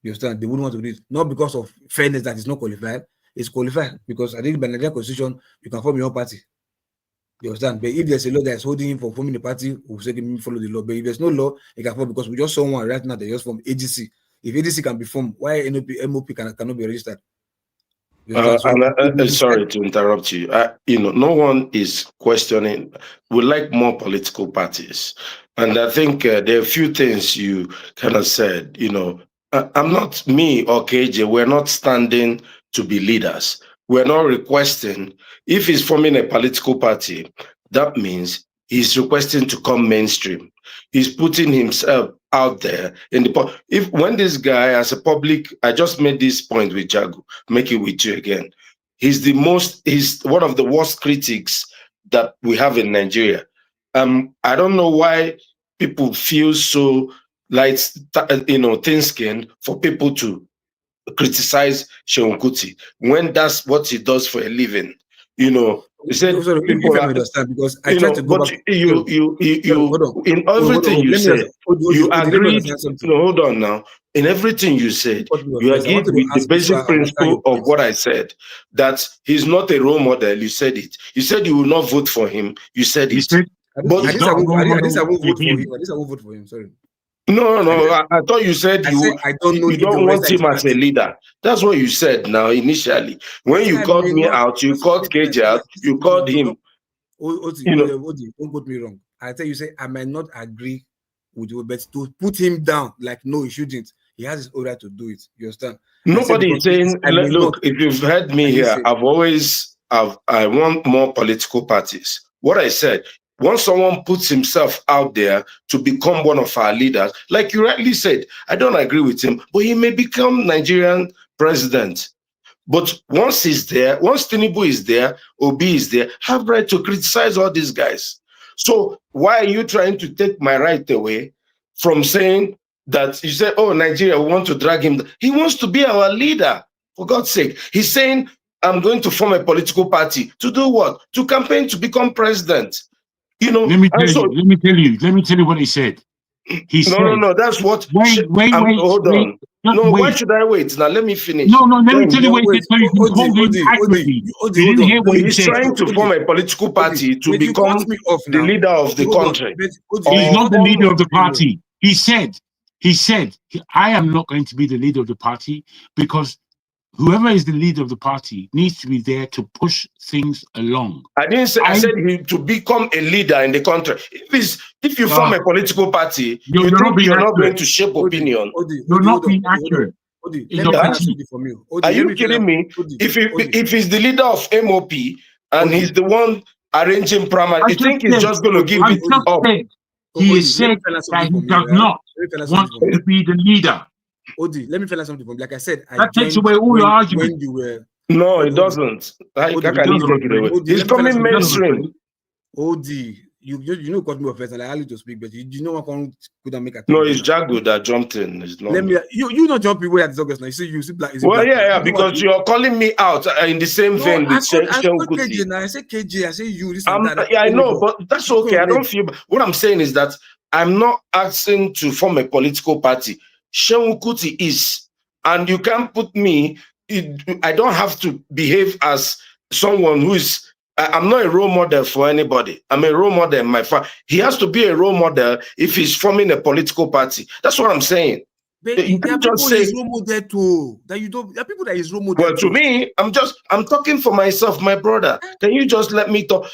You understand? They wouldn't want to do it. Not because of fairness that is not qualified. It's qualified because I think by Nigerian constitution, you can form your own party. You understand? But if there's a law that's holding him for forming a party, we'll say him follow the law. But if there's no law, he can form because we just saw one right now that just formed AGC. If AGC can be formed, why MOP cannot be registered? Sorry to interrupt you. No one is questioning. We like more political parties, and I think there are a few things you kind of said. I'm not me or KJ. We're not standing to be leaders. We're not requesting. If he's forming a political party, that means he's requesting to come mainstream. He's putting himself out there in the when this guy as a public, I just made this point with Jago, make it with you again. He's one of the worst critics that we have in Nigeria. I don't know why people feel so thin-skinned for people to criticize Seun Kuti when that's what he does for a living. He said people understand because I tried to go back. In everything you said, you agreed. No, hold on now. In everything you said, you agreed with the basic principle of what I said. That he's not a role model. You said it. You said you will not vote for him. You said it. But I won't vote for him. Sorry. No, I thought you said I don't want him as a leader. That's what you said now initially. When you called me out, you called KJ out, you called him. Don't quote me wrong. I tell you, I might not agree with you, but to put him down, like no, he shouldn't. He has his own right to do it. You understand? Nobody is saying, look, if you've heard me here, I want more political parties. What I said, once someone puts himself out there to become one of our leaders, like you rightly said, I don't agree with him, but he may become Nigerian president. But once he's there, once Tinubu is there, Obi is there, have right to criticize all these guys. So why are you trying to take my right away from saying that you say, oh, Nigeria, we want to drag him? He wants to be our leader, for God's sake. He's saying, I'm going to form a political party. To do what? To campaign to become president. Let me tell you what he said. No, that's what. Wait. Hold on. Why should I wait? Now let me finish. No, let me tell you what he said so you can hold him accurately. You didn't hear what he said. He's trying to form a political party to become the leader of the country. He's not the leader of the party. He said, I am not going to be the leader of the party because whoever is the leader of the party needs to be there to push things along. I didn't say. I said to become a leader in the country. If you form a political party, you're not going to shape opinion. You're not being accurate. Are you kidding me? If he's the leader of MOP and he's the one arranging primary, you think he's just going to give it up? He said that he does not want to be the leader. Odi, let me tell you something. Like I said, that takes away all your argument. No, it doesn't. How can he take it away? He's coming mainstream. Odi, you know, got me offense, and I had to speak, but you know what I couldn't make a. No, it's Jago that jumped in. It's not. Let me. You not jumping away at August now. You see black. Well, yeah, because you're calling me out in the same vein with Seun Kuti. I say KJ. I say you. I know, but that's okay. I don't feel. What I'm saying is that I'm not asking to form a political party. Seun Kuti is, and you can't put me. I don't have to behave as someone who is. I'm not a role model for anybody. I'm a role model in my family. He has to be a role model if he's forming a political party. That's what I'm saying. But you can't just say role model too. That you don't. There are people that is role model. Well, to me, I'm talking for myself, my brother. Can you just let me talk?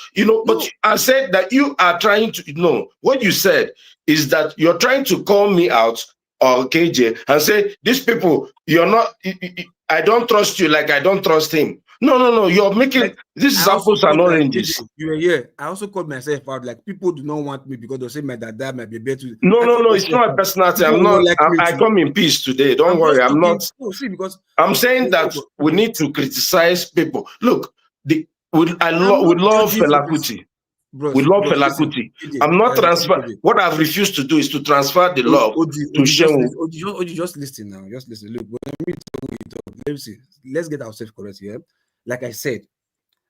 But I said that you are trying to. No, what you said is that you're trying to call me out or KJ and say these people, you're not. I don't trust you like I don't trust him. No. You're making Like, this is I also apples and called, like, oranges. you were here. I also called myself out. Like, people do not want me because they say my dad might be better. No. It's not a personality. People I'm will not. like me I too. come in peace today. Don't I'm worry. just I'm talking. not. No, see, because I'm saying that we need to criticize people. Look, we love judging Fela for this. Kuti. Bros, We love Fela listen, Kuti. KJ, I'm not listen, transfer. KJ. What I've refused to do is to transfer the love to Seun. Just listen now. Just listen. Look, when we talk, let me see. Let's get ourselves correct here. Like I said,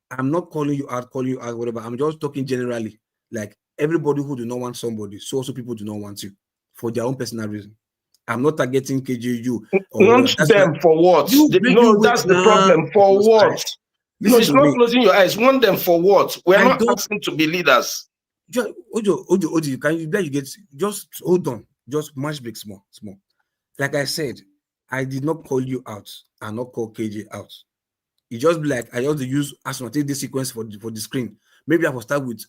I'm not calling you out, whatever. I'm just talking generally. Like, everybody who do not want somebody, so also people do not want you for their own personal reason. I'm not targeting KJU. Want them for what? No, that's the problem. For what? No, it's not closing your eyes. Want them for what? We're not asking to be leaders. Ojo, can you get just hold on, just match break small. Like I said, I did not call you out and not call KJ out. It just be like I just use as I take this sequence for the screen. Maybe I will start with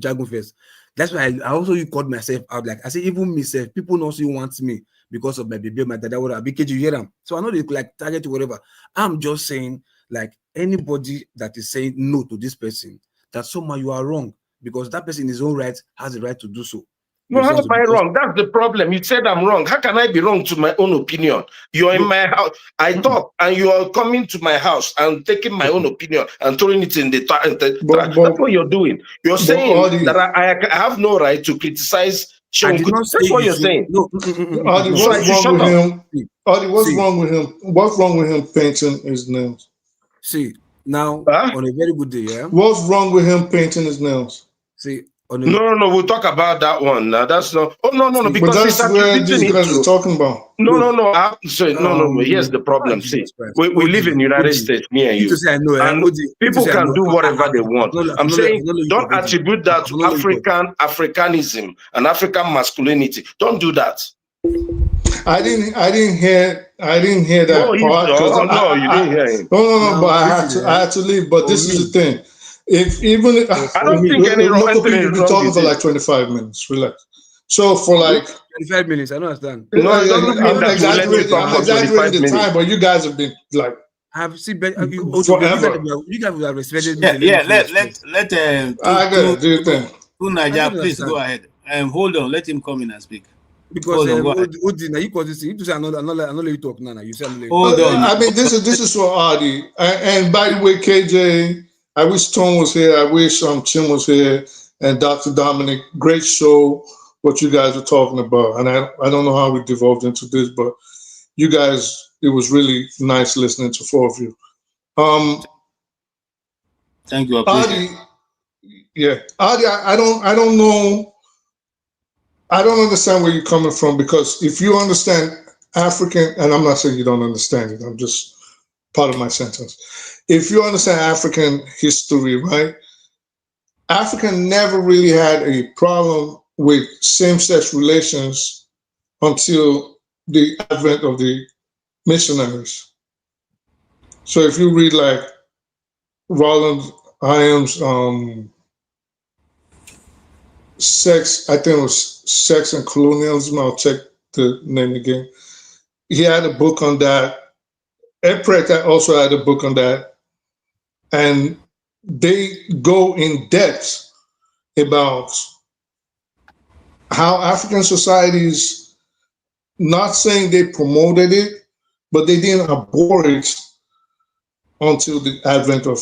Jagun first. That's why I also called myself out. Like I say, even myself, people not see want me because of my baby, my dad, whatever. BKG, you hear them. So I know they like target whatever. I'm just saying, like, anybody that is saying no to this person, that somehow you are wrong, because that person in his own right has the right to do so. No, how am I wrong? That's the problem. You said I'm wrong. How can I be wrong to my own opinion? You're in my house. I talk, and you are coming to my house and taking my own opinion and throwing it in the trash. That's what you're doing. You're saying that I have no right to criticize Seun Kuti. That's what you're saying. No. Adi, what's wrong with him? Adi, what's wrong with him? What's wrong with him painting his nails? See, now, on a very good day, yeah? What's wrong with him painting his nails? See, no, we'll talk about that one. Now that's not. Oh no, because but that's where these guys are talking about. No. Here's the problem. See, we live in the United States, me and you. And people can do whatever they want. I'm saying, don't attribute that to Africanism and African masculinity. Don't do that. I didn't hear that part. No, you didn't hear him. No, but I had to leave. But this is the thing. I don't think any wrong people be talking for like 25 minutes. Relax. So for like 25 minutes, I don't understand. I'm exaggerating the time, but you guys have been like. I've seen forever. You guys would have respected me. Yeah. Let I gotta do your thing. Naija, please go ahead. Hold on. Let him come in and speak. Because Odi, now you call this. You to say another you talk now. You say hold on. I mean, this is for Adi. And by the way, KJ. I wish Tom was here. I wish Tim was here and Dr. Dominic. Great show, what you guys are talking about. And I don't know how we devolved into this, but you guys, it was really nice listening to four of you. Thank you. Adi, I don't know. I don't understand where you're coming from, because if you understand African, and I'm not saying you don't understand it, I'm just part of my sentence. If you understand African history, right? Africa never really had a problem with same-sex relations until the advent of the missionaries. So if you read like Roland Hyams' Sex, I think it was Sex and Colonialism, I'll check the name again. He had a book on that. Ed Pratt also had a book on that. And they go in depth about how African societies, not saying they promoted it, but they didn't abhor it until the advent of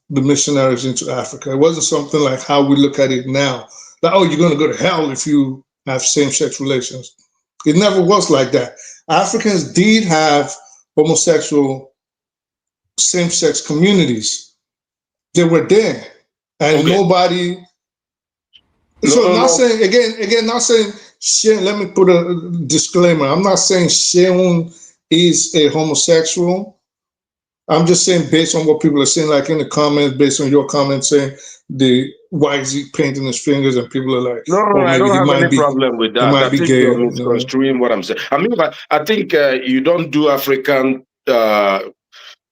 the missionaries into Africa. It wasn't something like how we look at it now. Like, oh, you're going to go to hell if you have same-sex relations. It never was like that. Africans did have homosexual same-sex communities. They were there, and nobody. Not saying again, not saying Seun. Let me put a disclaimer. I'm not saying Seun is a homosexual. I'm just saying based on what people are saying, like in the comments, based on your comments saying the YZ painting his fingers, and people are like, I don't have any problem with that. I think you're misconstruing what I'm saying. I mean, I think you don't do African,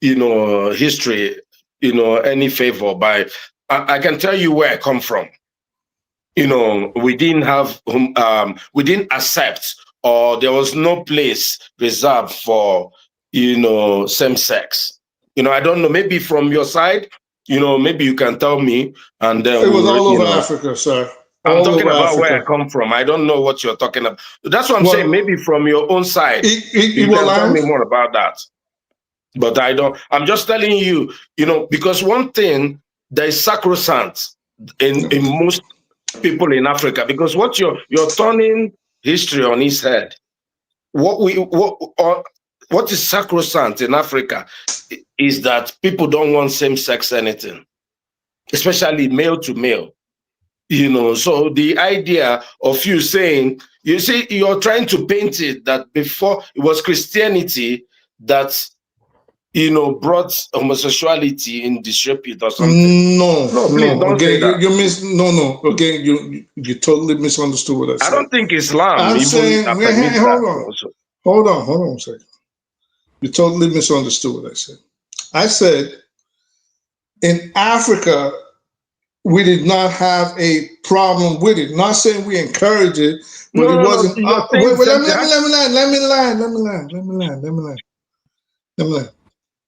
history, any favor by. I can tell you where I come from. We didn't have, we didn't accept, or there was no place reserved for same sex. I don't know. Maybe from your side, maybe you can tell me. And then it was all over Africa, sir. I'm talking about where I come from. I don't know what you're talking about. That's what I'm saying. Maybe from your own side, you can tell me more about that. But I don't. I'm just telling you, because one thing that is sacrosanct in most people in Africa, because what you're turning history on its head. What is sacrosanct in Africa is that people don't want same-sex anything, especially male to male. So the idea of you saying, you're trying to paint it that before it was Christianity that brought homosexuality in disrepute or something. No, please don't say that. No. Okay, you totally misunderstood what I said. I don't think Islam. I'm saying, hold on a second. You totally misunderstood what I said. I said, in Africa, we did not have a problem with it. Not saying we encourage it, but it wasn't. Let me land.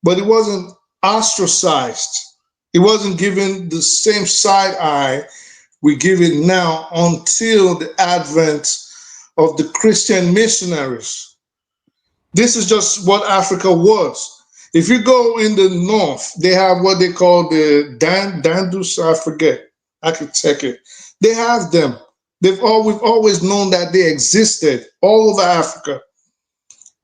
But it wasn't ostracized. It wasn't given the same side eye we give it now until the advent of the Christian missionaries. This is just what Africa was. If you go in the north, they have what they call the Dandus, I forget. I could check it. They have them. We've always known that they existed all over Africa.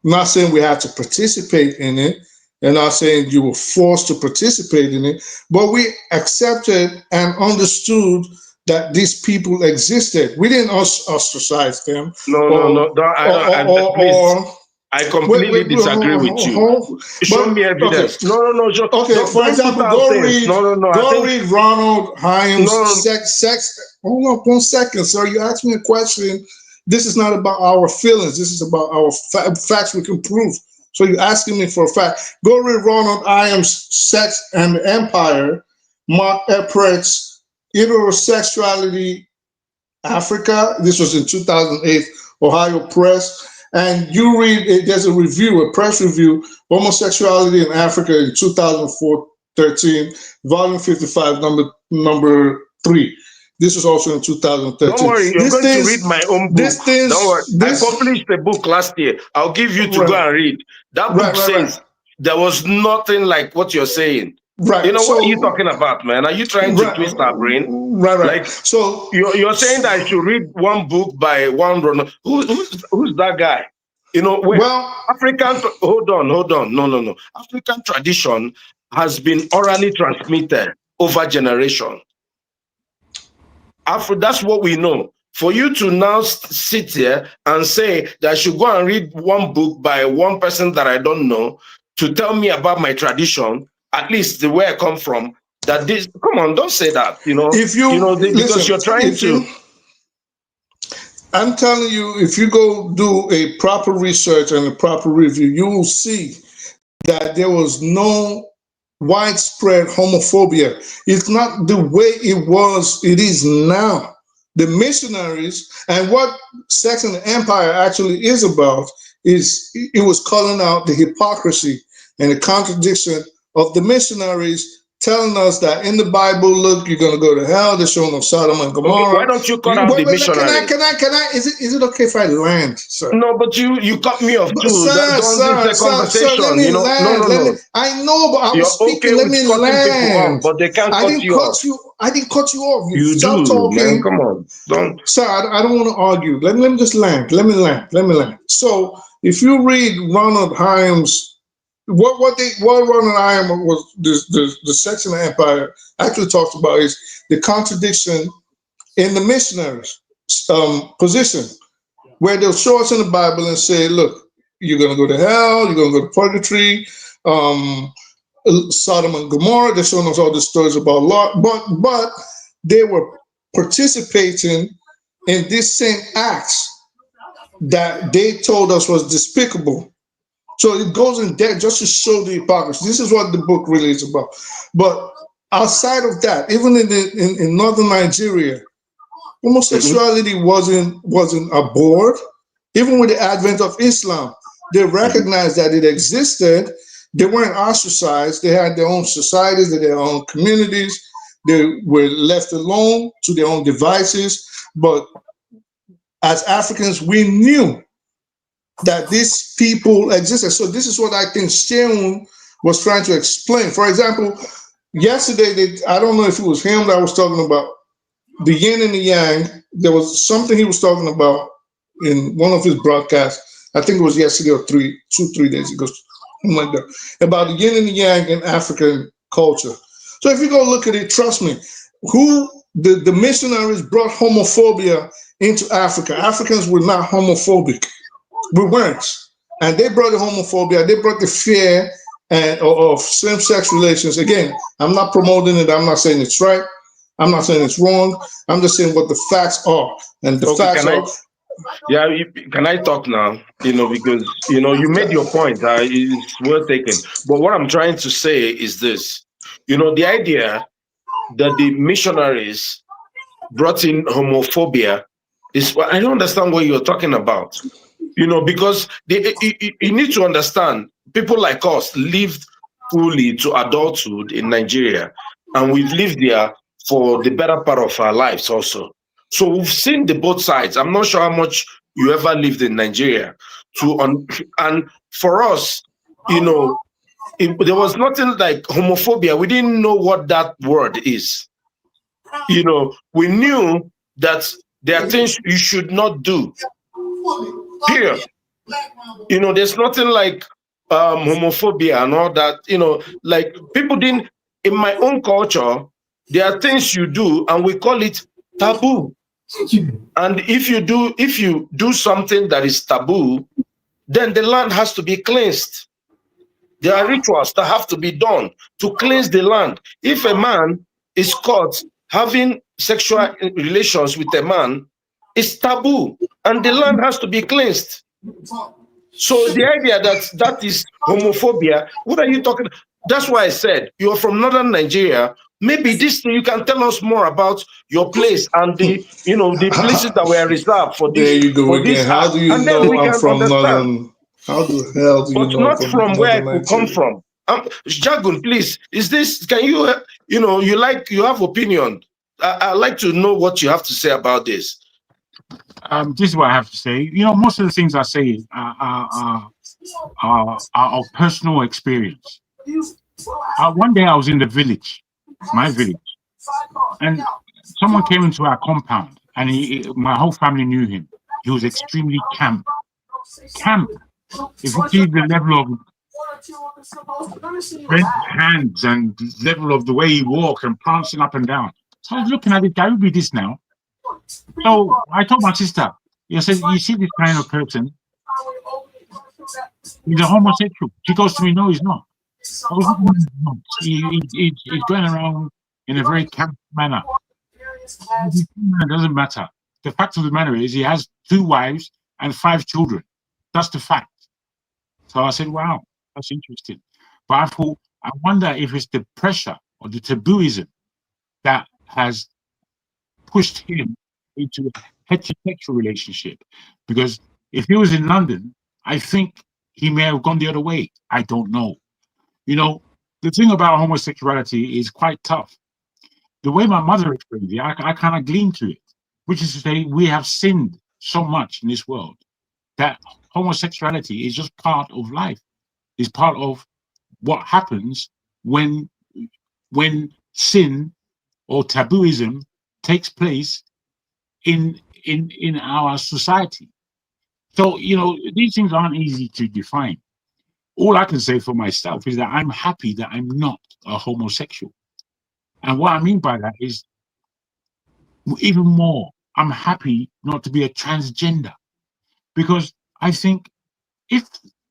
I'm not saying we have to participate in it, and not saying you were forced to participate in it, but we accepted and understood that these people existed. We didn't ostracize them. I completely disagree with you. Show me evidence. Okay. No. Okay, for example, go read Ronald Hyams' sex. Hold on 1 second, sir. You asked me a question. This is not about our feelings. This is about our facts we can prove. So you're asking me for a fact. Go read Ronald Hyams' Sex and the Empire, Mark Eprecht's Heterosexuality Africa. This was in 2008, Ohio Press. And you read, there's a press review, Homosexuality in Africa in 2013, volume 55, number 3. This was also in 2013. Don't worry, you're going to read my own book. Don't worry. I published a book last year. I'll give you to go and read. That book says there was nothing like what you're saying. Right. What are you talking about, man? Are you trying to twist our brain? Right. Like, so you're saying that I should read one book by one Ronald. Who's that guy? African. Hold on. No. African tradition has been orally transmitted over generation. That's what we know. For you to now sit here and say that I should go and read one book by one person that I don't know to tell me about my tradition, at least the way I come from, come on, don't say that, If because you're trying to. I'm telling you, if you go do a proper research and a proper review, you will see that there was no widespread homophobia. It's not the way it is now. The missionaries, and what Sex and the Empire actually is about, is it was calling out the hypocrisy and the contradiction of the missionaries telling us that in the Bible, look, you're going to go to hell. They're showing of Sodom and Gomorrah. Okay, why don't you cut out the missionaries? Can I? Is it okay if I land, sir? No, but you cut me off too. Sir, let me land. No. I know, but I was speaking. Okay, let me land. Off, but they can't cut you off. I didn't cut you off. You stop do, talking. Man, come on, don't. Sir, I don't want to argue. Let me just land. Let me land. So, if you read Ronald Hyams. What Ronald Hyams was the Sex and the Empire actually talks about is the contradiction in the missionaries' position, where they'll show us in the Bible and say, look, you're going to go to hell, you're going to go to purgatory, Sodom and Gomorrah. They're showing us all the stories about Lot, but they were participating in these same acts that they told us was despicable. So it goes in depth just to show the hypocrisy. This is what the book really is about. But outside of that, even in northern Nigeria, homosexuality wasn't abhorred. Even with the advent of Islam, They recognized that it existed. They weren't ostracized. They had their own societies, their own communities. They were left alone to their own devices. But as Africans, we knew that these people existed. So this is what I think Seun was trying to explain. For example, yesterday, I don't know if it was him that was talking about the yin and the yang. There was something he was talking about in one of his broadcasts. I think it was yesterday or 3 days ago, something like that, about the yin and the yang in African culture. So if you go look at it, trust me, the missionaries brought homophobia into Africa. Africans were not homophobic. We weren't. And they brought the homophobia, they brought the fear of same-sex relations. Again, I'm not promoting it. I'm not saying it's right. I'm not saying it's wrong. I'm just saying what the facts are. And the facts are... Can I talk now? Because, you made your point. It's well taken. But what I'm trying to say is this. The idea that the missionaries brought in homophobia is... I don't understand what you're talking about. Because you need to understand, people like us lived fully to adulthood in Nigeria, and we've lived there for the better part of our lives also. So we've seen the both sides. I'm not sure how much you ever lived in Nigeria. And for us, there was nothing like homophobia. We didn't know what that word is. We knew that there are things you should not do. Period. There's nothing like homophobia and all that. Like people didn't. In my own culture, there are things you do, and we call it taboo. And if you do something that is taboo, then the land has to be cleansed. There are rituals that have to be done to cleanse the land. If a man is caught having sexual relations with a man, it's taboo, and the land has to be cleansed. So the idea that is homophobia, what are you talking? That's why I said you're from northern Nigeria. Maybe this thing you can tell us more about your place and the places that were reserved for this. There you go again. How do you know I'm from northern? How the hell do you know? But not from where I could come from. Jagun, please. Is this? Can you? You have opinion. I'd like to know what you have to say about this. This is what I have to say. Most of the things I say are of personal experience. One day I was in the village, my village, and someone came into our compound, and my whole family knew him. He was extremely camp. If you see the level of red hands and the level of the way he walked and prancing up and down. So I was looking at it, I would be this now. So I told my sister, I said, you see this kind of person? He's a homosexual. She goes to me, no, he's not. He's going around in a very camp manner. It doesn't matter. The fact of the matter is he has 2 wives and 5 children. That's the fact. So I said, wow, that's interesting. But I thought, I wonder if it's the pressure or the tabooism that has pushed him into a heterosexual relationship. Because if he was in London, I think he may have gone the other way. I don't know. The thing about homosexuality is quite tough. The way my mother explained it, I kind of gleaned to it, which is to say we have sinned so much in this world that homosexuality is just part of life. It's part of what happens when sin or tabooism takes place in our society. So, these things aren't easy to define. All I can say for myself is that I'm happy that I'm not a homosexual. And what I mean by that is, even more, I'm happy not to be a transgender. Because I think if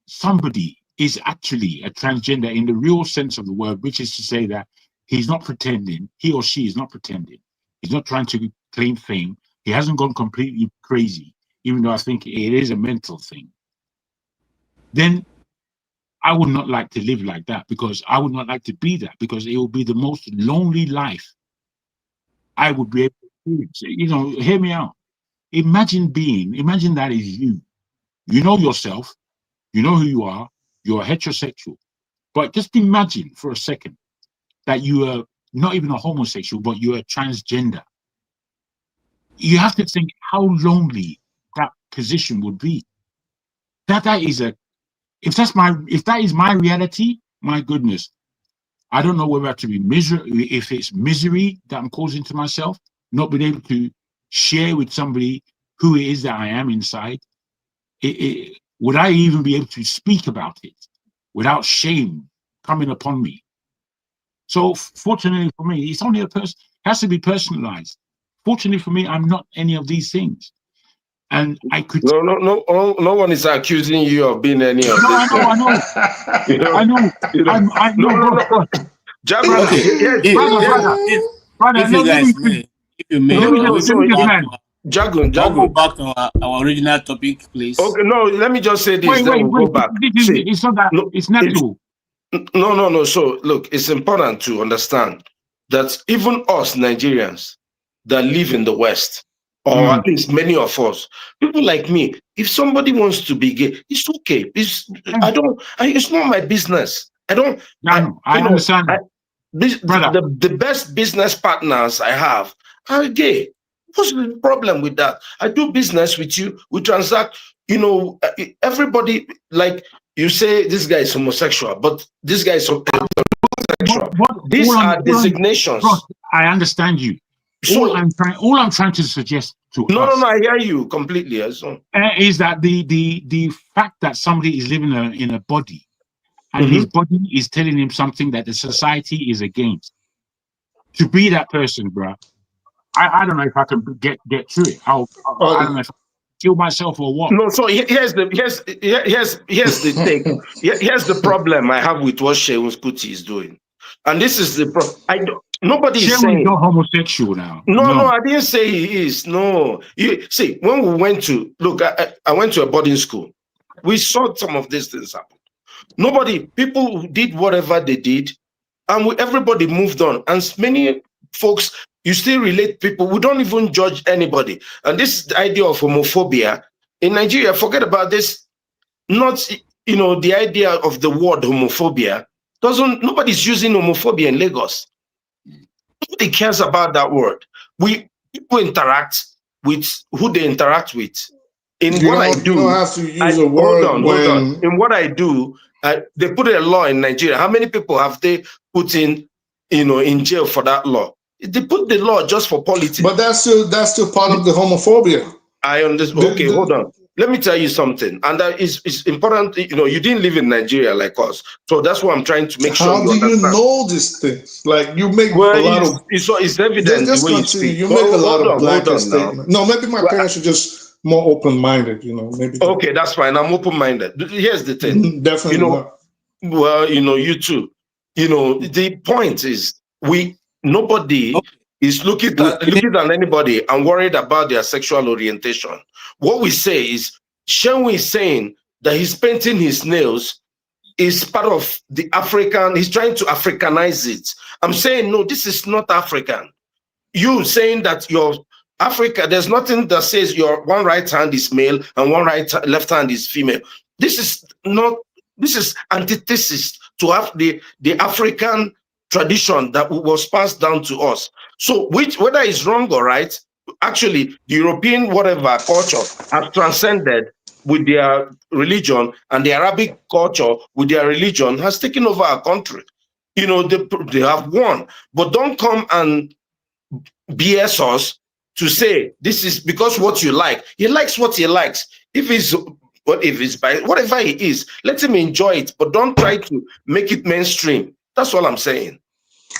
somebody is actually a transgender in the real sense of the word, which is to say that he's not pretending, he or she is not pretending, he's not trying to claim fame, he hasn't gone completely crazy, even though I think it is a mental thing, then I would not like to live like that, because I would not like to be that, because it will be the most lonely life I would be able to experience. Hear me out. Imagine that is you. You know yourself, You know who you are. You're heterosexual. But just imagine for a second that you are not even a homosexual, but you're a transgender. You have to think how lonely that position would be. If that is my reality, my goodness, I don't know whether to be if it's misery that I'm causing to myself, not being able to share with somebody who it is that I am inside. Would I even be able to speak about it without shame coming upon me? So fortunately for me, it's only has to be personalized. Fortunately for me, I'm not any of these things. And I could no one is accusing you of being any of this. I know. I know. No. Jaguar, brother, if you guys may, Jagun, go back to our original topic, please. Okay, no, let me just say this. Wait, we'll go back. It's not that. It's natural. No. So, look, it's important to understand that even us Nigerians that live in the West, or at least many of us, people like me, if somebody wants to be gay, it's okay. It's not my business. I understand. The best business partners I have are gay. What's the problem with that? I do business with you. We transact. Everybody, like you say, this guy is homosexual, but this guy is homosexual. These are designations. I understand you. So all I'm trying to suggest to us. No, I hear you completely. Is that the fact that somebody is living in a body, and his body is telling him something that the society is against. To be that person, bro. I don't know if I can get through it. I don't know if I kill myself or what. No, so here's the thing. Here's the problem I have with what Seun Kuti is doing, and this is the problem. Nobody is saying he's not homosexual now. No, I didn't say he is. No, see, when we went to I went to a boarding school. We saw some of these things happen. People did whatever they did, and everybody moved on. And many folks, you still relate people. We don't even judge anybody. And this idea of homophobia in Nigeria, forget about this. Not, the idea of the word homophobia nobody's using homophobia in Lagos. Nobody cares about that word. People interact with who they interact with. In what I do, you don't have to use a word. Hold on. In what I do, they put a law in Nigeria. How many people have they put in jail for that law? They put the law just for politics. But that's still part of the homophobia. I understand. Okay, hold on. Let me tell you something, and that is important. You didn't live in Nigeria like us, so that's what I'm trying to make sure. How do you know these things? Like you make a lot of. It's evident. Just continue. You make a lot of blanket statements. No, maybe my parents are just more open-minded. Maybe. Okay, that's fine. I'm open-minded. Here's the thing. Definitely not. Well, you too. The point is nobody is looking at anybody and worried about their sexual orientation. What we say is, Seun is saying that he's painting his nails is part of the African, he's trying to Africanize it. I'm saying, no, this is not African. You saying that you're Africa, there's nothing that says your one right hand is male and left hand is female. This is antithesis to have the African tradition that was passed down to us. So whether it's wrong or right, actually the European culture has transcended with their religion, and the Arabic culture with their religion has taken over our country. They have won, but don't come and BS us to say this is because what you like. He likes what he likes. If it's whatever it is, let him enjoy it, but don't try to make it mainstream. That's all I'm saying.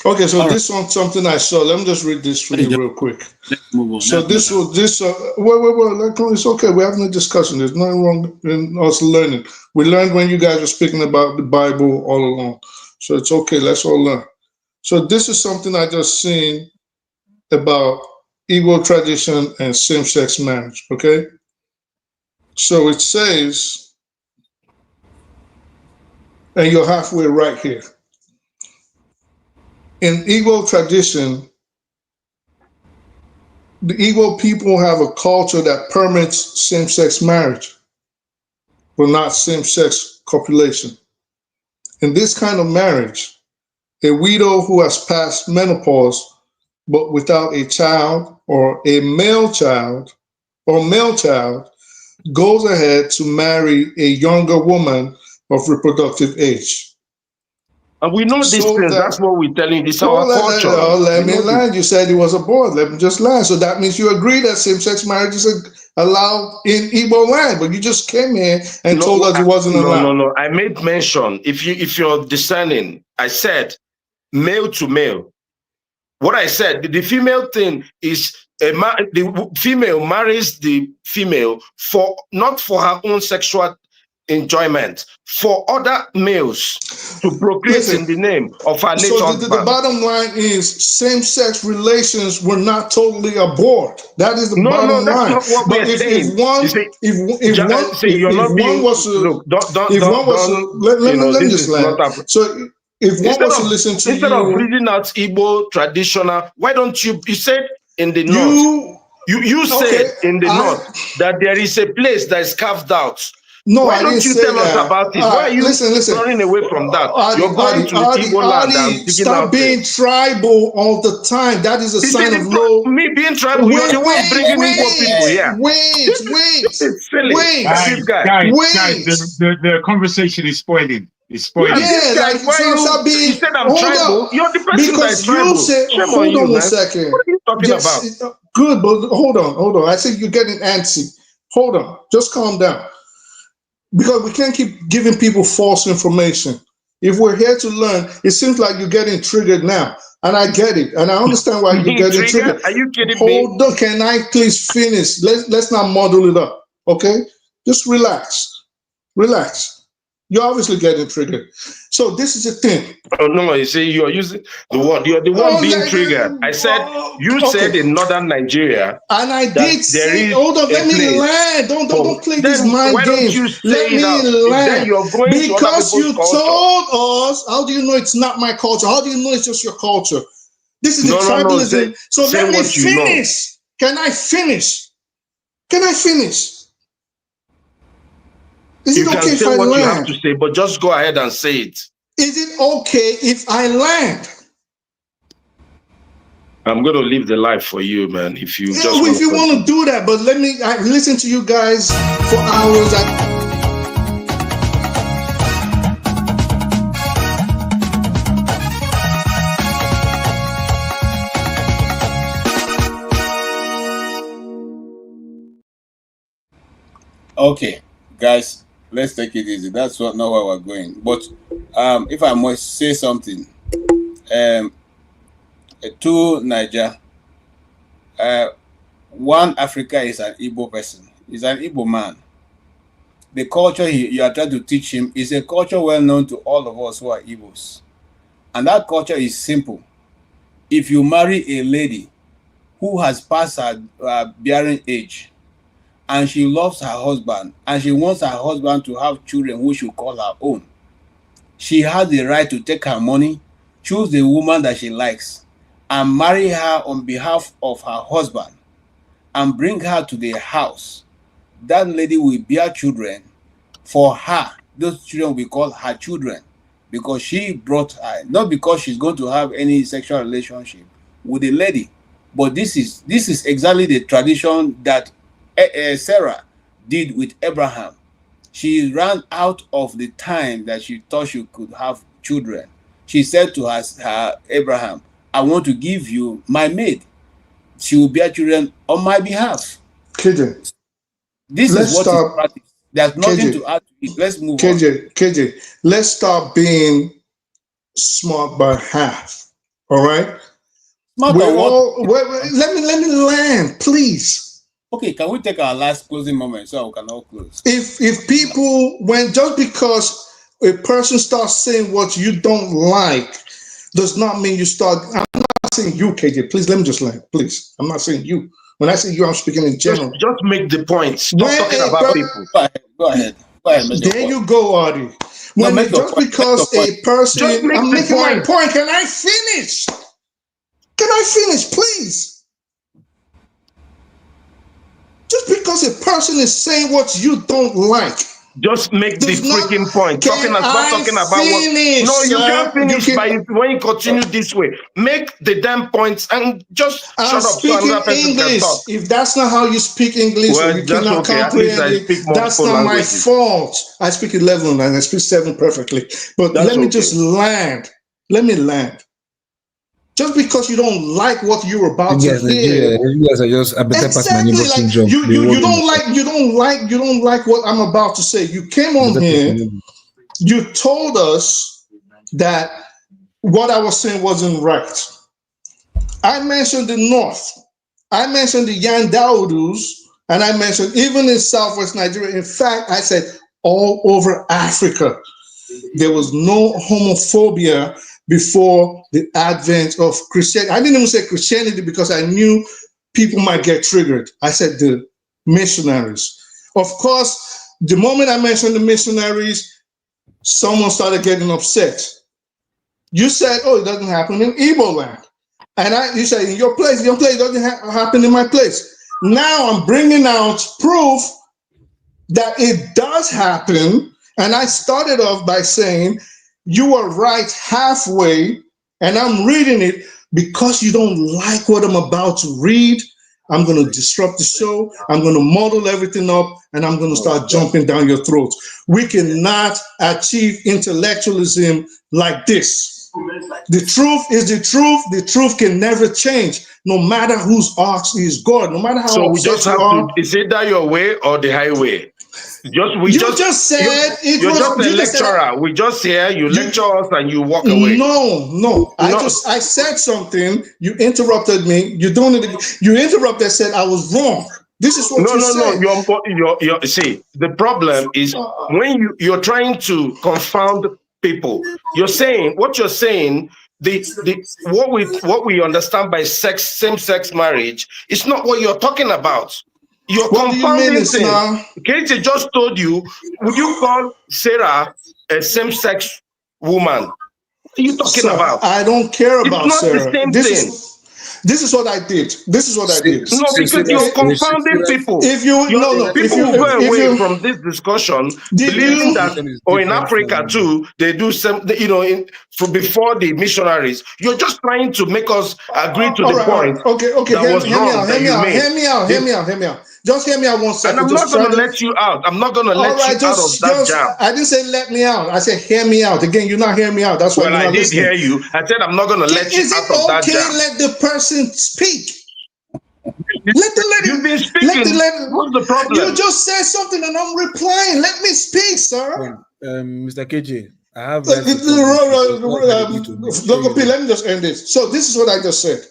Okay, so this one's something I saw. Let me just read this for you real quick. Let's move on. So wait, it's okay. We're having a discussion. There's nothing wrong in us learning. We learned when you guys were speaking about the Bible all along. So it's okay. Let's all learn. So this is something I just seen about Igbo tradition and same-sex marriage, okay? So it says, and you're halfway right here. In Igbo tradition, the Igbo people have a culture that permits same-sex marriage. but not same-sex copulation. In this kind of marriage, a widow who has passed menopause but without a child or a male child goes ahead to marry a younger woman of reproductive age. And we know these So things. that- That's what we're telling you. It's Well, our culture. let We me know this. land. You said it was a board. Let me just land. So that means you agree that same-sex marriage is allowed in Igbo land, but you just came here and told us it wasn't allowed. No. I made mention. If you're discerning, I said male to male. What I said, the female thing is the female marries the female for not for her own sexual enjoyment, for other males to procreate Listen, in the name of her late So husband. the bottom line is same-sex relations were not totally abhorred. That is the bottom that's line. not what But we're if saying. one You see, if one see, you're not being, was to look, don't, if one was to let me this just is land. not So if one was to listen to instead of you, reading out Igbo traditional, why don't you said in the north, you said okay, in the north that there is a place that is carved out. No, Why I don't didn't you say tell us that. about it? Why are you listen. running away from that? You're going to Igbo land and digging stop out being tribal all the time. That is a sign of low. Me being tribal, you're the one bringing Igbo people here. Wait. It's silly. This guy. Guys, the conversation is spoiling. It's spoiling. Yeah, like you said I'm tribal. You're the person that is tribal. You said, Shame hold on you, one second. What are you talking about? Good, but hold on. I think you're getting antsy. Hold on. Just calm down. Because we can't keep giving people false information. If we're here to learn, it seems like you're getting triggered now. And I get it. And I understand why you're getting triggered. Are you kidding me? Hold on. Can I please finish? Let's not muddle it up. Okay? Just relax. You're obviously getting triggered. So this is the thing. Oh, no, you see, you're using the word. You're the one being triggered. I said, you said in northern Nigeria. And I did say, hold on, let me land. Don't play these mind games. Let me land. Because you told us, how do you know it's not my culture? How do you know it's just your culture? This is the tribalism. So let me finish. Can I finish? Is it okay if I land? You have to say, but just go ahead and say it. Is it okay if I land? I'm going to live the life for you, man. If you want to do that, but let me. I listen to you guys for hours. Okay, guys, let's take it easy. That's not where we're going. But if I must say something, to Niger, one Africa is an Igbo person. He's an Igbo man. The culture you are trying to teach him is a culture well known to all of us who are Igbos. And that culture is simple. If you marry a lady who has passed her bearing age, and she loves her husband, and she wants her husband to have children who she call her own, she has the right to take her money, choose the woman that she likes, and marry her on behalf of her husband, and bring her to their house. That lady will bear children for her. Those children will be called her children, because she brought her, not because she's going to have any sexual relationship with the lady. But this is exactly the tradition that Sarah did with Abraham. She ran out of the time that she thought she could have children. She said to her Abraham, I want to give you my maid. She will bear children on my behalf. KJ, this is what is practice. There's nothing to add to it. Let's move on. KJ, let's stop being smart by half. All right? Let me land, please. Okay, can we take our last closing moment so we can all close? If people, just because a person starts saying what you don't like, does not mean you start. I'm not saying you, KJ. Please, let me just land. Please, I'm not saying you. When I say you, I'm speaking in general. Just make the point. Stop talking about people. Go ahead. There you go, Artie. Just because a person, I'm making my point. Can I finish? Please? Just because a person is saying what you don't like Just make the freaking point. Can I finish, no, you sir? can't finish when you continue this way. Make the damn points and just shut up so another person can talk. If that's not how you speak English, Well, or you cannot comprehend it, that's not my fault. I speak 11 and I speak 7 perfectly. But let me just land. Let me land. Just because you don't like what you're about to hear, you guys are just exactly like you don't like what I'm about to say. You came on here, you told us that what I was saying wasn't right. I mentioned the North, I mentioned the Yandaudus, and I mentioned even in Southwest Nigeria. In fact, I said all over Africa, there was no homophobia before the advent of Christianity. I didn't even say Christianity because I knew people might get triggered. I said the missionaries. Of course, the moment I mentioned the missionaries, someone started getting upset. You said, oh, it doesn't happen in Igbo land. And you said, in your place doesn't happen in my place. Now I'm bringing out proof that it does happen. And I started off by saying, you are right halfway, and I'm reading it because you don't like what I'm about to read. I'm going to disrupt the show. I'm going to muddle everything up, and I'm going to start jumping down your throat. We cannot achieve intellectualism like this. The truth is the truth. The truth can never change, no matter whose ox is God, no matter how. So we just have to, is it that your way or the highway? You're just a lecturer. We just hear you lecture us and you walk away. No. I said something. You interrupted me. You interrupted. Said I was wrong. This is what you said. No. See, the problem is when you're trying to confound people. You're saying what you're saying. What we understand by same-sex marriage is not what you're talking about. You're confounding things. Katie just told you, would you call Sarah a same-sex woman? What are you talking about? I don't care about Sarah. It's not the same thing. This is what I did. No, because you're confounding people. People will go away from this discussion believing that, or in Africa too, they do some, from before the missionaries. You're just trying to make us agree to the point. Okay. That was wrong. Hear me out. Just hear me out 1 second. And I'm not going to let you out. I'm not going to let you out of that jam. I didn't say let me out. I said hear me out. Again, you're not hearing me out. That's why you're not listening. I did hear you. I said I'm not going to let you out of that jam. Is it okay? Let the person speak. You've been speaking. What's the problem? You just said something and I'm replying. Let me speak, sir. Mr. KJ, I have. Let me just end this. So this is what I just said.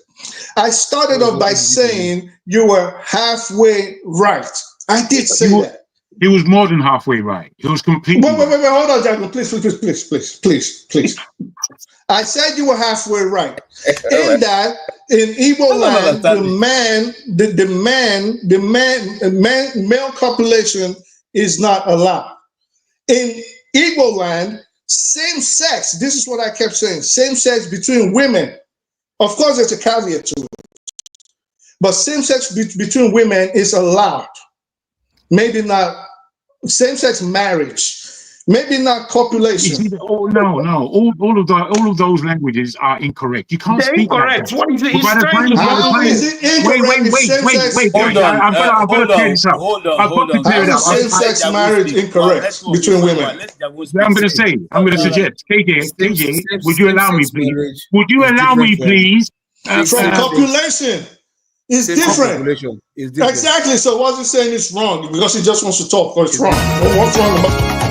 I started off by saying you were halfway right. I did say that. He was more than halfway right. He was completely. Wait, hold on, Jacob. Please. I said you were halfway right. In that, in Igbo land, the male copulation is not allowed. In Igbo land, same sex. This is what I kept saying. Same sex between women. Of course, there's a caveat to it. But same-sex between women is allowed. Maybe not same-sex marriage. Maybe not copulation. No. All of those languages are incorrect. You can't speak incorrect. Like what is it? He's trying to is it incorrect? Wait. I'm gonna clear this up. Hold on. Same-sex marriage incorrect between women. I'm gonna suggest, KJ, would you allow me, please? Would you allow me, please? From copulation. It's different. Exactly. So what's he saying is wrong? Because he just wants to talk, or it's wrong. What's wrong about it?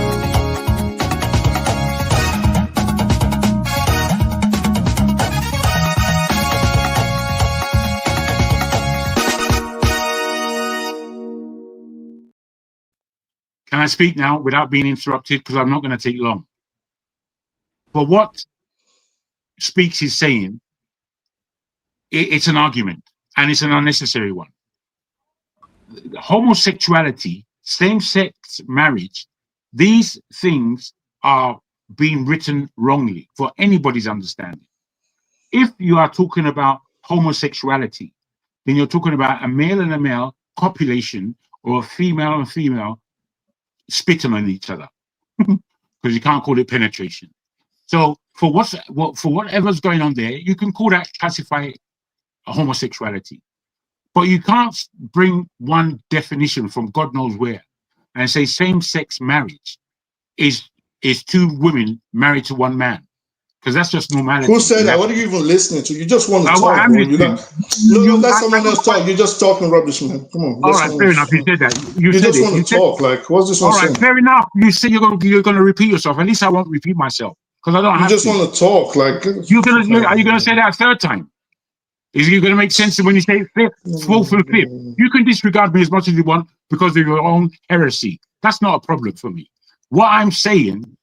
Can I speak now without being interrupted? Because I'm not going to take long. But what Speaks is saying, it's an argument, and it's an unnecessary one. Homosexuality, same-sex marriage, these things are being written wrongly for anybody's understanding. If you are talking about homosexuality, then you're talking about a male and a male copulation, or a female and female spitting on each other because you can't call it penetration. So for whatever's going on there, you can classify homosexuality, but you can't bring one definition from God knows where and say same-sex marriage is two women married to one man, because that's just normality. Who said that? What are you even listening to? You just want to talk, bro. Let someone else talk. You're just talking rubbish, man. Come on. All right, fair enough. You said that. You said just want to talk. Like, what's this one saying? All right, fair enough. You say you're gonna repeat yourself. At least I won't repeat myself because I don't have to. You just want to talk. Like, are you gonna say that a third time? Is it gonna make sense when you say fourth and fifth? You can disregard me as much as you want because of your own heresy. That's not a problem for me. What I'm saying,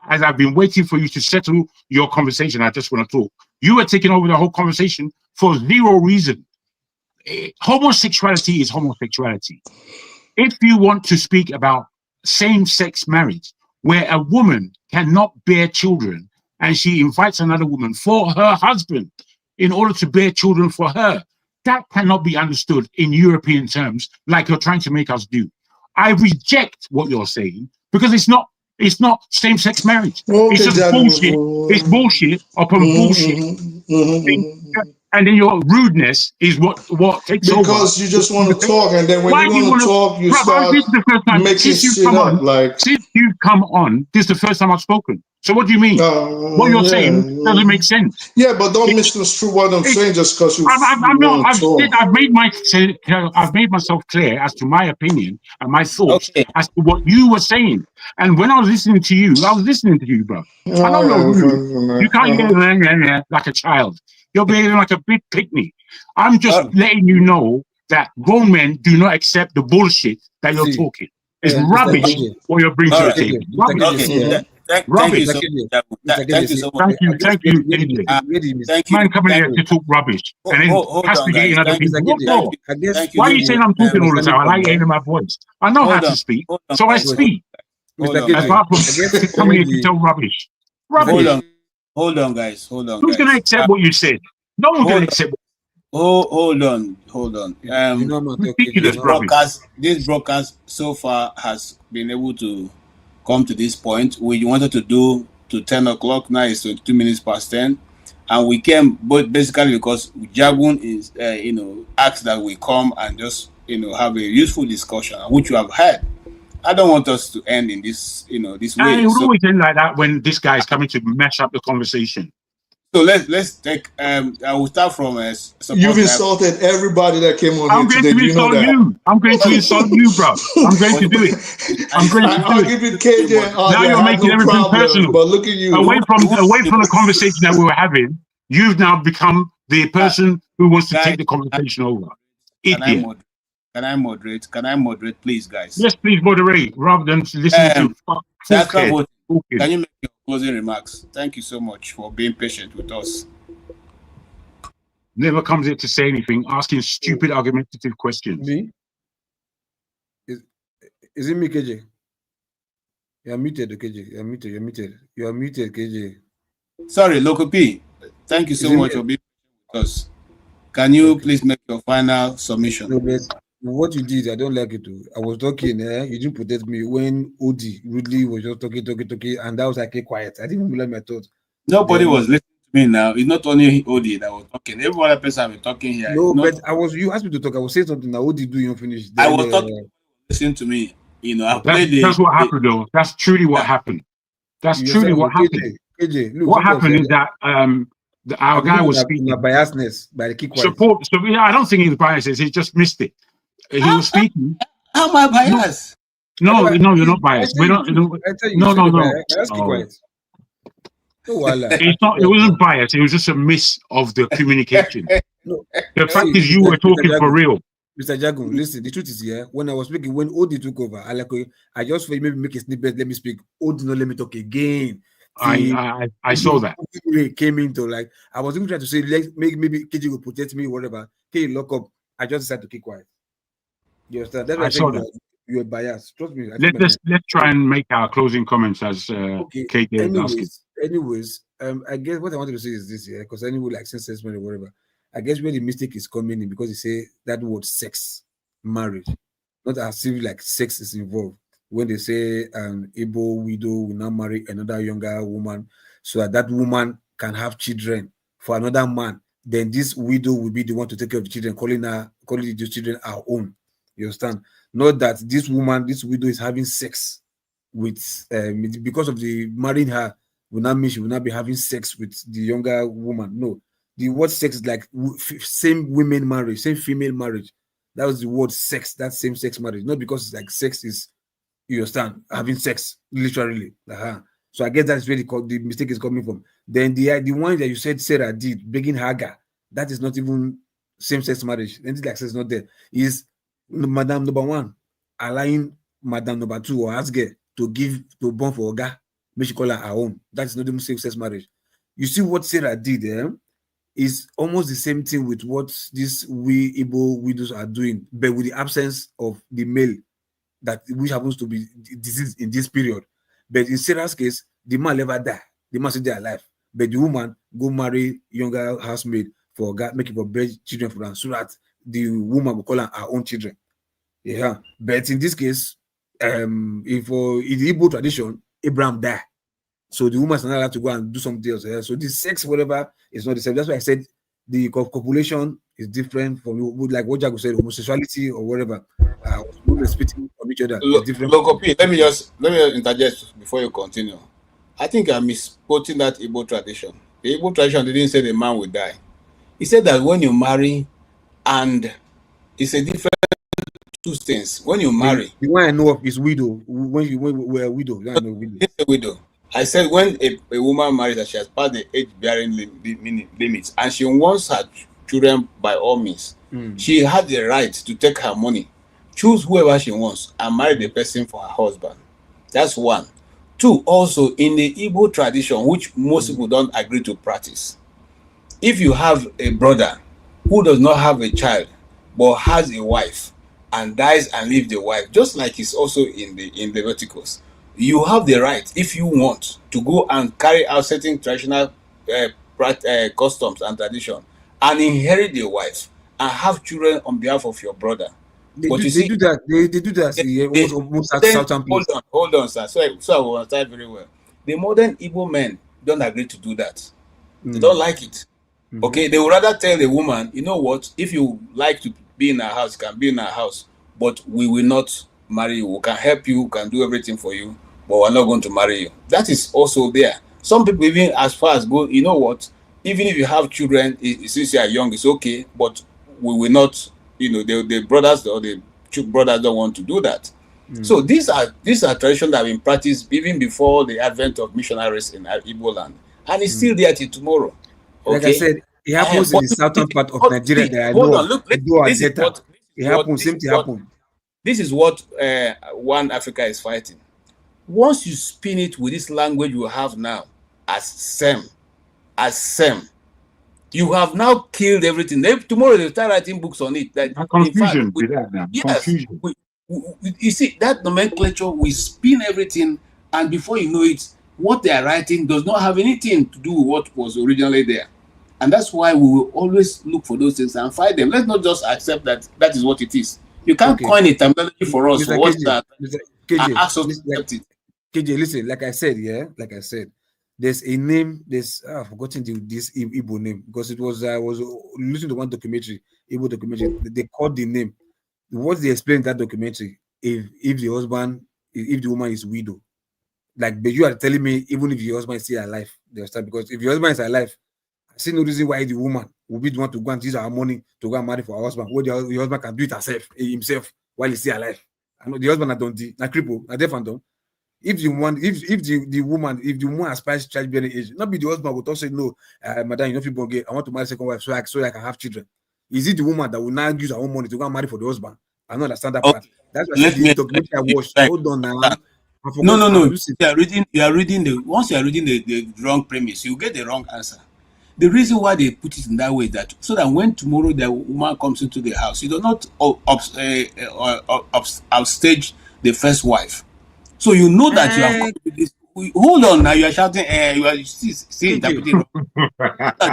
as I've been waiting for you to settle your conversation, I just want to talk. You are taking over the whole conversation for zero reason. Homosexuality is homosexuality. If you want to speak about same-sex marriage, where a woman cannot bear children and she invites another woman for her husband in order to bear children for her, that cannot be understood in European terms like you're trying to make us do. I reject what you're saying because it's not same-sex marriage. It's just bullshit. It's bullshit upon bullshit. And then your rudeness is what takes over. Because you just want to talk, and then when you want to talk, you start making shit up. Like, since you've come on, this is the first time I've spoken. So what do you mean? What you're saying doesn't make sense. Yeah, but don't misconstrue what I'm saying just because you. I've made myself clear as to my opinion and my thoughts as to what you were saying. And when I was listening to you, bro. I don't know you can't hear like a child. You're behaving like a big picnic. I'm just letting you know that grown men do not accept the bullshit that you're talking. It's rubbish what you're bringing to the table. Rubbish. Thank you. Man coming here to talk rubbish and then castigating other people. Why are you saying I'm talking all the time? I like hearing my voice. I know how to speak, so I speak. Apart from coming here to tell rubbish. Hold on, guys. Who's going to accept what you said? No one's going to accept what Hold on. This broadcast so far has been able to come to this point. We wanted to do to 10 o'clock. Now it's 22 minutes past 10. And we came basically because Jagun is, asked that we come and just, have a useful discussion, which you have had. I don't want us to end in this, this way. It would always end like that when this guy is coming to mash up the conversation. So let's take. I will start from. You've insulted everybody that came on here today. I'm going to insult you, bro. I'm going to do it. I'll give it KJ. Now you're making everything personal. But look at you. Away from the conversation that we were having, you've now become the person who wants to take the conversation over. Can I moderate? Can I moderate, please, guys? Yes, please moderate, rather than listening to. Can you make your closing remarks? Thank you so much for being patient with us. Never comes here to say anything, asking stupid argumentative questions. Me? Is it me, KJ? You're muted, KJ. You're muted, KJ. Sorry, Local P. Thank you so much for being with us. Can you please make your final submission? No, what you did, I don't like it too. I was talking, you didn't protect me when Odi rudely was just talking, and that was like quiet. I didn't believe my thoughts. Nobody was listening to me now. It's not only Odi that was talking. Every other person I've been talking here. No, but you asked me to talk. I was saying something now. Odi do you finish? I was talking. Listen to me. That's what happened, though. That's truly what happened. That's truly what happened. KJ, look, what happened is that our guy was speaking. Biasness by the key support. So I don't think he was biased. He just missed it. He was speaking. How am I biased? No, you're not biased. No. Let's keep quiet. It's not. It wasn't biased. It was just a miss of the communication. The fact is, you were talking for real. Mr. Jagun, listen. The truth is, when I was speaking, when Odi took over, I just maybe make a snippet. Let me speak. Odi, not let me talk again. I saw that. Came into I was even trying to say, maybe KJ will protect me, whatever. KJ lock up. I just decided to keep quiet. You understand? That's why I saw that. You're biased. Trust me. Let's try and make our closing comments as KJ is asking. Anyways, I guess what I wanted to say is this, because anyway, like sense-assessment or whatever, I guess where the mistake is coming in because you say that word sex, marriage, not as if like sex is involved. when they say an Igbo widow will now marry another younger woman so that that woman can have children for another man, then this widow will be the one to take care of the children, calling the children our own. You understand? Not that this woman, this widow is having sex with, because of the marrying her, will not mean she will not be having sex with the younger woman. No. The word sex is like same women marriage, same female marriage. That was the word sex, that same sex marriage. Not because it's like sex is, you understand, having sex, literally. So I guess that's where the mistake is coming from. Then the one that you said Sarah did, begging Hagar, that is not even same-sex marriage. Anything like sex is not there. Is Madam number one allowing Madam number two or Asger to born for Oga, make she call her own. That is not even same-sex marriage. You see what Sarah did is almost the same thing with what these Igbo widows are doing, but with the absence of the male which happens to be diseased in this period. But in Sarah's case, the man never die. The man still there alive. But the woman go marry younger housemaid for God, making for breed children for them, so that the woman will call her own children. Yeah. But in this case, in the Igbo tradition, Abraham died. So the woman is not allowed to go and do something else. So the sex, whatever, is not the same. That's why I said the copulation is different from, like what Jago said, homosexuality or whatever. Respecting of each other. Local P, let me interject before you continue. I think I'm misquoting that Igbo tradition. The Igbo tradition didn't say the man will die. He said that when you marry, and it's a different two things. When you marry, the one I know of is widow. When we were a widow, I know widow. It's a widow. I said when a woman marries and she has passed the age-bearing limits and she wants her children by all means, she has the right to take her money, choose whoever she wants, and marry the person for her husband. That's one. Two, also in the Igbo tradition, which most people don't agree to practice, if you have a brother who does not have a child but has a wife and dies and leaves the wife, just like it's also in Leviticus, you have the right, if you want, to go and carry out certain traditional customs and tradition and inherit the wife and have children on behalf of your brother. They do that. They do that. Hold on, sir. So I will understand very well. The modern Igbo men don't agree to do that. They don't like it. Okay, they would rather tell the woman, you know what, if you like to be in our house, you can be in our house, but we will not marry you. We can help you, we can do everything for you, but we're not going to marry you. That is also there. Some people even as far as go, you know what, even if you have children, since you are young, it's okay, but we will not, the brothers or the brothers don't want to do that. So these are traditions that have been practiced even before the advent of missionaries in Igbo land, and it's still there till tomorrow. Okay? Like I said, it happens in the southern part of Nigeria. This is what One Africa is fighting. Once you spin it with this language you have now, as Sem, you have now killed everything. Tomorrow they'll start writing books on it. Confusion. You see, that nomenclature, we spin everything, and before you know it, what they are writing does not have anything to do with what was originally there. And that's why we will always look for those things and fight them. Let's not just accept that that is what it is. You can't coin a terminology for us for what's that and ask us to accept it. KJ, listen, like I said, there's a name, I've forgotten this Igbo name, because I was listening to one documentary, Igbo documentary, they called the name. What they explained in that documentary, if the woman is widow, like, but you are telling me even if your husband is still alive, they understand, because if your husband is alive, I see no reason why the woman will be the one to go and use our money to go and marry for her husband, where your husband can do it himself while he's still alive. I know the husband not done na cripple, na deaf and dumb. If the woman aspires to childbearing age, not be the husband will also say, no, madam, you know, I want to marry second wife so I can have children. Is it the woman that will now use her own money to go and marry for the husband? I don't understand that part. That's why the documentary I watched. Hold on now. No. You are reading once you are reading the wrong premise, you get the wrong answer. The reason why they put it in that way is that so that when tomorrow the woman comes into the house, you do not upstage the first wife. So you know that you have this. Hold on now, you are shouting, you are still interpreting.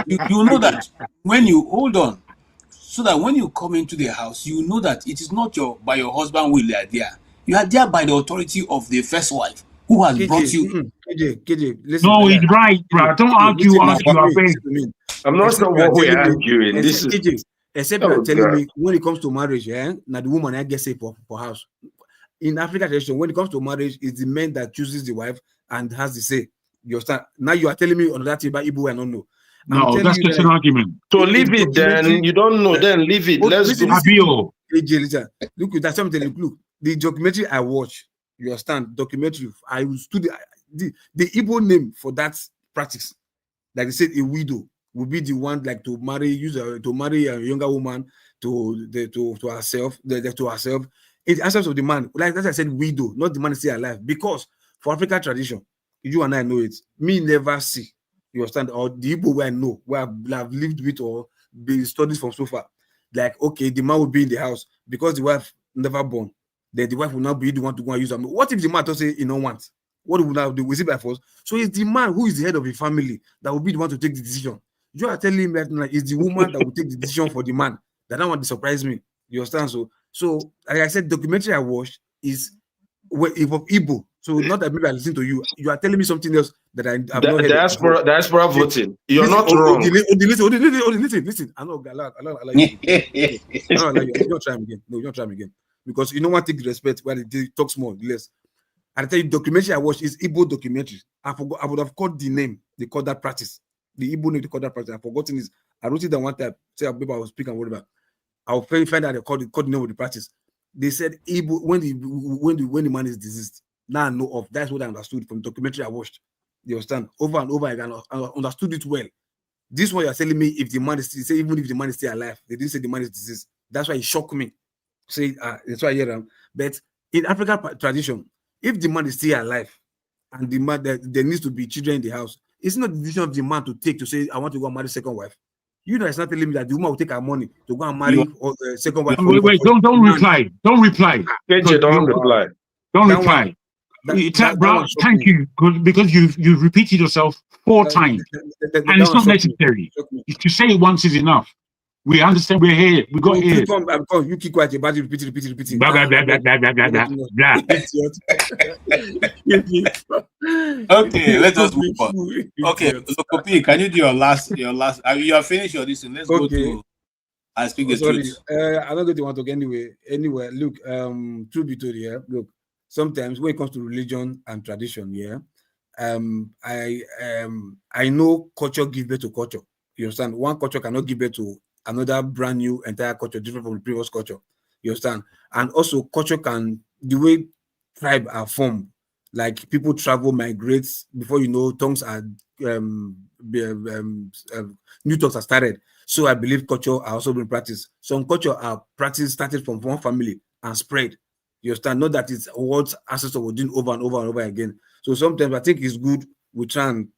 You know that when you hold on, so that when you come into the house, you know that it is not by your husband will they are there. You are there by the authority of the first wife who has brought you. KJ, listen. No, it's right, bro. Don't argue. You are very. I'm not sure what we're arguing. This is KJ, except you are telling me when it comes to marriage, now the woman I guess say for house. In African tradition, when it comes to marriage, it's the man that chooses the wife and has the say. You understand? Now you are telling me on that about Igbo, I don't know. No, that's just an argument. So leave it then. You don't know, then leave it. Let's go. Listen, look, that's something. Look, the documentary I watched, you understand? Documentary, I studied the Igbo name for that practice. Like they said, a widow would be the one like to marry, to marry a younger woman to herself, to herself. In the absence of the man, like as I said, widow, not the man is still alive. Because for African tradition, you and I know it. Me never see. You understand? Or the Igbo where I know, where I've lived with or been studied from so far. Like, okay, the man will be in the house because the wife never born. Then the wife will not be the one to go and use them. What if the man does say he don't want? What will now do? Is it by force? So it's the man who is the head of the family that will be the one to take the decision. You are telling me that it's the woman that will take the decision for the man. That don't want to surprise me. You understand? So like I said, documentary I watched is of Igbo. So not that maybe I listen to you. You are telling me something else that I've not heard. Diaspora voting. You're not wrong. Listen. I know. You don't try him again. No, you don't try him again. Because you don't want to take the respect where they talk small, less. I tell you, documentary I watched is Igbo documentary. I would have called the name. They call that practice. The Igbo name they call that practice. I've forgotten this. I wrote it down one time. Say I was speaking and whatever. I'll find out they called the name of the practice. They said Igbo when the man is deceased. Now I know of. That's what I understood from the documentary I watched. You understand? Over and over again, I understood it well. This one you're telling me if the man is still, even if the man is still alive, they didn't say the man is deceased. That's why it shocked me. Say that's why I hear them. But in African tradition, if the man is still alive and the man there needs to be children in the house, it's not the decision of the man to take to say I want to go and marry second wife. You know, it's not telling me that the woman will take her money to go and marry second wife. Wait, don't reply. Don't reply. Don't reply. Don't reply. Thank you, because you've repeated yourself 4 times, and it's not necessary. To say it once is enough. We understand. We're here. We got here. You keep quiet. You're about to repeat. Blah blah blah blah blah blah blah blah. Okay, let us move on. Okay, Kopi, can you do your last? You are finished your listen. Let's go to. I speak the truth. I'm not going to want to go anywhere. Look, truth be told, yeah. Look, sometimes when it comes to religion and tradition, yeah, I know culture gives birth to culture. You understand? One culture cannot give birth to another brand new entire culture, different from the previous culture. You understand? And also, culture can, the way tribe are formed, like people travel, migrate, before you know, tongues are, new tongues are started. So I believe culture are also being practiced. Some culture are practiced started from one family and spread. You understand? Not that it's what ancestors were doing over and over and over again. So sometimes I think it's good we try and,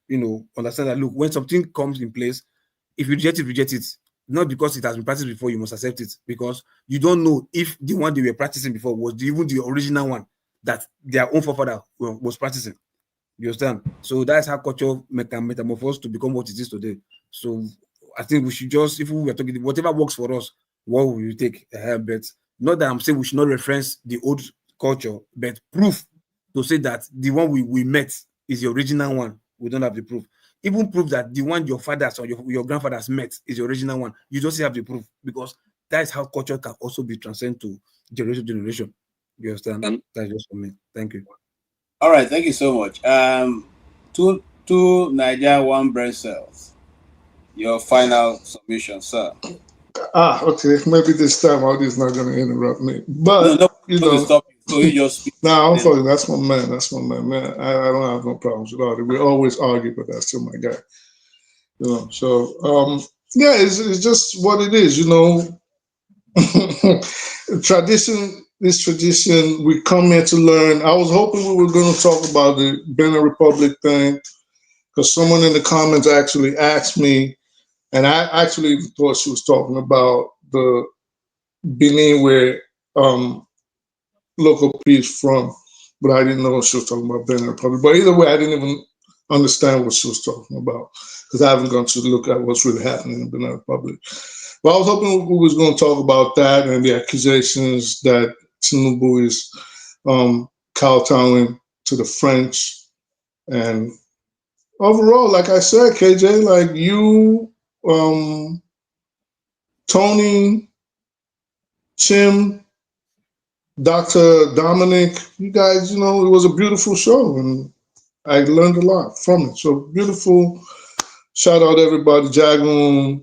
understand that, look, when something comes in place, if you reject it. Not because it has been practiced before, you must accept it. Because you don't know if the one they were practicing before was even the original one that their own forefather was practicing. You understand? So that's how culture can metamorphose to become what it is today. So I think we should just, if we are talking, whatever works for us, what will you take? But not that I'm saying we should not reference the old culture, but proof to say that the one we met is the original one. We don't have the proof. Even prove that the one your fathers or your grandfathers met is the original one. You don't have the proof, because that is how culture can also be transcended to generation to generation. You understand? That's just for me. Thank you. All right, thank you so much. Two Niger, 1 brain cells. Your final submission, sir. Okay. Maybe this time Audi is not going to interrupt me. But no, stop you. So you just speak. No, I'm sorry. That's my man. Man, I don't have no problems with Audi. We always argue, but that's still my guy. So yeah, it's just what it is. Tradition is tradition. We come here to learn. I was hoping we were going to talk about the Benin Republic thing, because someone in the comments actually asked me, and I actually thought she was talking about the Benin where local piece from, but I didn't know she was talking about Benin Republic. But either way, I didn't even understand what she was talking about, because I haven't gone to look at what's really happening in Benin Republic. But I was hoping we was going to talk about that and the accusations that Tinubu is kowtowing to the French. And overall, like I said, KJ, like you, Tony, Tim, Dr. Dominic, you guys, it was a beautiful show and I learned a lot from it. So beautiful. Shout out everybody, Jagoon,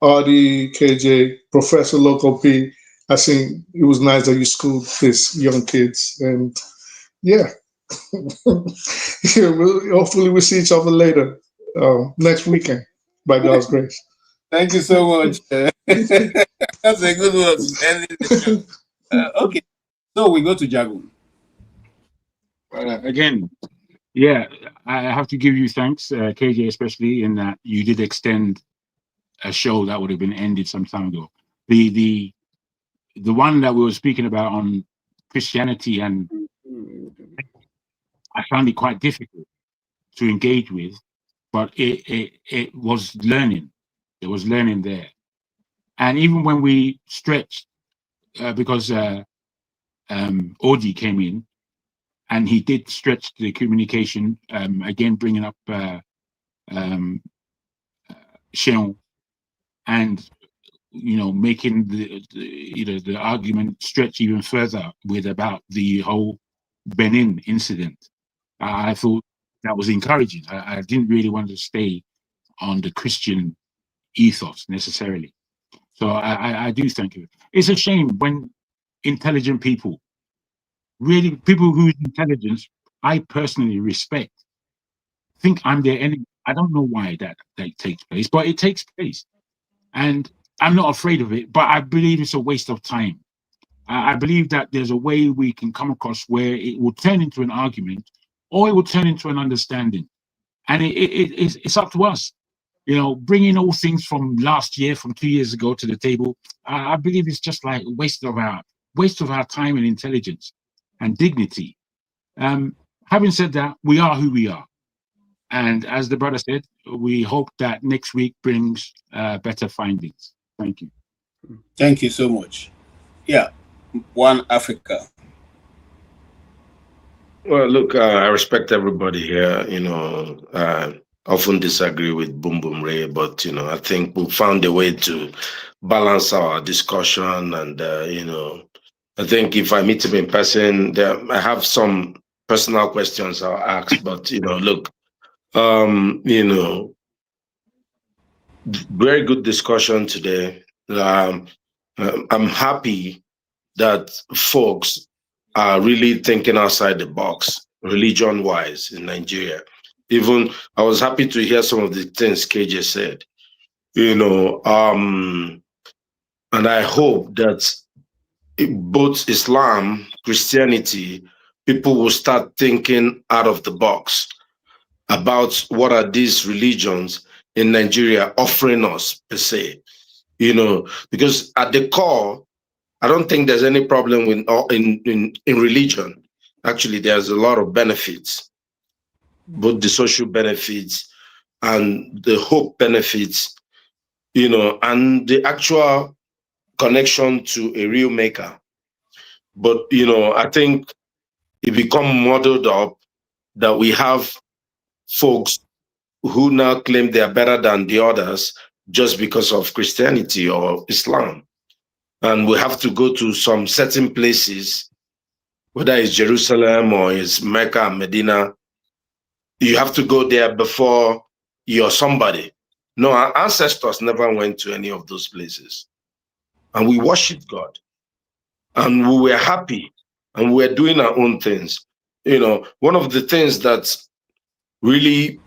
Artie, KJ, Professor Loco P. I think it was nice that you schooled these young kids. And yeah, hopefully we'll see each other later, next weekend, by God's grace. Thank you so much. That's a good one to end the show. Okay, so we go to Jagoon. Again, yeah, I have to give you thanks, KJ, especially in that you did extend a show that would have been ended some time ago. The one that we were speaking about on Christianity, and I found it quite difficult to engage with, but it was learning. There was learning there. And even when we stretched, because Oji came in, and he did stretch the communication, again, bringing up Seun, and making the argument stretch even further with about the whole Benin incident. I thought that was encouraging. I didn't really want to stay on the Christian ethos necessarily. So I do thank you. It's a shame when intelligent people, really people whose intelligence I personally respect, think I'm their enemy. I don't know why that takes place, but it takes place. And I'm not afraid of it, but I believe it's a waste of time. I believe that there's a way we can come across where it will turn into an argument, or it will turn into an understanding. And it's up to us. Bringing all things from last year, from 2 years ago to the table, I believe it's just like a waste of our time and intelligence and dignity. Having said that, we are who we are. And as the brother said, we hope that next week brings better findings. Thank you. Thank you so much. Yeah, One Africa. Well, look, I respect everybody here. Often disagree with Boom Boom Ray, but I think we found a way to balance our discussion. And I think if I meet him in person, I have some personal questions I'll ask. But look, very good discussion today. I'm happy that folks are really thinking outside the box, religion-wise, in Nigeria. Even I was happy to hear some of the things KJ said, and I hope that both Islam, Christianity, people will start thinking out of the box about what are these religions in Nigeria offering us, per se, because at the core, I don't think there's any problem with in religion. Actually, there's a lot of benefits, both the social benefits and the hope benefits, and the actual connection to a real maker. But, I think it become modeled up that we have folks who now claim they are better than the others just because of Christianity or Islam. And we have to go to some certain places, whether it's Jerusalem or it's Mecca and Medina. You have to go there before you're somebody. No, our ancestors never went to any of those places. And we worshiped God. And we were happy. And we were doing our own things. One of the things that really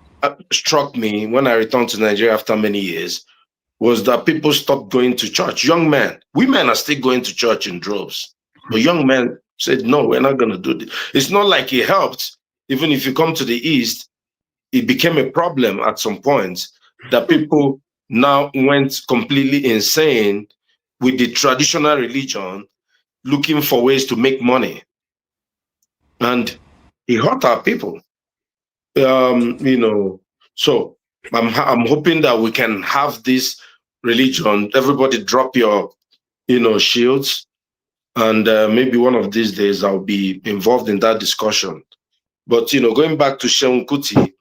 struck me when I returned to Nigeria after many years was that people stopped going to church. Young men, women are still going to church in droves, but young men said, no, we're not going to do this. It's not like it helped. Even if you come to the East, it became a problem at some point that people now went completely insane with the traditional religion, looking for ways to make money. And it hurt our people. So I'm hoping that we can have this religion. Everybody drop your, shields And maybe one of these days I'll be involved in that discussion. But, you know, going back to Seun Kuti,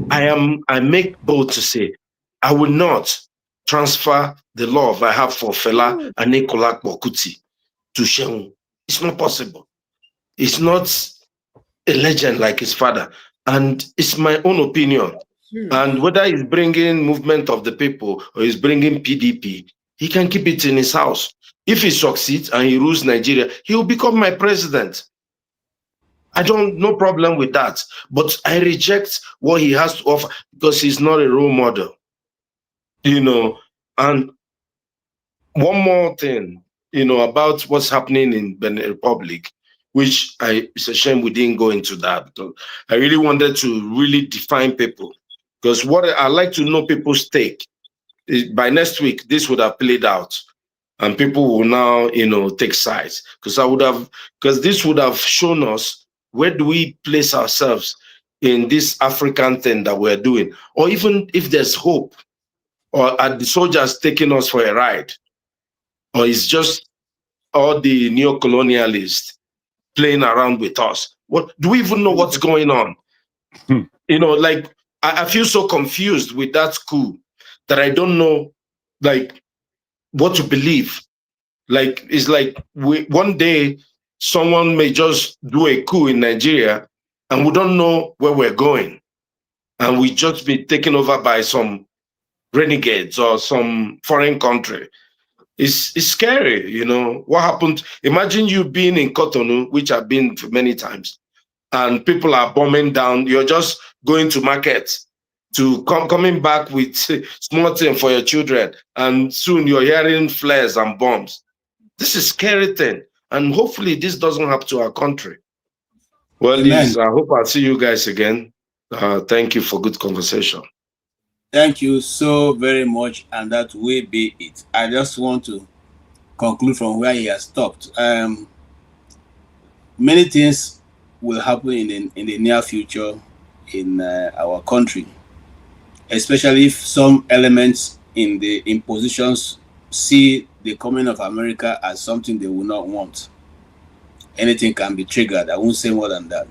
I make bold to say, I will not transfer the love I have for Fela Anikulapo Kuti to Seun. It's not possible. It's not a legend like his father. And it's my own opinion. And whether he's bringing movement of the people or he's bringing PDP, he can keep it in his house. If he succeeds and he rules Nigeria, he will become my president. I don't, no problem with that. But I reject what he has to offer because he's not a role model. You know, and one more thing, you know, about what's happening in Benin Republic, which it's a shame we didn't go into that. I really wanted to really define people because what I like to know people's stake. By next week, this would have played out and people will now, you know, take sides because this would have shown us where do we place ourselves in this African thing that we're doing, or even if there's hope, or are the soldiers taking us for a ride, or it's just all the neo-colonialists playing around with us. What do we even know what's going on? You know, like I feel so confused with that coup that I don't know, like, what to believe. Like, it's like one day someone may just do a coup in Nigeria and we don't know where we're going. And we just be taken over by some renegades or some foreign country. It's scary, you know. What happened? Imagine you being in Cotonou, which I've been for many times, and people are bombing down. You're just going to market to coming back with small thing for your children, and soon you're hearing flares and bombs. This is a scary thing, and hopefully this doesn't happen to our country. Well, Liz, I hope I'll see you guys again. Thank you for good conversation. Thank you so very much, and that will be it. I just want to conclude from where he has stopped. Many things will happen in the near future in our country, especially if some elements in positions see the coming of America as something they will not want. Anything can be triggered. I won't say more than that.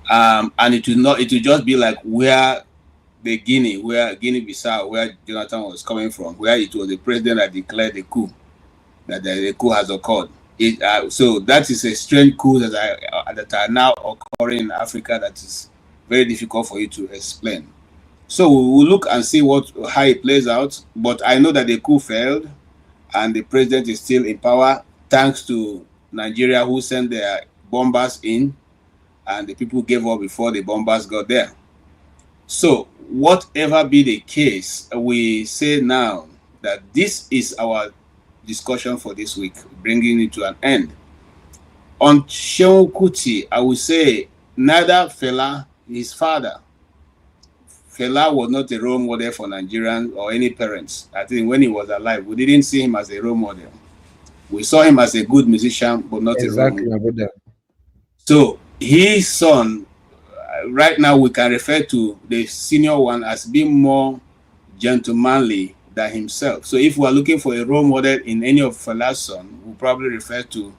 And it will just be like where Guinea-Bissau, where Jonathan was coming from, where it was the president that declared the coup, that the coup has occurred. So that is a strange coup that are now occurring in Africa that is very difficult for you to explain. So we will look and see how it plays out. But I know that the coup failed, and the president is still in power thanks to Nigeria, who sent their bombers in, and the people gave up before the bombers got there. So whatever be the case, we say now that this is our discussion for this week, bringing it to an end. On Seun Kuti, I would say neither Fela, his father. Fela was not a role model for Nigerians or any parents. I think when he was alive, we didn't see him as a role model. We saw him as a good musician, but not a role model. So his son, right now we can refer to the senior one as being more gentlemanly than himself. So if we are looking for a role model in any of Fela's sons, we'll probably refer to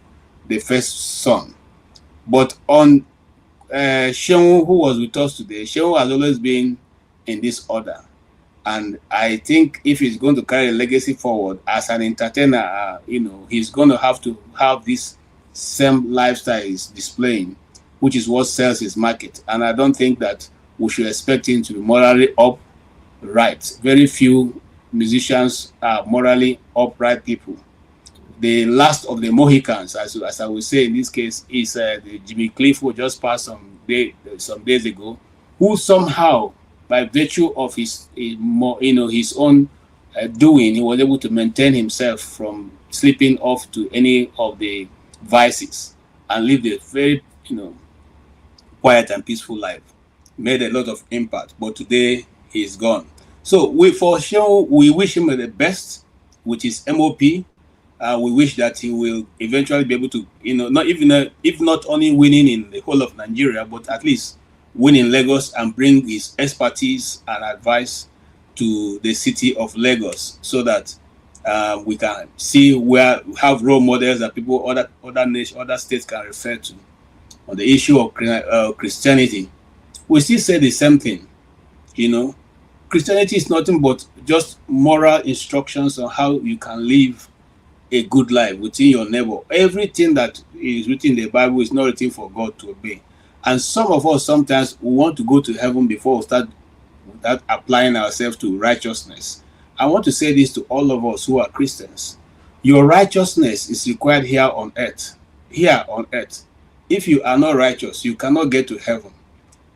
the first son. But on Seun, who was with us today, Seun has always been in this order. And I think if he's going to carry a legacy forward as an entertainer, he's going to have this same lifestyle he's displaying, which is what sells his market. And I don't think that we should expect him to be morally upright. Very few musicians are morally upright people. The last of the Mohicans, as I would say in this case, is the Jimmy Cliff, who just passed some days ago, who somehow, by virtue of his own doing, he was able to maintain himself from slipping off to any of the vices and live a very quiet and peaceful life. Made a lot of impact, but today he's gone. So for sure we wish him the best with his MOP. We wish that he will eventually be able to, if not only winning in the whole of Nigeria, but at least win in Lagos and bring his expertise and advice to the city of Lagos, so that We can see where we have role models that people, other nations, other states can refer to. On the issue of Christianity, we still say the same thing. Christianity is nothing but just moral instructions on how you can live a good life within your neighbor. Everything that is written in the Bible is not written for God to obey. And some of us sometimes we want to go to heaven before we start applying ourselves to righteousness. I want to say this to all of us who are Christians. Your righteousness is required here on earth. Here on earth. If you are not righteous, you cannot get to heaven.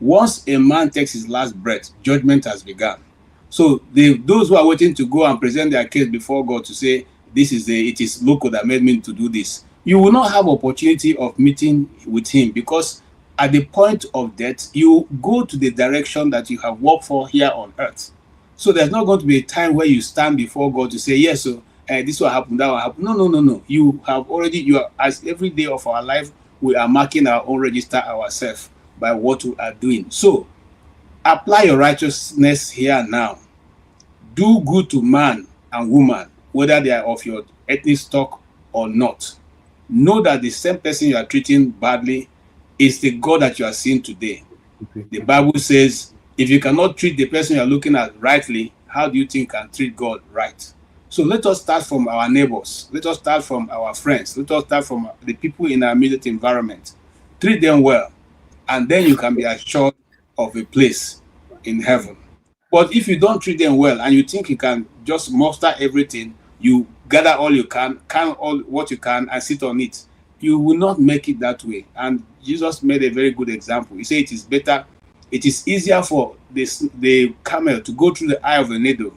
Once a man takes his last breath, judgment has begun. So those who are waiting to go and present their case before God to say, it is local that made me to do this, you will not have opportunity of meeting with him, because at the point of death, you go to the direction that you have worked for here on earth. So there's not going to be a time where you stand before God to say, yes, so this will happen, that will happen. No. You are, as every day of our life, we are marking our own register ourselves by what we are doing. So apply your righteousness here now. Do good to man and woman, whether they are of your ethnic stock or not. Know that the same person you are treating badly is the God that you are seeing today. The Bible says, if you cannot treat the person you are looking at rightly, how do you think you can treat God right? So let us start from our neighbors. Let us start from our friends. Let us start from the people in our immediate environment. Treat them well, and then you can be assured of a place in heaven. But if you don't treat them well and you think you can just muster everything, you gather all you can all what you can and sit on it, you will not make it that way. And Jesus made a very good example. He said it is easier for the camel to go through the eye of a needle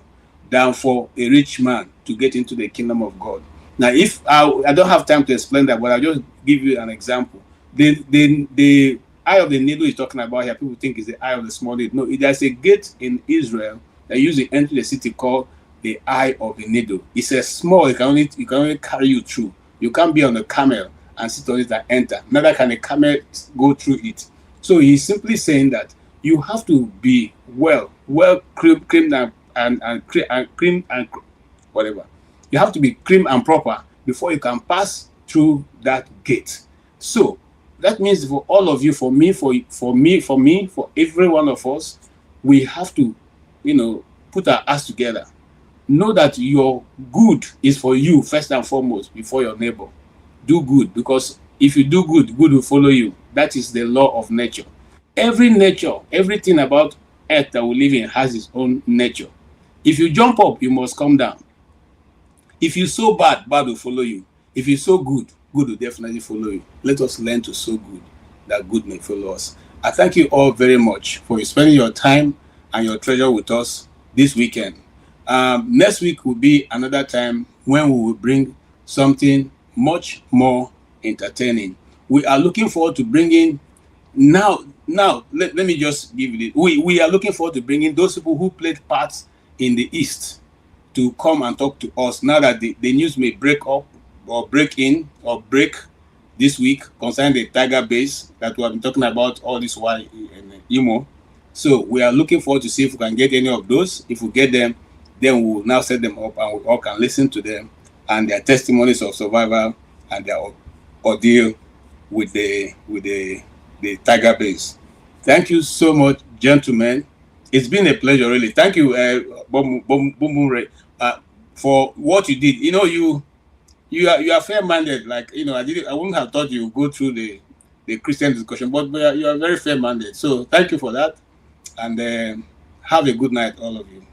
than for a rich man to get into the kingdom of God. Now, if I don't have time to explain that, but I'll just give you an example. The eye of the needle is talking about here, people think it's the eye of the small needle. No, there's a gate in Israel that usually enter the city called the eye of the needle. It's a small, it can only carry you through. You can't be on a camel and sit on it and enter. Neither can a camel go through it. So he's simply saying that you have to be well creamed and cream and whatever. You have to be cream and proper before you can pass through that gate. So that means for all of you, for me, for every one of us, we have to, put our acts together. Know that your good is for you first and foremost before your neighbor. Do good, because if you do good, good will follow you. That is the law of nature. Everything about earth that we live in has its own nature. If you jump up, you must come down. If you sow bad, bad will follow you. If you sow good, good will definitely follow you. Let us learn to sow good, that good may follow us. I thank you all very much for spending your time and your treasure with us this weekend. Next week will be another time when we will bring something much more entertaining. We are looking forward to bringing let me just give you this. We are looking forward to bringing those people who played parts in the East to come and talk to us now that the news may break up or break this week concerning the Tiger base that we have been talking about all this while in Imo. So we are looking forward to see if we can get any of those. If we get them, then we will now set them up and we all can listen to them and their testimonies of survival and their ordeal with the Tiger base. Thank you so much, gentlemen. It's been a pleasure, really. Thank you, Bumure, for what you did. You are fair-minded. Like I wouldn't have thought you would go through the Christian discussion, but you are very fair-minded. So thank you for that, and have a good night, all of you.